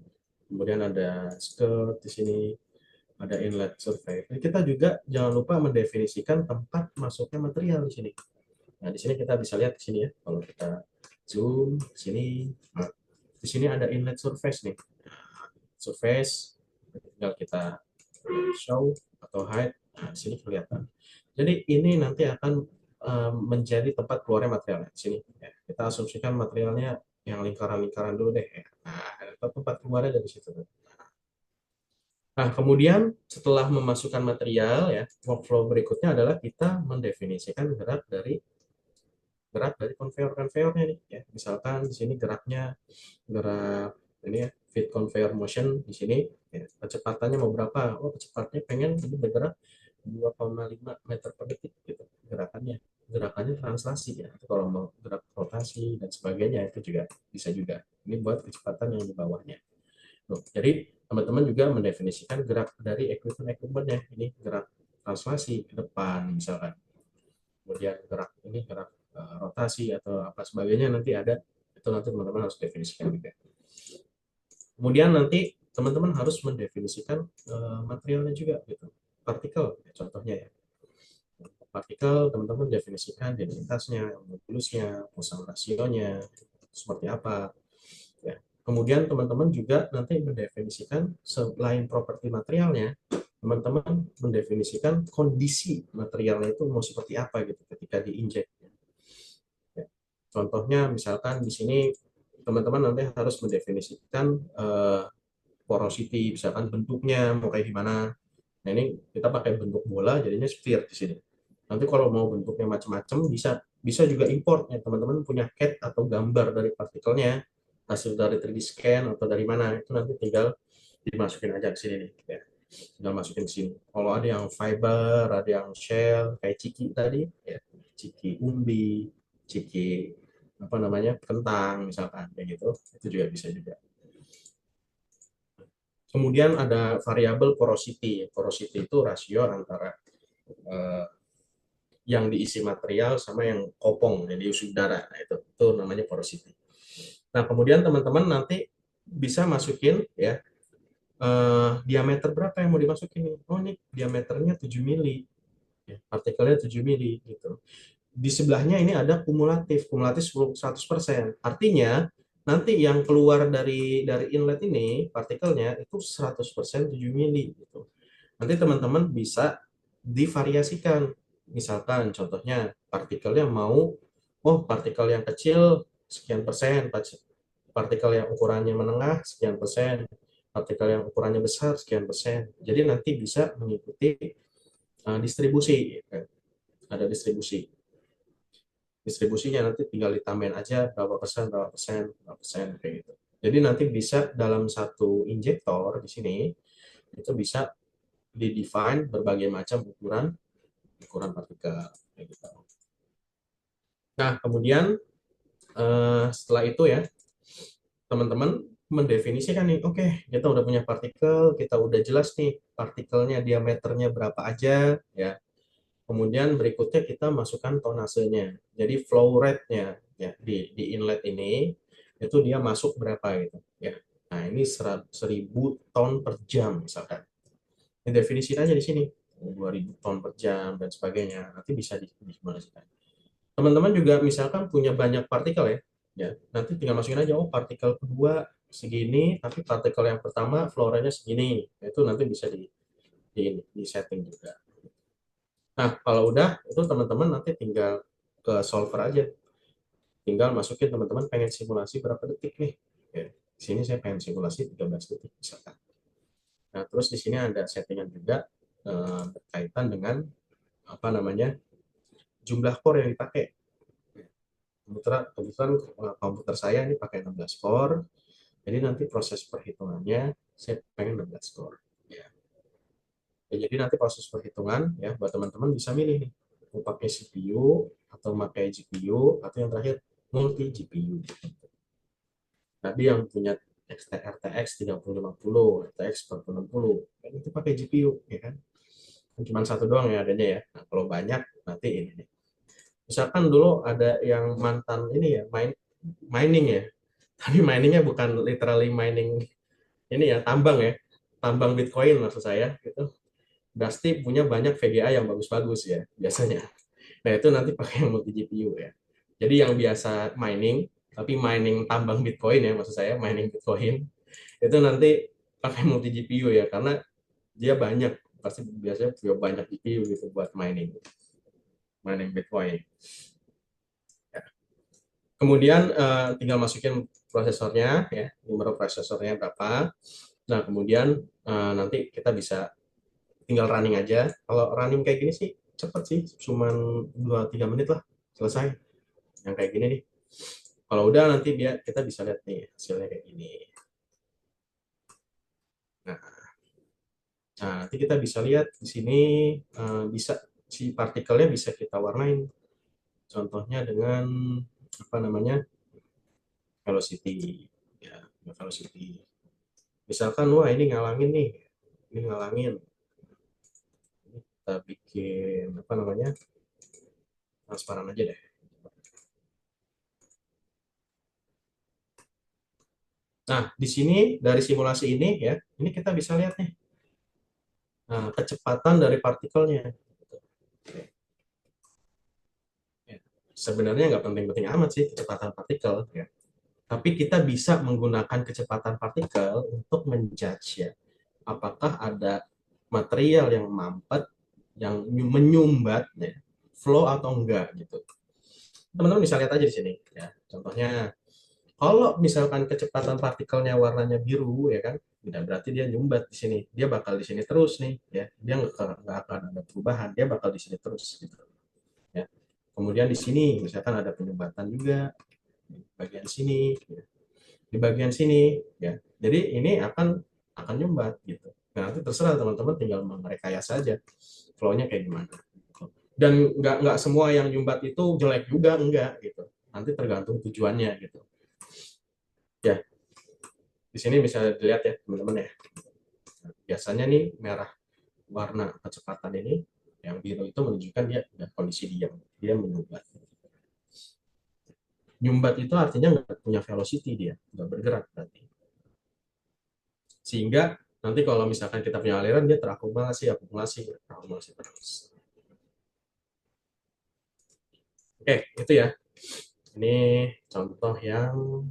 kemudian ada skirt di sini, ada inlet survey. Jadi kita juga jangan lupa mendefinisikan tempat masuknya material di sini. Nah, di sini kita bisa lihat di sini ya, kalau kita zoom di sini, nah, di sini ada inlet surface nih. Surface, tinggal kita show atau hide, nah, di sini kelihatan. Jadi ini nanti akan menjadi tempat keluarnya materialnya di sini. Ya. Kita asumsikan materialnya yang lingkaran-lingkaran dulu deh. Ya. Nah, tempat keluarnya dari situ. Nah, kemudian setelah memasukkan material ya, workflow berikutnya adalah kita mendefinisikan gerak dari conveyor-conveyornya nih ya. Misalkan di sini gerak ini ya, fit conveyor motion di sini ya. Kecepatannya mau berapa? Oh, kecepatannya pengen ini bergerak 2,5 meter per detik gitu gerakannya translasi ya. Atau kalau mau gerak rotasi dan sebagainya itu juga bisa juga. Ini buat kecepatan yang di bawahnya. Jadi teman-teman juga mendefinisikan gerak dari equipment-equipmentnya. Ini gerak translasi ke depan misalkan. Kemudian gerak rotasi atau apa sebagainya nanti ada. Itu nanti teman-teman harus definisikan juga. Kemudian nanti teman-teman harus mendefinisikan materialnya juga gitu. Partikel contohnya ya. Partikel teman-teman definisikan densitasnya, modulusnya, Poisson rasionya seperti apa. Ya. Kemudian teman-teman juga nanti mendefinisikan selain properti materialnya, teman-teman mendefinisikan kondisi materialnya itu mau seperti apa gitu ketika diinjek. Ya. Contohnya misalkan di sini teman-teman nanti harus mendefinisikan porosity, misalkan bentuknya mau kayak gimana. Nah ini kita pakai bentuk bola jadinya sphere di sini. Nanti kalau mau bentuknya macam-macam bisa juga import ya, teman-teman punya CAD atau gambar dari partikelnya, hasil dari 3D scan atau dari mana itu nanti tinggal dimasukin aja ke sini nih ya. Tinggal masukin ke sini. Kalau ada yang fiber, ada yang shell kayak ciki tadi ya, ciki umbi, ciki apa namanya kentang misalkan kayak gitu, itu juga bisa juga. Kemudian ada variabel porosity. Porosity itu rasio antara yang diisi material sama yang kopong, yang diisi udara. Nah, itu namanya porosity. Nah, kemudian teman-teman nanti bisa masukin ya diameter berapa yang mau dimasukin. Oh, ini diameternya 7 mili. Ya, partikelnya 7 mili gitu. Di sebelahnya ini ada kumulatif 100%. Artinya nanti yang keluar dari inlet ini partikelnya itu 100% 7 mili gitu. Nanti teman-teman bisa divariasikan. Misalkan contohnya partikelnya partikel yang kecil sekian persen, partikel yang ukurannya menengah sekian persen, partikel yang ukurannya besar sekian persen. Jadi nanti bisa mengikuti distribusi, ya. Ada distribusi. Distribusinya nanti tinggal ditambahin aja berapa persen kayak gitu. Jadi nanti bisa dalam satu injektor di sini itu bisa di-define berbagai macam ukuran partikel kayak gitu. Nah, kemudian setelah itu ya, teman-teman mendefinisikan nih, oke, kita udah punya partikel, kita udah jelas nih partikelnya diameternya berapa aja ya. Kemudian berikutnya kita masukkan tonasenya. Jadi flow rate-nya ya di inlet ini itu dia masuk berapa gitu ya. Nah, ini 1000 ton per jam misalkan. Ini definisi aja di sini. 2000 ton per jam dan sebagainya. Nanti bisa disimulasikan. Teman-teman juga misalkan punya banyak partikel ya. Ya, nanti tinggal masukin aja, oh partikel kedua segini, tapi partikel yang pertama flow rate-nya segini. Itu nanti bisa di setting juga. Nah, kalau udah, itu teman-teman nanti tinggal ke solver aja. Tinggal masukin teman-teman pengen simulasi berapa detik nih. Ya, di sini saya pengen simulasi 13 detik misalkan. Nah, terus di sini ada settingan juga berkaitan dengan apa namanya jumlah core yang dipakai. Kebetulan komputer saya ini pakai 16 core, jadi nanti proses perhitungannya saya pengen 16 core. Ya. Ya, jadi nanti proses perhitungan ya buat teman-teman bisa milih nih mau pakai CPU atau pakai GPU atau yang terakhir multi GPU. Tadi yang punya RTX 3050, RTX 4060, kan itu pakai GPU ya kan. Cuma satu doang ya adanya ya. Nah, kalau banyak nanti ini nih. Misalkan dulu ada yang mantan ini ya mining ya, tapi miningnya bukan literally mining ini ya tambang ya, tambang Bitcoin maksud saya gitu. Dusty punya banyak VGA yang bagus-bagus ya biasanya. Nah itu nanti pakai yang multi GPU ya. Jadi yang biasa mining, tapi mining tambang Bitcoin ya maksud saya mining Bitcoin itu nanti pakai multi GPU ya karena dia banyak pasti biasanya punya banyak GPU gitu buat mining Bitcoin. Ya. Kemudian tinggal masukin prosesornya ya, nomor prosesornya berapa. Nah kemudian nanti kita bisa tinggal running aja. Kalau running kayak gini sih cepet sih, cuman 2-3 menit lah selesai. Yang kayak gini nih. Kalau udah nanti kita bisa lihat nih hasilnya kayak gini. Nah, nanti kita bisa lihat di sini bisa si partikelnya bisa kita warnain. Contohnya dengan apa namanya velocity ya, velocity. Misalkan wah ini ngalangin nih, ini ngalangin. Kita bikin apa namanya transparan aja deh. Nah, di sini dari simulasi ini ya, ini kita bisa lihat nih kecepatan dari partikelnya. Ya, sebenarnya nggak penting-penting amat sih kecepatan partikel ya. Tapi kita bisa menggunakan kecepatan partikel untuk menjudge ya, apakah ada material yang mampet, yang menyumbat ya, flow atau enggak gitu. Teman-teman bisa lihat aja di sini ya. Contohnya kalau misalkan kecepatan partikelnya warnanya biru ya kan, tidak berarti dia nyumbat di sini. Dia bakal di sini terus nih ya. Dia nggak akan ada perubahan. Dia bakal di sini terus gitu. Ya. Kemudian di sini misalkan ada penyumbatan juga di bagian sini, ya. Di bagian sini ya. Jadi ini akan nyumbat gitu. Nah, nanti terserah teman-teman tinggal merekayasa saja flow-nya kayak gimana. Dan nggak semua yang nyumbat itu jelek juga enggak gitu. Nanti tergantung tujuannya gitu. Ya, di sini bisa dilihat ya teman-teman ya. Biasanya nih merah warna kecepatan ini, yang biru itu menunjukkan dia kondisi diam, dia menyumbat. Nyumbat itu artinya nggak punya velocity, dia nggak bergerak berarti. Sehingga nanti kalau misalkan kita punya aliran dia akumulasi terus. Oke, itu ya. Ini contoh yang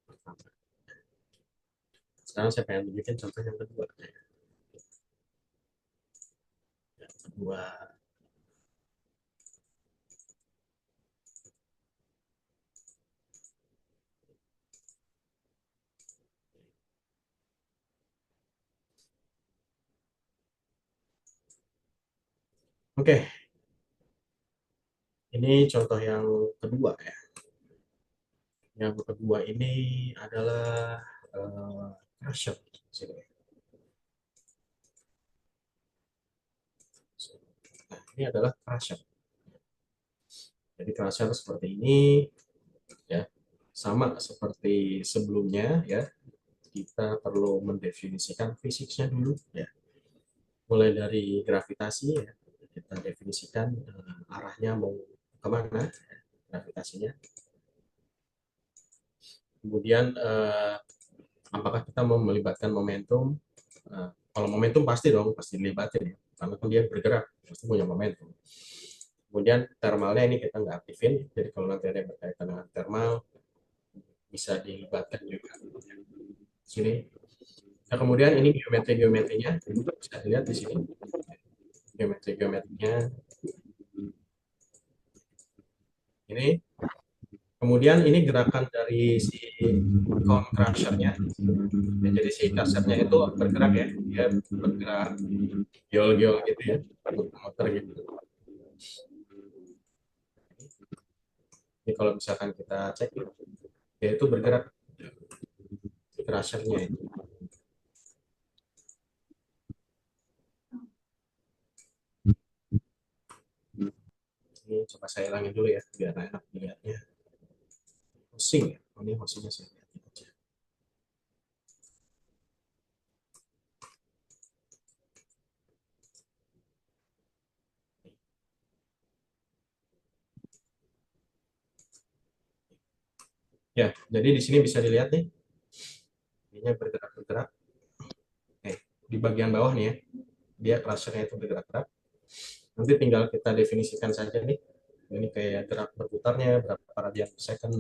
pertama. Sekarang saya pengen bikin contoh yang kedua. Yang kedua, Oke, ini contoh yang kedua ya. Yang kedua ini adalah crusher. Nah, ini adalah crusher. Jadi crusher seperti ini ya. Sama seperti sebelumnya ya. Kita perlu mendefinisikan fisiknya dulu ya. Mulai dari gravitasi ya. Kita definisikan arahnya mau kemana ya, gravitasinya. Kemudian apakah kita mau melibatkan momentum? Kalau momentum pasti dong, pasti dilibatin ya. Karena kan dia bergerak, pasti punya momentum. Kemudian thermalnya ini kita nggak aktifin, jadi kalau nanti ada yang berkaitan dengan thermal, bisa dilibatkan juga. Sini. Nah, kemudian ini geometri-geometrinya, bisa dilihat di sini. Geometri-geometrinya ini. Kemudian ini gerakan dari si cone crusher-nya. Ya, jadi si crusher-nya itu bergerak ya, dia bergerak giol-giol gitu ya, muter gitu. Ini kalau misalkan kita cek, dia itu bergerak si crusher-nya itu. Ini coba saya hilangin dulu ya, biar enak dilihatnya. Hosting ya, ini hostingnya saya lihatin aja. Ya, jadi di sini bisa dilihat nih, ini bergerak-bergerak. Di bagian bawah nih ya, dia clusternya itu bergerak-gerak. Nanti tinggal kita definisikan saja nih, ini kayak gerak berputarnya, berapa radian per second,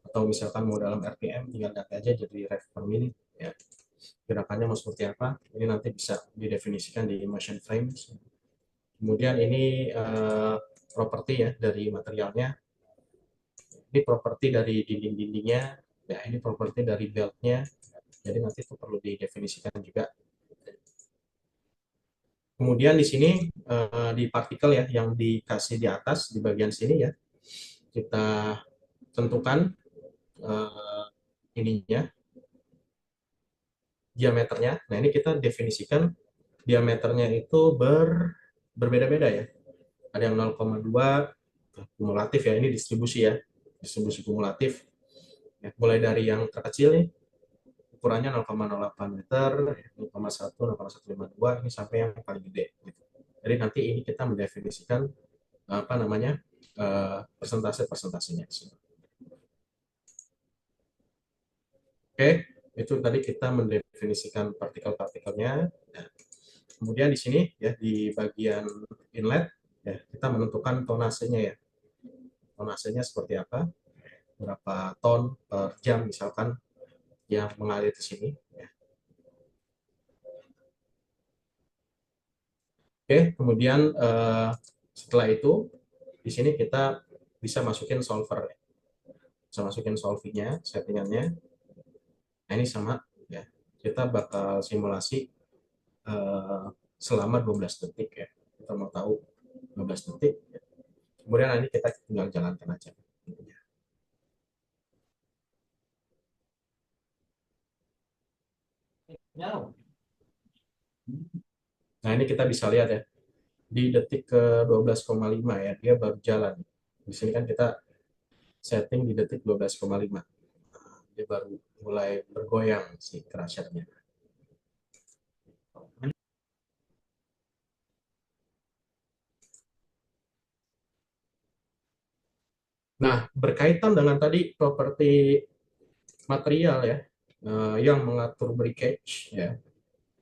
atau misalkan mau dalam RPM, tinggal data aja jadi rev per minute. Ya. Gerakannya mau seperti apa, ini nanti bisa didefinisikan di motion frames. Kemudian ini properti ya dari materialnya, ini properti dari dinding-dindingnya, ya ini properti dari beltnya, jadi nanti itu perlu didefinisikan juga. Kemudian di sini di partikel ya yang dikasih di atas di bagian sini ya, kita tentukan ininya, diameternya. Nah ini kita definisikan diameternya itu berbeda-beda ya. Ada yang 0,2 kumulatif ya, ini distribusi ya, distribusi kumulatif. Ya, mulai dari yang terkecil nih, ukurannya 0,08 meter, 0,1, 0,152, ini sampai yang paling gede. Gitu. Jadi nanti ini kita mendefinisikan apa namanya persentase-persentasenya. Oke, itu tadi kita mendefinisikan partikel-partikelnya. Nah, kemudian di sini ya di bagian inlet ya kita menentukan tonasenya ya. Tonasenya seperti apa? Berapa ton per jam misalkan yang mengalir ke sini. Ya. Oke, kemudian setelah itu di sini kita bisa masukin solver, bisa masukin solvingnya, settingannya. Nah ini sama ya, kita bakal simulasi selama 12 detik ya. Kita mau tahu 12 detik. Ya. Kemudian nanti kita tinggal jalankan aja. Nah ini kita bisa lihat ya, di detik ke 12,5 ya, dia baru jalan. Di sini kan kita setting di detik 12,5. Dia baru mulai bergoyang si crusher-nya. Nah, berkaitan dengan tadi properti material ya, yang mengatur breakage ya.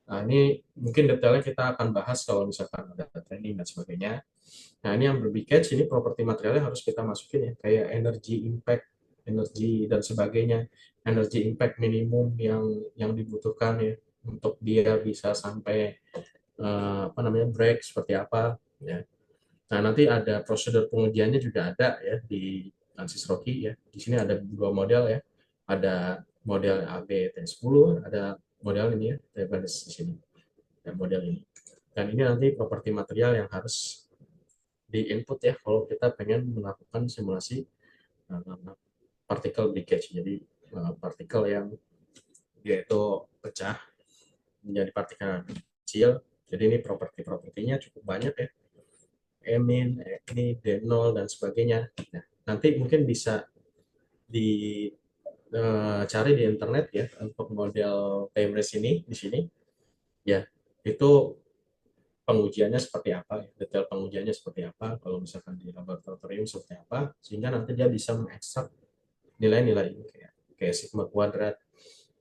Nah, ini mungkin detailnya kita akan bahas kalau misalkan ada training dan sebagainya. Nah, ini yang breakage, ini properti materialnya harus kita masukin ya, kayak energy impact, energi dan sebagainya, energy impact minimum yang dibutuhkan ya untuk dia bisa sampai apa namanya break seperti apa ya. Nah, nanti ada prosedur pengujiannya juga ada ya di ANSYS Rocky ya. Di sini ada dua model ya. Ada model AB-T10, ada model ini ya, T-Banis di sini. Dan model ini. Dan ini nanti properti material yang harus di input ya kalau kita pengen melakukan simulasi particle breakage. Jadi partikel yang dia itu pecah menjadi partikel yang kecil. Jadi ini properti-propertinya cukup banyak ya. Emin, ini D0 dan sebagainya. Nah, nanti mungkin bisa dicari di internet ya untuk model TMRS ini di sini ya. Itu pengujiannya seperti apa, detail pengujiannya seperti apa, kalau misalkan di laboratorium seperti apa, sehingga nanti dia bisa mengekstrak nilai-nilai kayak sigma kuadrat,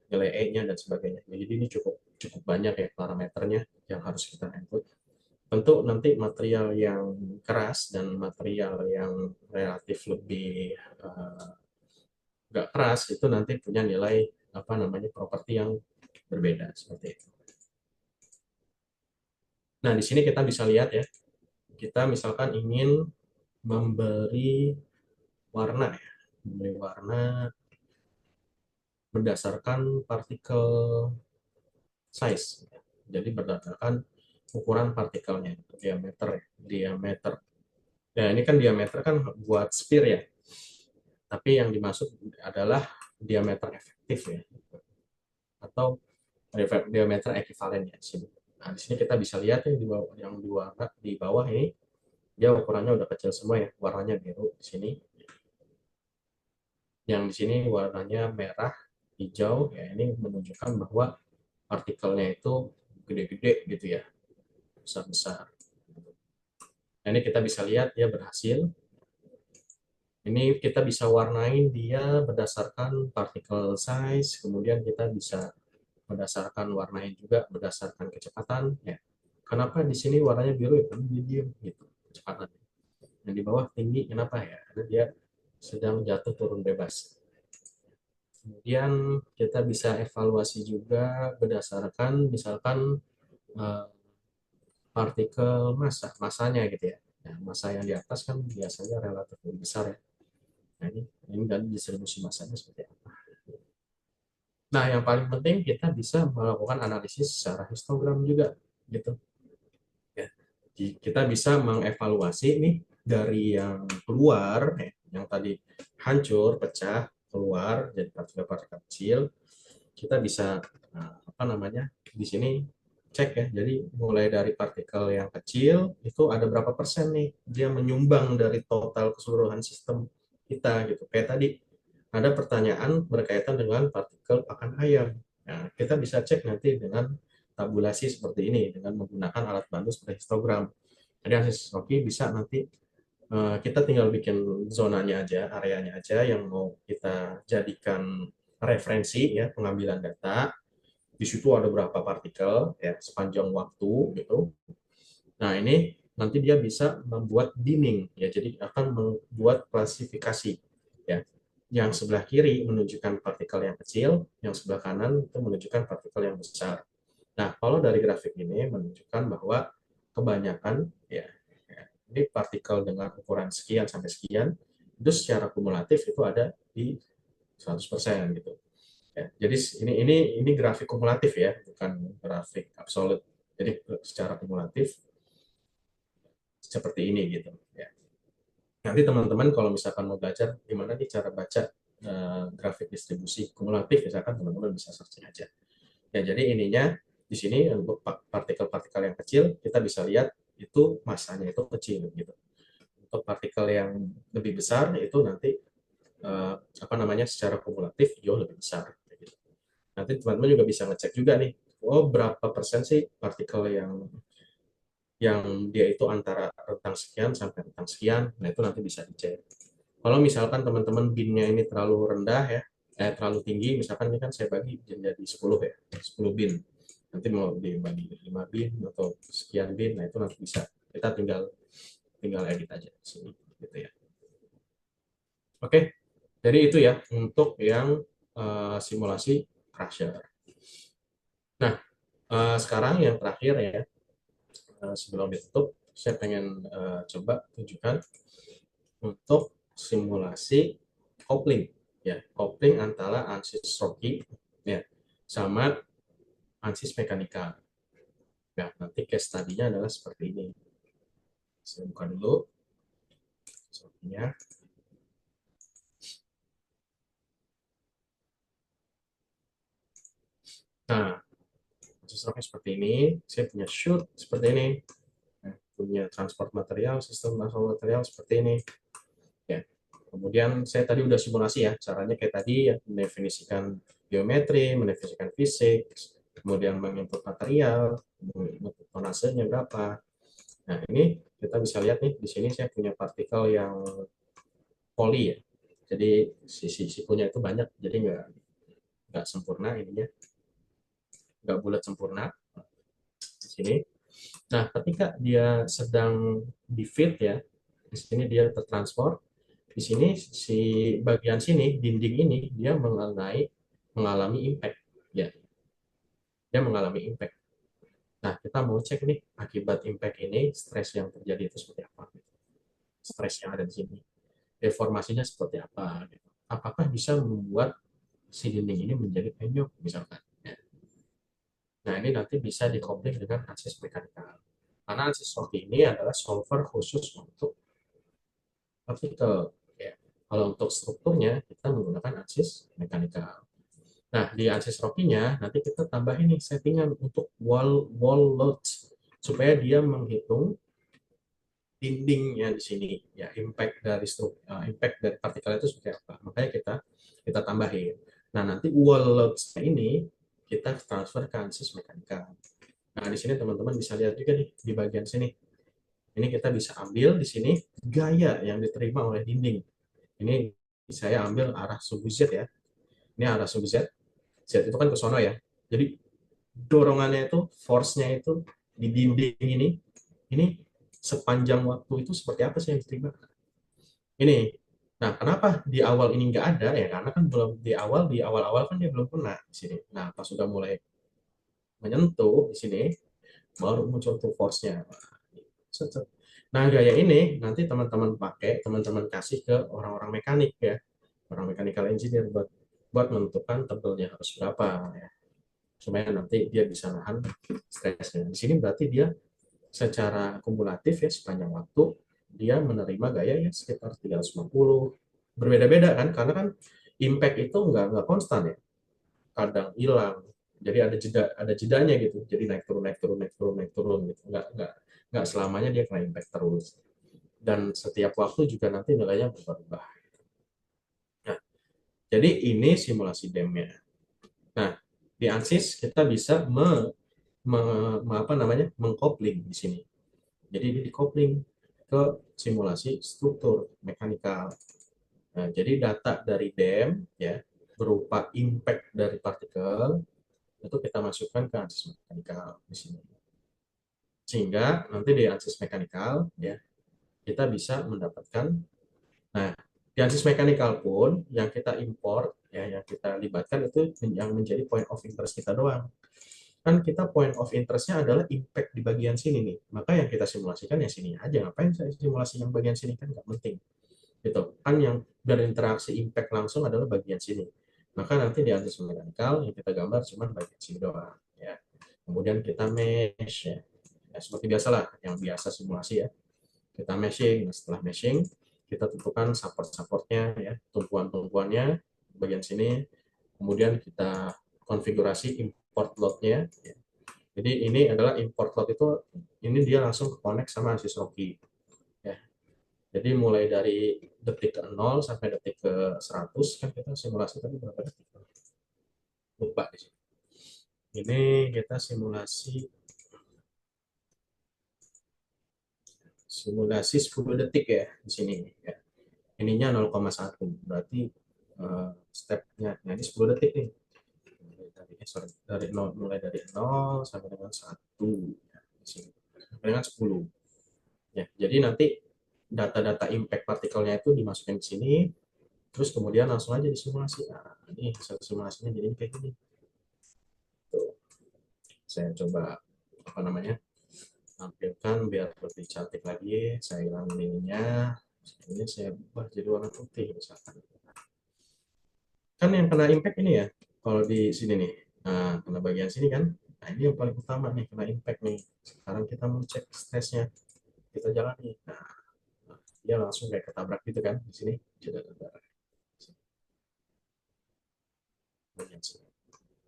nilai E-nya dan sebagainya. Jadi ini cukup cukup banyak ya parameternya yang harus kita input. Tentu nanti material yang keras dan material yang relatif lebih nggak keras itu nanti punya nilai apa namanya properti yang berbeda seperti itu. Nah di sini kita bisa lihat ya, kita misalkan ingin memberi warna ya, memberi warna berdasarkan partikel size. Jadi berdasarkan ukuran partikelnya, diameter, diameter. Nah ini kan diameter kan buat sphere ya, tapi yang dimaksud adalah diameter efektif ya, atau diameter ekuivalen ya di sini. Nah di sini kita bisa lihat yang di bawah ini dia ukurannya udah kecil semua ya, warnanya biru di sini. Yang di sini warnanya merah, hijau ya, ini menunjukkan bahwa partikelnya itu gede-gede gitu ya, besar-besar. Nah, ini kita bisa lihat dia berhasil. Ini kita bisa warnain dia berdasarkan particle size, kemudian kita bisa berdasarkan warnain juga berdasarkan kecepatan ya. Kenapa di sini warnanya biru ya? Karena medium gitu kecepatan. Yang di bawah tinggi kenapa ya? Karena dia sedang jatuh turun bebas. Kemudian kita bisa evaluasi juga berdasarkan misalkan partikel masanya gitu ya. Nah, massa yang di atas kan biasanya relatif lebih besar ya. Nah, ini dan distribusi massanya seperti apa. Nah, yang paling penting kita bisa melakukan analisis secara histogram juga gitu. Ya. Kita bisa mengevaluasi nih dari yang keluar, yang tadi hancur, pecah, keluar jadi partikel-partikel kecil. Kita bisa apa namanya di sini cek ya. Jadi mulai dari partikel yang kecil itu ada berapa persen nih dia menyumbang dari total keseluruhan sistem kita gitu. Kayak tadi ada pertanyaan berkaitan dengan partikel pakan ayam. Nah, kita bisa cek nanti dengan tabulasi seperti ini dengan menggunakan alat bantu seperti histogram. Jadi analisis Rocky bisa nanti kita tinggal bikin zonanya aja, areanya aja yang mau kita jadikan referensi ya pengambilan data. Di situ ada berapa partikel ya sepanjang waktu gitu. Nah ini nanti dia bisa membuat binning ya, jadi akan membuat klasifikasi ya. Yang sebelah kiri menunjukkan partikel yang kecil, yang sebelah kanan itu menunjukkan partikel yang besar. Nah kalau dari grafik ini menunjukkan bahwa kebanyakan ya, ini partikel dengan ukuran sekian sampai sekian itu secara kumulatif itu ada di 100% gitu. Ya, jadi ini grafik kumulatif ya, bukan grafik absolut. Jadi secara kumulatif seperti ini gitu. Ya. Nanti teman-teman kalau misalkan mau belajar gimana nih cara baca grafik distribusi kumulatif, misalkan teman-teman bisa searching aja. Ya, jadi ininya di sini untuk partikel-partikel yang kecil kita bisa lihat itu masanya itu kecil gitu. Untuk partikel yang lebih besar itu nanti apa namanya secara kumulatif jauh lebih besar. Nanti teman-teman juga bisa ngecek juga nih, oh berapa persen sih partikel yang dia itu antara rentang sekian sampai rentang sekian. Nah itu nanti bisa dicek. Kalau misalkan teman-teman binnya ini terlalu rendah ya, terlalu tinggi, misalkan ini kan saya bagi jadi 10 ya, 10 bin. Nanti mau dibagi 5 bin atau sekian bin, nah itu nanti bisa. Kita tinggal edit aja di sini gitu ya. Oke, jadi itu ya untuk yang simulasi crusher. Nah, sekarang yang terakhir ya, sebelum ditutup, saya pengen coba tunjukkan untuk simulasi coupling, ya, coupling antara ANSYS Rocky ya sama ANSYS mekanikal. Ya, nanti case tadinya adalah seperti ini. Saya buka dulu. rokinya. Nah, akses roki seperti ini. Saya punya shoot seperti ini. Punya transport material, sistem transport material seperti ini. Ya. Kemudian saya tadi udah simulasi ya, caranya kayak tadi ya, mendefinisikan geometri, mendefinisikan fisik, kemudian menginput material, menginput tonasenya berapa. Nah, ini kita bisa lihat nih, di sini saya punya partikel yang poli ya. Jadi sisi-sikunya itu banyak, jadi nggak sempurna ininya, nggak bulat sempurna di sini. Nah, ketika dia sedang di feed ya, di sini dia tertransport, di sini si bagian sini dinding ini dia mengalami impact ya, dia mengalami impact. Nah, kita mau cek nih akibat impact ini stres yang terjadi itu seperti apa, stres yang ada di sini, deformasinya seperti apa, apakah bisa membuat si dinding ini menjadi penyok misalkan. Nah, ini nanti bisa dikomplik dengan ANSYS mekanikal. Karena ANSYS Rocky ini adalah solver khusus untuk partikel. Ya. Kalau untuk strukturnya, kita menggunakan ANSYS mekanikal. Nah, di ANSYS Rocky-nya, nanti kita tambahin nih settingan untuk wall loads, supaya dia menghitung dindingnya di sini, ya impact dari impact dari partikel itu seperti apa. Makanya kita tambahin. Nah, nanti wall loads ini kita transfer ke ANSYS mekanikal. Nah, di sini teman-teman bisa lihat juga nih di bagian sini. Ini kita bisa ambil di sini gaya yang diterima oleh dinding. Ini saya ambil arah sub Z ya. Ini arah sub Z. Z itu kan ke sono ya. Jadi dorongannya itu, force-nya itu di dinding ini sepanjang waktu itu seperti apa sih yang diterima? Ini. Nah, kenapa di awal ini nggak ada ya? Karena kan belum di awal-awal kan dia belum kena di sini. Nah, pas sudah mulai menyentuh di sini, baru muncul tuh force-nya. Nah, gaya ini nanti teman-teman kasih ke orang-orang mekanik ya, orang mechanical engineer buat menentukan tebelnya harus berapa ya, supaya nanti dia bisa nahan stresnya. Di sini berarti dia secara kumulatif ya sepanjang waktu dia menerima gaya ya sekitar 350. Berbeda-beda kan, karena kan impact itu nggak konstan ya, kadang hilang. Jadi ada jedanya gitu. Jadi naik turun naik turun naik turun naik turun gitu. Nggak selamanya dia kena impact terus. Dan setiap waktu juga nanti nilainya berubah-ubah. Nah, jadi ini simulasi DEM-nya. Nah, di ANSYS kita bisa mengkopling di sini. Jadi ini dikopling ke simulasi struktur mekanikal. Nah, jadi data dari DEM ya berupa impact dari partikel itu kita masukkan ke ANSYS mekanikal di sini. Sehingga nanti di ANSYS mekanikal ya kita bisa mendapatkan. Nah, di ANSYS mekanikal pun yang kita import ya yang kita libatkan itu yang menjadi point of interest kita doang. Kan kita point of interest-nya adalah impact di bagian sini nih. Maka yang kita simulasikan ya sini aja. Ngapain saya simulasi yang bagian sini, kan nggak penting. Gitu. Kan yang berinteraksi impact langsung adalah bagian sini. Maka nanti di ANSYS mekanikal yang kita gambar cuma bagian sini doang. Ya. Kemudian kita mesh ya. Ya, seperti biasalah yang biasa simulasi ya. Kita meshing. Nah, setelah meshing kita tentukan support-supportnya ya, tumpuan-tumpuannya bagian sini. Kemudian kita konfigurasi import load-nya ya. Jadi ini adalah import load itu, ini dia langsung connect sama ANSYS Rocky ya. Jadi mulai dari detik ke 0 sampai detik ke 100 kan kita simulasi tadi berapa detik? Lupa di sini. Ini kita simulasi 10 detik ya di sini ya. Ininya 0,1 berarti stepnya nah ini 10 detik nih. Mulai dari 0 sampai dengan 1 ya, di sini. Sampai dengan 10. Ya, jadi nanti data-data impact partikelnya itu dimasukin ke sini, terus kemudian langsung aja disimulasi. Nah, ini hasil simulasinya jadi kayak gini. Tuh. Saya coba tampilkan biar lebih cantik lagi. Saya hilangin ininya. Ini saya ubah jadi warna putih misalkan. Kan yang kena impact ini ya, kalau di sini nih. Nah, kena bagian sini kan. Nah, ini yang paling utama nih, kena impact nih. Sekarang kita mau cek stresnya. Kita jalani. Nah, dia langsung kayak ketabrak gitu kan di sini.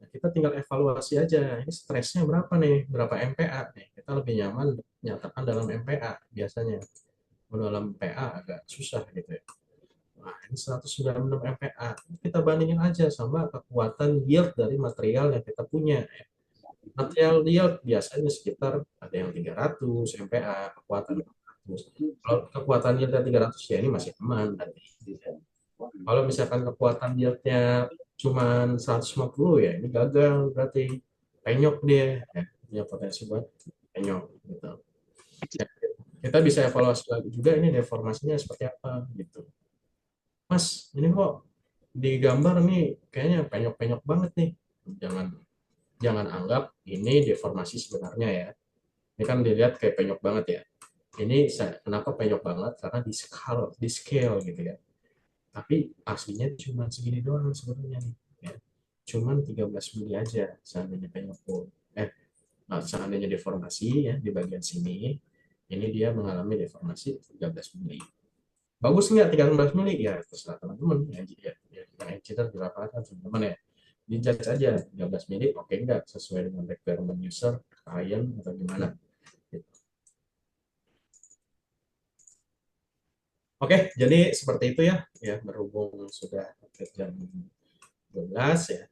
Nah, kita tinggal evaluasi aja, ini stresnya berapa nih, berapa MPa nih. Kita lebih nyaman nyatakan dalam MPa biasanya. Kalau dalam PA agak susah gitu ya. Nah, ini 196 MPa. Kita bandingin aja sama kekuatan yield dari material yang kita punya. Material yield biasanya sekitar ada yang 300 MPa, kekuatan 400. Kalau kekuatan yieldnya 300 ya ini masih aman. Kalau misalkan kekuatan yieldnya cuma 150 ya ini gagal berarti penyok dia ya, punya potensi buat penyok gitu. Ya, kita bisa evaluasi lagi juga ini deformasinya seperti apa gitu. Mas, ini kok di gambar nih kayaknya penyok-penyok banget nih. Jangan jangan anggap ini deformasi sebenarnya ya. Ini kan dilihat kayak penyok banget ya. Ini kenapa penyok banget? Karena di scale gitu ya. Tapi aslinya cuma segini doang sebenarnya nih. Ya. Cuman 13 mili aja seandainya penyok. Seandainya deformasi ya di bagian sini, ini dia mengalami deformasi 13 mili. Bagus nggak 13 mili? Ya terserah teman-teman yang engineer di lapangan teman-teman ya. Dijudge aja 13 mili oke nggak sesuai dengan requirement user, klien atau gimana. Oke, jadi seperti itu ya. Ya, berhubung sudah jam 12 ya.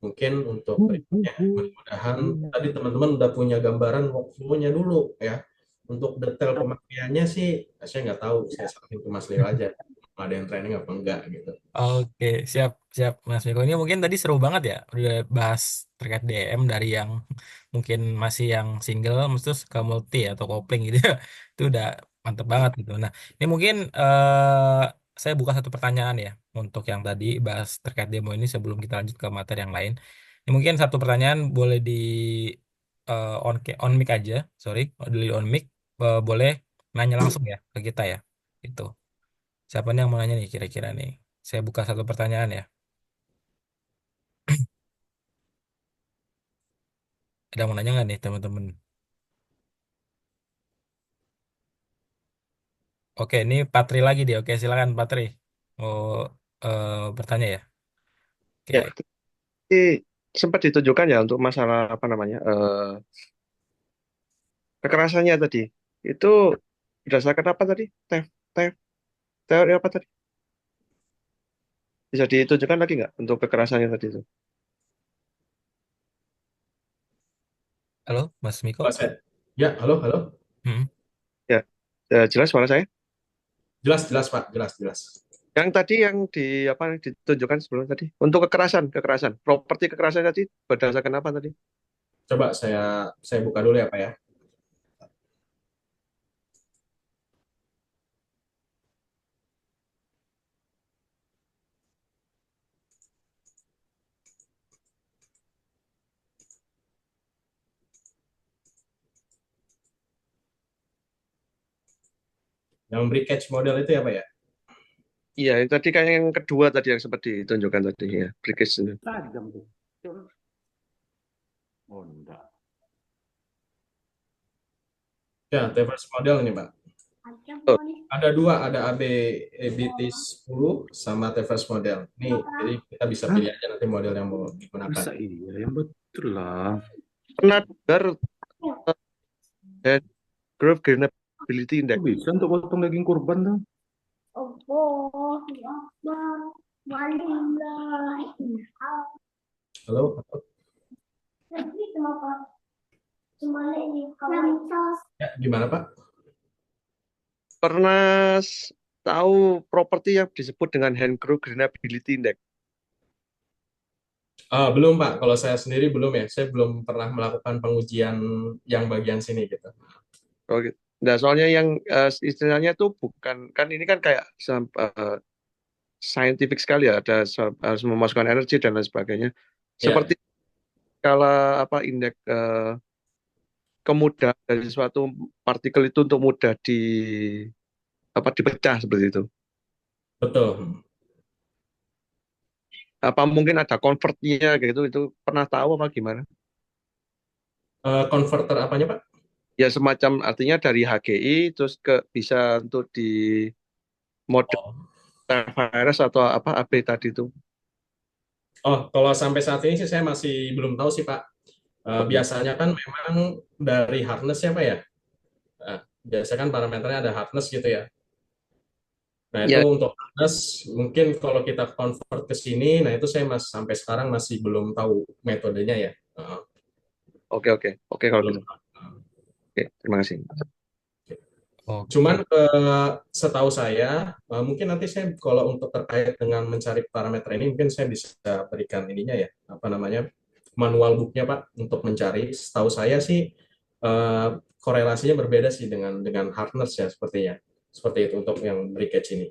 Mungkin untuk berikutnya, mudah-mudahan tadi teman-teman udah punya gambaran workflow-nya dulu ya. Untuk detail pemakaiannya sih, saya nggak tahu. Saya serahin ke Mas Leo aja. Ada yang training apa enggak gitu. Oke, siap, siap, Mas Miko. Ini mungkin tadi seru banget ya, udah bahas terkait DM dari yang mungkin masih yang single, terus ke multi atau kopling gitu ya. Itu udah mantep banget gitu. Nah, ini mungkin saya buka satu pertanyaan ya untuk yang tadi bahas terkait demo ini sebelum kita lanjut ke materi yang lain. Ini mungkin satu pertanyaan boleh di on mic aja, sorry, di on mic. Boleh nanya langsung ya ke kita ya, itu. Siapa nih yang mau nanya nih kira-kira nih? Saya buka satu pertanyaan ya. Ada mau nanya nggak nih teman-teman? Oke, ini Patri lagi dia. Oke, silakan Patri. Mau bertanya ya? Ya, Oke. tadi sempat ditunjukkan ya untuk masalah apa namanya kekerasannya tadi. Itu berdasarkan apa tadi? Tef, teori apa tadi? Bisa ditunjukkan lagi nggak untuk kekerasannya tadi itu? Halo, Mas Miko. Pak, ya, halo, halo. Hmm. Ya, jelas suara saya. Jelas, jelas Pak, jelas, jelas. Yang tadi yang di apa ditunjukkan sebelum tadi untuk kekerasan, properti kekerasan tadi berdasarkan apa tadi? Coba saya buka dulu ya Pak ya. Yang beri catch model itu ya Pak ya. Iya, yang tadi kayak yang kedua tadi yang seperti ditunjukkan tadi ya, Brikis ini. Tajam tuh. Oh, enggak. Ya, reverse model ini Pak. Oh, Ada dua, ada ABT 10 sama reverse model. Nih, jadi kita bisa pilih aja nanti model yang mau digunakan. Masa iya, yang betul lah. pernah dengar Growth Gainability Index. Kok bisa untuk potong daging kurban tuh? Halo? Ya, gimana Pak? Pernah tahu properti yang disebut dengan Hand Growth Gainability Index? Belum Pak, kalau saya sendiri belum ya. Saya belum pernah melakukan pengujian yang bagian sini gitu. Oke. Nah, soalnya yang istilahnya tuh bukan kan ini kan kayak scientific sekali ya, ada harus memasukkan energi dan lain sebagainya. Ya, Seperti kalau apa indeks kemudahan dari suatu partikel itu untuk mudah dipecah seperti itu. betul. Apa mungkin ada convertnya gitu itu pernah tahu apa gimana? Converter apanya Pak? ya semacam artinya dari HGI terus ke bisa untuk di mode Oh, virus atau apa update tadi itu. kalau sampai saat ini sih saya masih belum tahu sih Pak. Biasanya kan memang dari hardness ya Pak ya. Biasanya kan parameternya ada hardness gitu ya. Nah, itu Ya, untuk hardness mungkin kalau kita convert ke sini, nah itu saya sampai sekarang masih belum tahu metodenya ya. oke oke oke kalau Belum gitu. tahu. Oke, terima kasih. Cuman Oke. setahu saya, mungkin nanti saya kalau untuk terkait dengan mencari parameter ini, mungkin saya bisa berikan ininya ya, apa namanya, manual booknya Pak, untuk mencari. Setahu saya sih korelasinya berbeda sih dengan hardness ya sepertinya, seperti itu untuk yang breakage ini.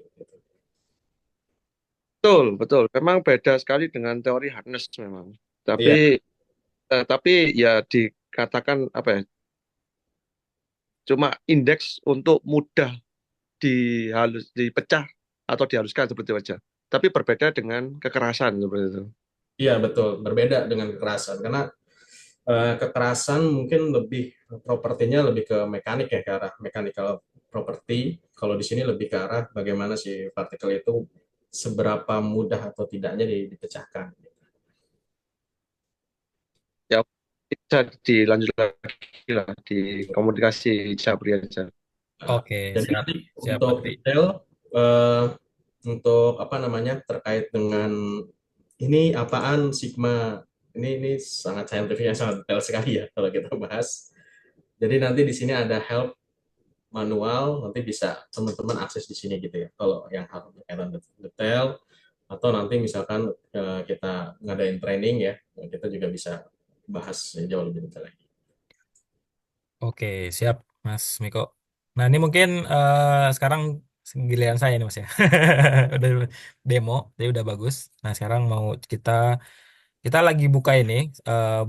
Betul, betul. Memang beda sekali dengan teori hardness memang. Tapi Iya, tapi ya dikatakan apa ya? Cuma indeks untuk mudah dipecah atau dihaluskan seperti itu aja. Tapi berbeda dengan kekerasan seperti itu. iya betul, berbeda dengan kekerasan karena kekerasan mungkin lebih propertinya lebih ke mekanik ya, ke arah mechanical property. Kalau di sini lebih ke arah bagaimana si partikel itu seberapa mudah atau tidaknya dipecahkan. Ya bisa dilanjut lagi lah di komunikasi Jabri aja. Nah, Oke, jadi siap. nanti Siap, untuk Patri. detail eh, untuk apa namanya terkait dengan ini apaan sigma, ini sangat saintifiknya sangat detail sekali ya kalau kita bahas. Jadi nanti di sini ada help manual, nanti bisa teman-teman akses di sini gitu ya. Kalau yang harus berkaitan detail atau nanti misalkan kita ngadain training ya, kita juga bisa bahas jauh lebih detail lagi. Oke, siap, Mas Miko. Nah, ini mungkin sekarang giliran saya nih, Mas ya. Udah demo, jadi udah bagus. Nah, sekarang mau kita kita lagi buka ini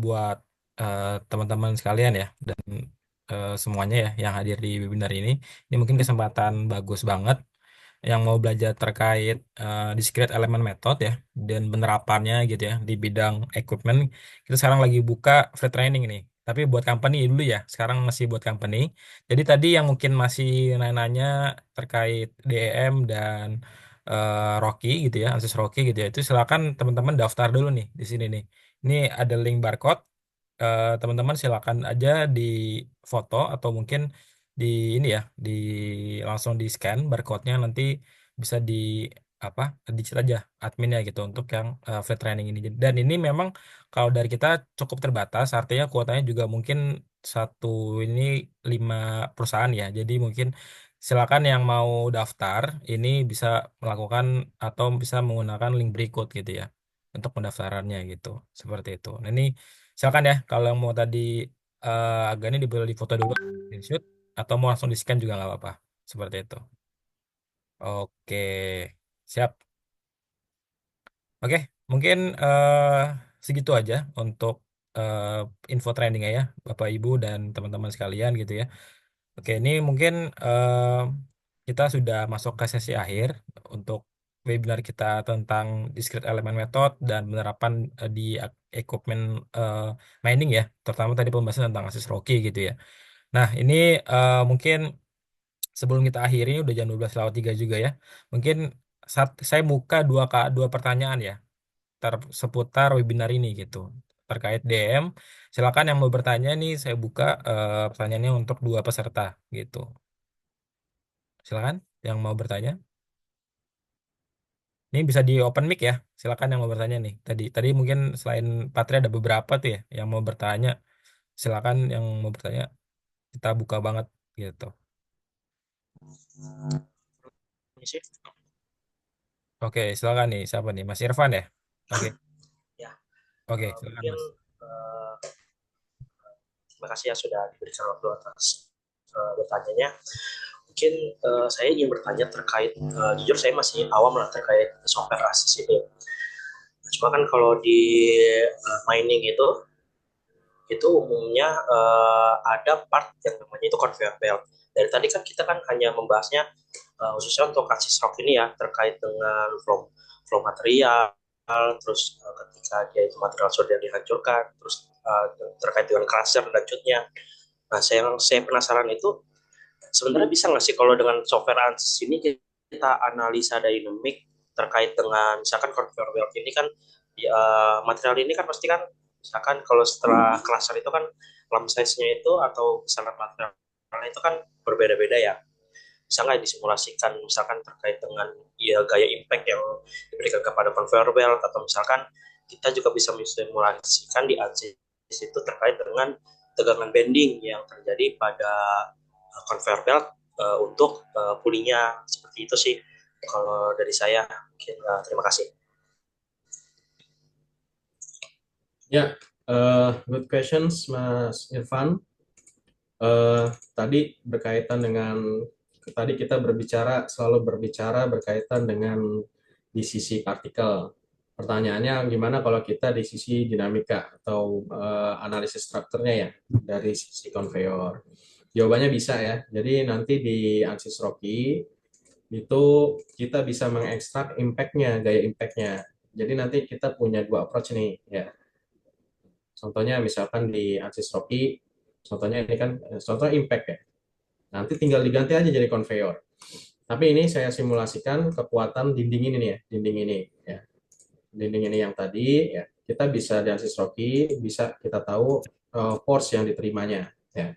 buat teman-teman sekalian ya dan semuanya ya yang hadir di webinar ini. Ini mungkin kesempatan bagus banget yang mau belajar terkait discrete element method ya dan penerapannya gitu ya di bidang equipment. Kita sekarang lagi buka free training nih. Tapi buat company dulu ya. Sekarang masih buat company. Jadi tadi yang mungkin masih nanya-nanya terkait DEM dan Rocky gitu ya, Ansys Rocky gitu ya. Itu silakan teman-teman daftar dulu nih di sini nih. Ini ada link barcode. Teman-teman silakan aja di foto atau mungkin di ini ya, di langsung di scan barcode-nya nanti bisa di apa di chat aja adminnya gitu untuk yang free training ini. Dan ini memang kalau dari kita cukup terbatas, artinya kuotanya juga mungkin satu ini 5 perusahaan ya. Jadi mungkin silakan yang mau daftar ini bisa melakukan atau bisa menggunakan link berikut gitu ya untuk pendaftarannya gitu. Seperti itu. Nah ini silakan ya kalau yang mau tadi agak ini boleh difoto dulu, screenshot atau mau langsung di scan juga nggak apa-apa. Seperti itu. Oke, siap. Oke, mungkin segitu aja untuk eh, info trainingnya ya, Bapak Ibu dan teman-teman sekalian gitu ya. Oke, ini mungkin kita sudah masuk ke sesi akhir untuk webinar kita tentang discrete element method dan penerapan di equipment eh, mining ya, terutama tadi pembahasan tentang ASIS Rocky gitu ya. Nah, ini mungkin sebelum kita akhiri udah jam 12:03 juga ya. Mungkin saya buka dua pertanyaan ya seputar webinar ini gitu terkait DM. Silakan yang mau bertanya nih saya buka pertanyaannya untuk dua peserta gitu. Silakan yang mau bertanya. Ini bisa di open mic ya. Silakan yang mau bertanya nih. Tadi tadi mungkin selain Patria ada beberapa tuh ya yang mau bertanya. Silakan yang mau bertanya. Kita buka banget gitu. Ini sih. Oke, silakan nih. Siapa nih? Mas Irfan ya? Oke. Ya, Oke, silakan mungkin Mas. terima kasih ya sudah diberikan waktu atas bertanyanya. Mungkin saya ingin bertanya terkait, jujur saya masih awam lah terkait software ASIS ini. Cuma kan kalau di mining itu umumnya ada part yang namanya itu conveyor belt. Dari tadi kan kita kan hanya membahasnya khususnya untuk ASIS rock ini ya terkait dengan flow material, terus ketika dia itu material sudah dihancurkan, terus terkait dengan crusher dan cutnya. Nah, saya penasaran itu sebenarnya bisa nggak sih kalau dengan software ANSYS ini kita analisa dynamic terkait dengan misalkan conveyor belt ini kan material ini kan pasti kan misalkan kalau setelah cluster itu kan lamp size-nya itu atau besaran materialnya itu kan berbeda-beda ya. Bisa nggak disimulasikan misalkan terkait dengan ya gaya impact yang diberikan kepada conveyor belt atau misalkan kita juga bisa mensimulasikan di ANSYS itu terkait dengan tegangan bending yang terjadi pada conveyor belt untuk pulinya seperti itu sih kalau dari saya. Mungkin terima kasih. Ya, good questions, Mas Irfan. Tadi berkaitan dengan tadi kita selalu berbicara berkaitan dengan di sisi partikel. Pertanyaannya gimana kalau kita di sisi dinamika atau analisis strukturnya ya dari sisi konveyor? Jawabannya bisa ya. Jadi nanti di ANSYS Rocky itu kita bisa mengekstrak impact-nya, gaya impact-nya. Jadi nanti kita punya dua approach nih ya. Contohnya misalkan di ANSYS Rocky, contohnya ini kan contoh impact ya. Nanti tinggal diganti aja jadi conveyor. Tapi ini saya simulasikan kekuatan dinding ini nih ya, dinding ini ya. Dinding ini yang tadi ya, kita bisa di ANSYS Rocky bisa kita tahu force yang diterimanya ya.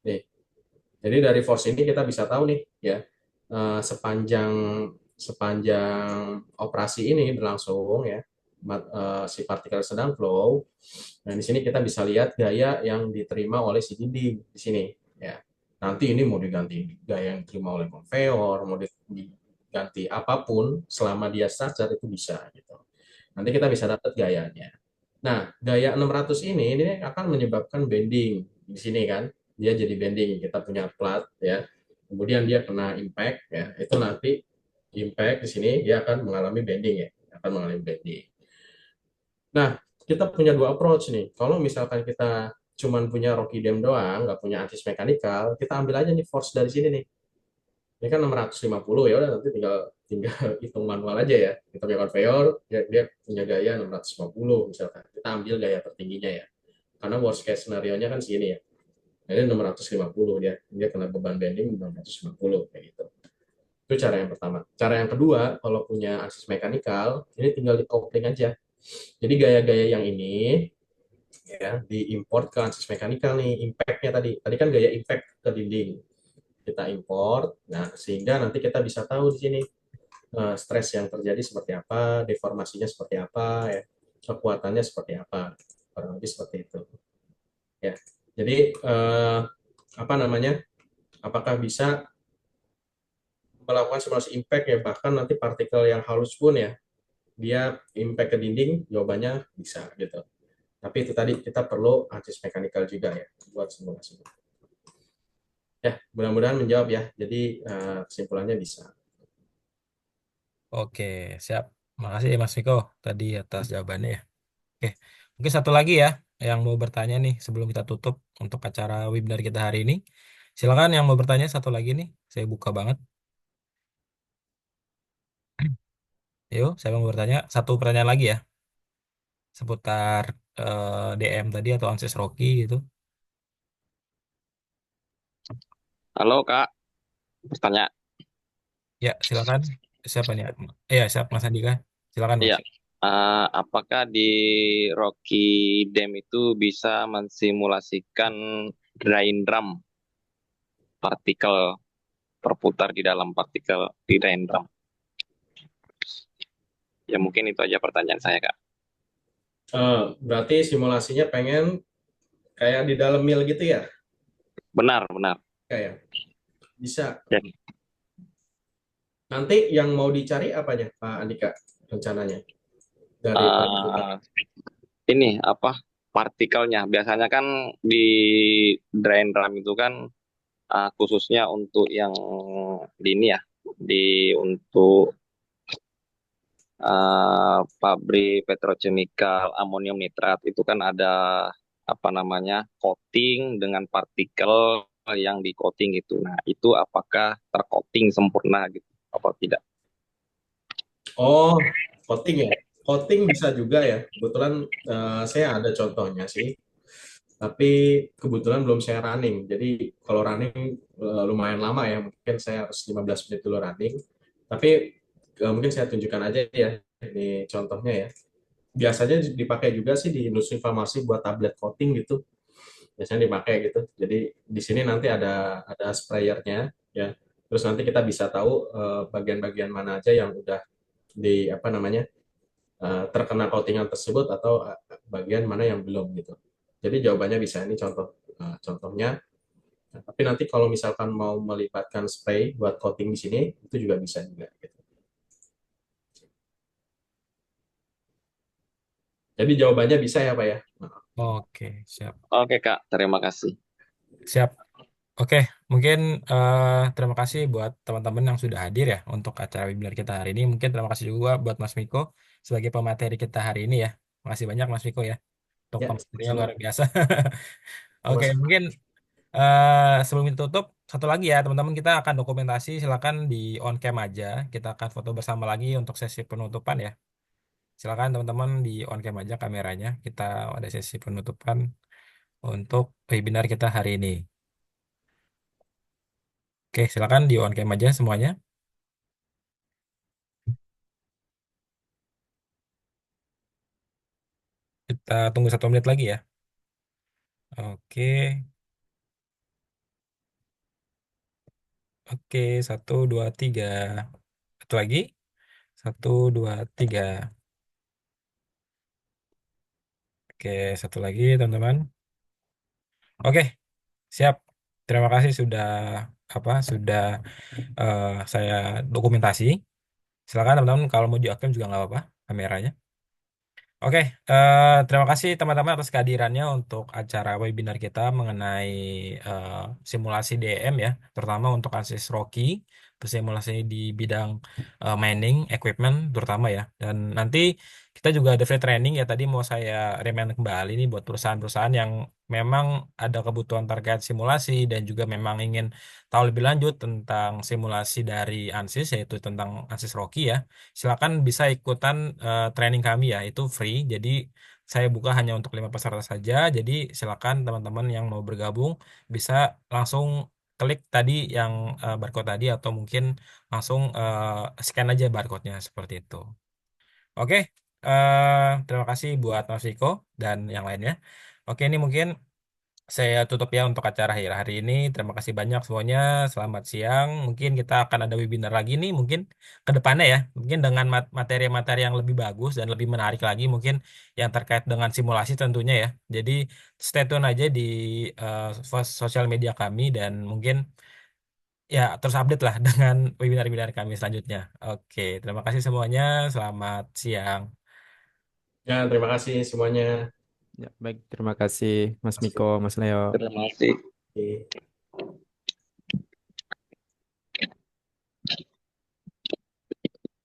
Nih. Jadi dari force ini kita bisa tahu nih ya sepanjang sepanjang operasi ini berlangsung ya si partikel sedang flow. Nah, di sini kita bisa lihat gaya yang diterima oleh si dinding di sini ya. Nanti ini mau diganti gaya yang diterima oleh conveyor, mau diganti apapun selama dia starter itu bisa gitu. Nanti kita bisa dapat gayanya. Nah, gaya 600 ini akan menyebabkan bending di sini kan. Dia jadi bending, kita punya plat ya. Kemudian dia kena impact ya. Itu nanti impact di sini dia akan mengalami bending ya, akan mengalami bending. Nah, kita punya dua approach nih. Kalau misalkan kita cuman punya Rocky Dam doang, nggak punya antis mekanikal, kita ambil aja nih force dari sini nih. Ini kan 650 ya udah nanti tinggal tinggal hitung manual aja ya. Kita punya conveyor, dia punya gaya 650 misalkan. Kita ambil gaya tertingginya ya. Karena worst case scenario-nya kan segini ya. Nah, ini 650 dia kena beban bending 650 kayak gitu. Itu cara yang pertama. Cara yang kedua, kalau punya aksis mekanikal, ini tinggal di coupling aja. Jadi gaya-gaya yang ini ya diimport ke aksis mekanikal nih, impact-nya tadi. Tadi kan gaya impact ke dinding. Kita import, nah sehingga nanti kita bisa tahu di sini stres yang terjadi seperti apa, deformasinya seperti apa, ya, kekuatannya seperti apa, kurang lebih seperti itu. Ya, jadi apa namanya? Apakah bisa melakukan simulasi impact ya, bahkan nanti partikel yang halus pun ya, dia impact ke dinding, jawabannya bisa gitu. Tapi itu tadi kita perlu aksis mekanikal juga ya buat simulasi. Ya, mudah-mudahan menjawab ya. Jadi kesimpulannya bisa. Oke, siap. Makasih Mas Miko tadi atas jawabannya ya. Oke, mungkin satu lagi ya yang mau bertanya nih sebelum kita tutup untuk acara webinar kita hari ini. Silakan yang mau bertanya satu lagi nih, saya buka banget. Yuk, saya mau bertanya satu pertanyaan lagi ya seputar DM tadi atau Anses Rocky gitu. Halo Kak, bertanya. Ya, silakan. Siapa nih? Iya, siap Mas Andika. Silakan Mas. Iya, apakah di Rocky Dam itu bisa mensimulasikan drain drum partikel berputar di dalam partikel di drain drum? Ya mungkin itu aja pertanyaan saya Kak. Berarti simulasinya pengen kayak di dalam mill gitu ya? Benar, benar. Kayak bisa. Ya. Nanti yang mau dicari apanya, Pak Andika, rencananya dari Uh, ini apa partikelnya? Biasanya kan di drain drum itu kan khususnya untuk yang di ini ya, untuk pabrik petrochemical amonium nitrat itu kan ada apa namanya coating dengan partikel yang di coating itu. Nah, itu apakah tercoating sempurna gitu apa tidak? Oh, coating ya? Coating bisa juga ya. Kebetulan saya ada contohnya sih. tapi kebetulan belum saya running. Jadi kalau running lumayan lama ya, mungkin saya harus 15 menit dulu running. Tapi mungkin saya tunjukkan aja ya, ini contohnya ya. Biasanya dipakai juga sih di industri farmasi buat tablet coating gitu. Biasanya dipakai gitu. Jadi di sini nanti ada sprayernya ya. Terus nanti kita bisa tahu bagian-bagian mana aja yang udah di apa namanya terkena coatingan tersebut atau bagian mana yang belum gitu. Jadi jawabannya bisa ini contohnya. Nah, tapi nanti kalau misalkan mau melibatkan spray buat coating di sini itu juga bisa juga gitu. Jadi jawabannya bisa ya Pak ya. Nah, Oke, siap. Oke Kak, terima kasih. Siap. Oke, mungkin terima kasih buat teman-teman yang sudah hadir ya untuk acara webinar kita hari ini. Mungkin terima kasih juga buat Mas Miko sebagai pemateri kita hari ini ya. Makasih banyak Mas Miko ya untuk ya pematerinya luar sama biasa. Oke, sama mungkin sebelum ditutup satu lagi ya teman-teman, kita akan dokumentasi, silakan di on cam aja. Kita akan foto bersama lagi untuk sesi penutupan ya. Silakan teman-teman di on cam aja kameranya. Kita ada sesi penutupan untuk webinar kita hari ini. Oke, silakan di on cam aja semuanya. Kita tunggu 1 menit lagi ya. Oke, oke, 1, 2, 3. Satu lagi, 1, 2, 3. Oke, satu lagi teman-teman. Oke, siap. Terima kasih sudah sudah saya dokumentasi. Silakan teman-teman kalau mau di-off juga nggak apa-apa kameranya. Oke, terima kasih teman-teman atas kehadirannya untuk acara webinar kita mengenai eh, simulasi DM ya, terutama untuk ANSYS Rocky, terus simulasi di bidang mining equipment terutama ya. Dan nanti kita juga ada free training ya, tadi mau saya remind kembali nih buat perusahaan-perusahaan yang memang ada kebutuhan terkait simulasi dan juga memang ingin tahu lebih lanjut tentang simulasi dari ANSYS, yaitu tentang ANSYS Rocky ya. Silakan bisa ikutan training kami ya, itu free. Jadi saya buka hanya untuk 5 peserta saja. Jadi silakan teman-teman yang mau bergabung bisa langsung klik tadi yang barcode tadi, atau mungkin langsung scan aja barcode-nya seperti itu. Oke, terima kasih buat Mas Viko dan yang lainnya. Oke, ini mungkin saya tutup ya untuk acara akhir hari ini. Terima kasih banyak semuanya. Selamat siang. Mungkin kita akan ada webinar lagi nih, mungkin ke depannya ya. Mungkin dengan materi-materi yang lebih bagus dan lebih menarik lagi, mungkin yang terkait dengan simulasi tentunya ya. Jadi stay tune aja di sosial media kami, dan mungkin ya terus update lah dengan webinar-webinar kami selanjutnya. Oke, terima kasih semuanya. Selamat siang. ya terima kasih semuanya. Ya, baik, terima kasih Mas Terima Miko, Mas Leo. Terima kasih. kasih.